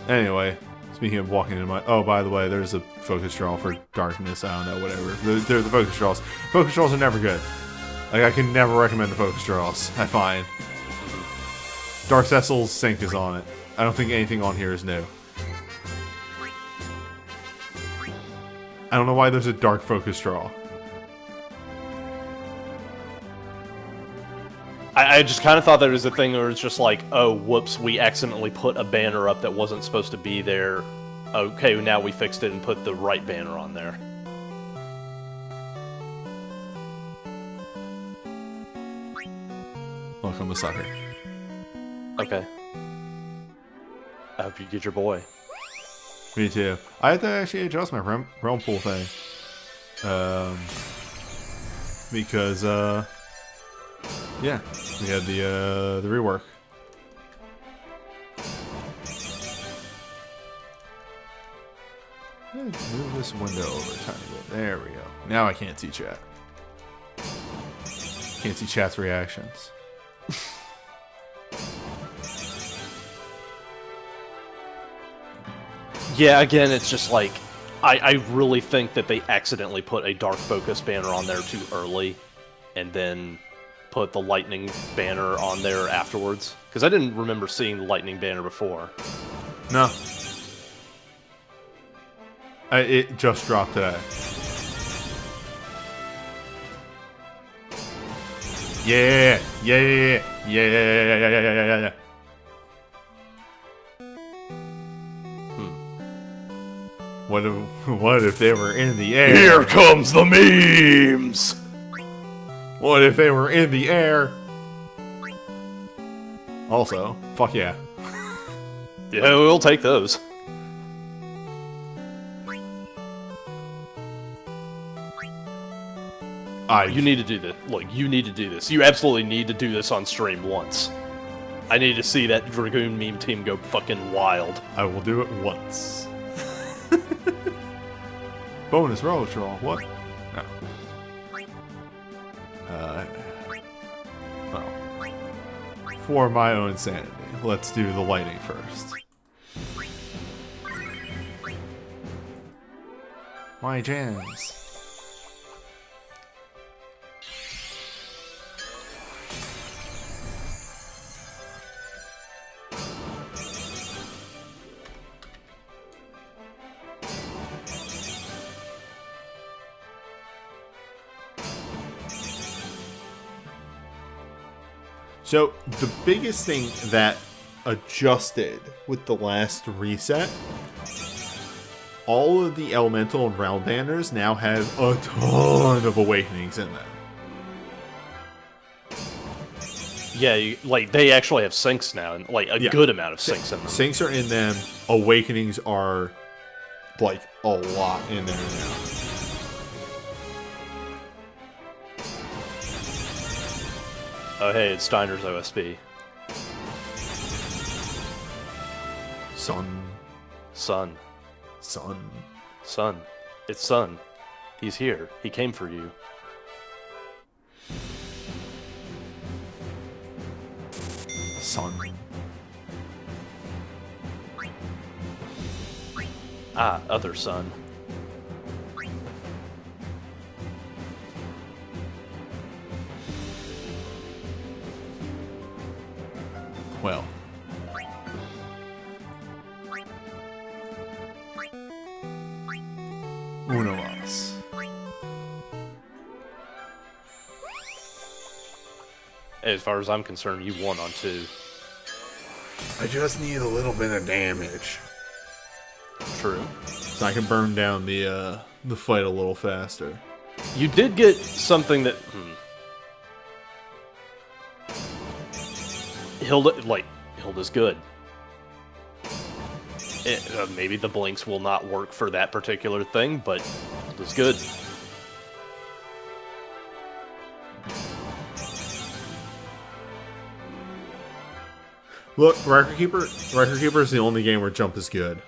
Anyway, speaking of walking in my... Oh, by the way, there's a focus draw for darkness. I don't know, whatever. They're the focus draws. Focus draws are never good. Like, I can never recommend the focus draws, I find. Dark Cecil's sync is on it. I don't think anything on here is new. I don't know why there's a dark focus draw. I just kind of thought there was a thing where it's just like, oh, whoops, we accidentally put a banner up that wasn't supposed to be there. Okay, now we fixed it and put the right banner on there. Look, I'm a sucker. Okay. I hope you get your boy. Me too. I had to actually adjust my realm pool thing. Because, yeah, we had the rework. Move this window over a tiny bit. There we go. Now I can't see chat. Can't see chat's reactions. Yeah, again, it's just like, I really think that they accidentally put a Dark Focus banner on there too early, and then put the Lightning banner on there afterwards. Because I didn't remember seeing the Lightning banner before. No. It just dropped today. Yeah, yeah. What if they were in the air? Here comes the memes! What if they were in the air? Also, fuck yeah. Yeah, we'll take those. You need to do this. Look, you need to do this. You absolutely need to do this on stream once. I need to see that Dragoon meme team go fucking wild. I will do it once. Bonus roll. What? No. Well, for my own sanity, let's do the lighting first. My jams. So, the biggest thing that adjusted with the last reset, all of the elemental and realm banners now have a ton of awakenings in them. Yeah, like, they actually have syncs now, and like, a good amount of syncs in them. Syncs are in them, awakenings are, like, a lot in there now. Oh hey, it's Steiner's OSB. Sun. Sun. Sun. Sun. It's Sun. He's here. He came for you. Sun. Ah, other Sun. Well. Uno más. As far as I'm concerned, you won on 2. I just need a little bit of damage. True. So I can burn down the fight a little faster. You did get something that... Hilda's good. Maybe the blinks will not work for that particular thing, but Hilda's good. Look, Record Keeper is the only game where jump is good.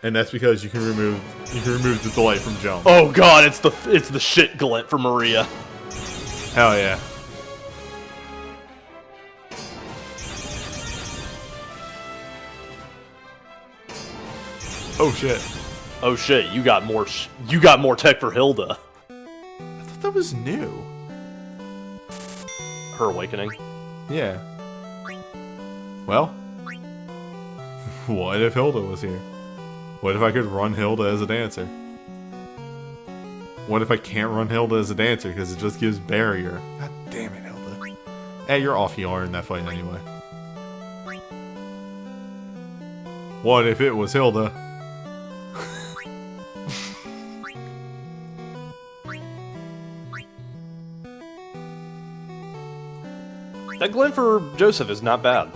And that's because you can remove the delay from jump. Oh god, it's the shit glint for Maria. Hell yeah. Oh shit. Oh shit, you got more tech for Hilda. I thought that was new. Her awakening. Yeah. Well. What if Hilda was here? What if I could run Hilda as a dancer? What if I can't run Hilda as a dancer because it just gives barrier? God damn it, Hilda. Hey, you're off ER in that fight anyway. What if it was Hilda? That glint for Joseph is not bad.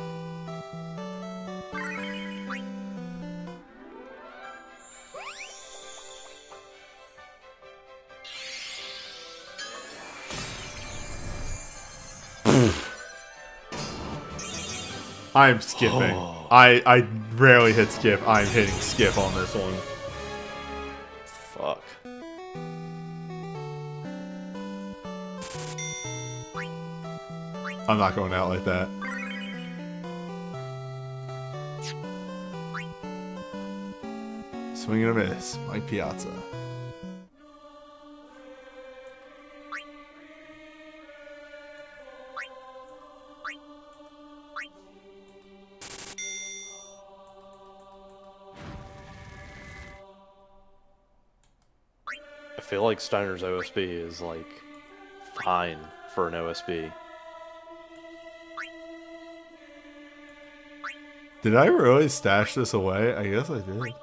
I'm skipping. Oh. I rarely hit skip. I'm hitting skip on this one. Fuck. I'm not going out like that. Swing and a miss. Mike Piazza. I feel like Steiner's OSB is, like, fine for an OSB. Did I really stash this away? I guess I did.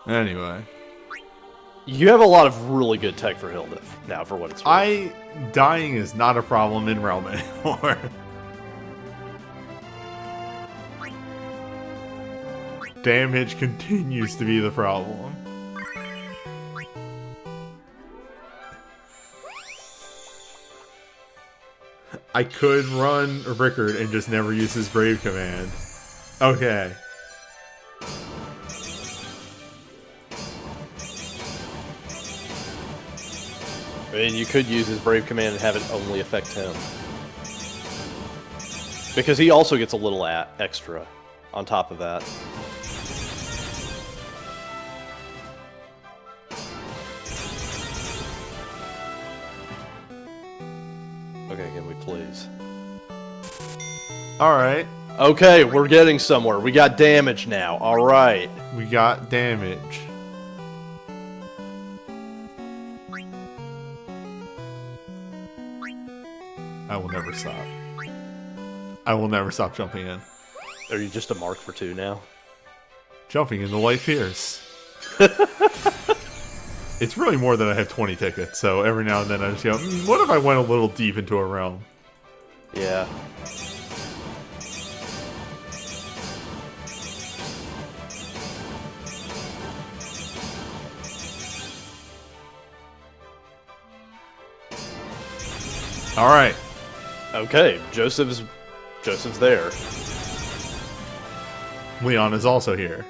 Anyway. You have a lot of really good tech for Hilda now, for what it's worth. Dying is not a problem in Realm anymore. Damage continues to be the problem. I could run Rickard and just never use his Brave command. Okay. I mean, you could use his Brave command and have it only affect him. Because he also gets a little extra on top of that. Okay, can we please? Alright. Okay, we're getting somewhere. We got damage now. Alright. We got damage. I will never stop. I will never stop jumping in. Are you just a mark for 2 now? Jumping into light fears. It's really more than I have 20 tickets, so every now and then I just go, what if I went a little deep into a realm? Yeah. Alright. Okay, Joseph's there. Leon is also here.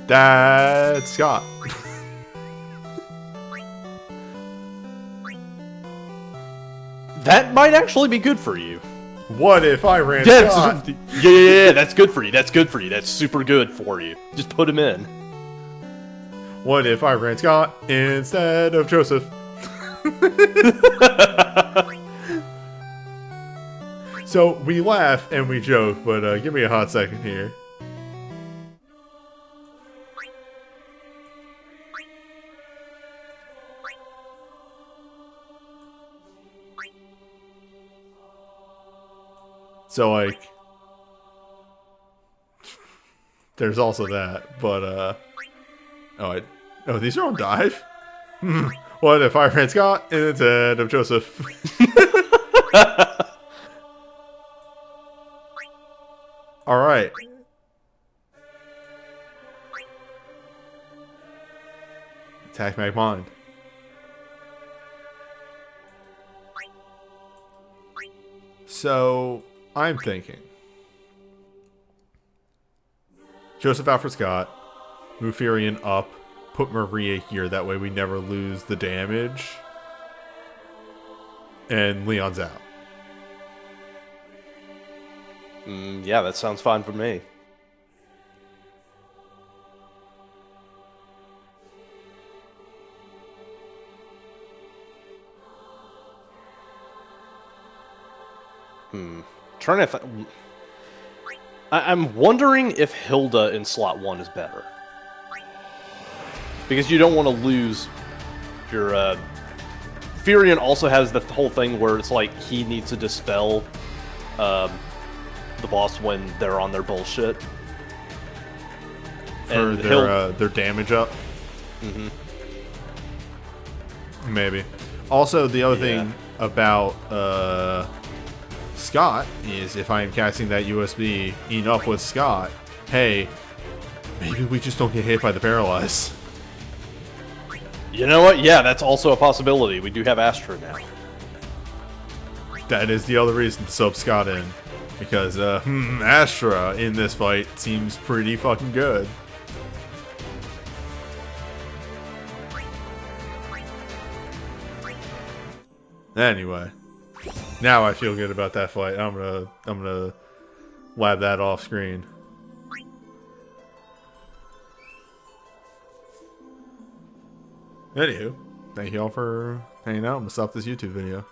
That's Scott. That might actually be good for you. What if I ran Scott? Yeah, that's good for you. That's good for you. That's super good for you. Just put him in. What if I ran Scott instead of Joseph? So we laugh and we joke, but give me a hot second here. So like, there's also that, but oh, these are on dive? What if I ran Scott instead of Joseph? Alright. Attack Magmind. So, I'm thinking. Joseph out for Scott. Move Firion up. Put Maria here, that way we never lose the damage. And Leon's out. Yeah, that sounds fine for me. Trying to I'm wondering if Hilda in slot 1 is better. Because you don't want to lose your... Firion also has the whole thing where it's like he needs to dispel the boss when they're on their bullshit. For their damage up? Mm-hmm. Maybe. Also, the other thing about Scott is if I am casting that USB enough with Scott, hey, maybe we just don't get hit by the paralyze. You know what? Yeah, that's also a possibility. We do have Astra now. That is the other reason to sub Scott in. Because, Astra in this fight seems pretty fucking good. Anyway. Now I feel good about that fight. I'm gonna lab that off screen. Anywho, thank you all for hanging out. I'm gonna stop this YouTube video.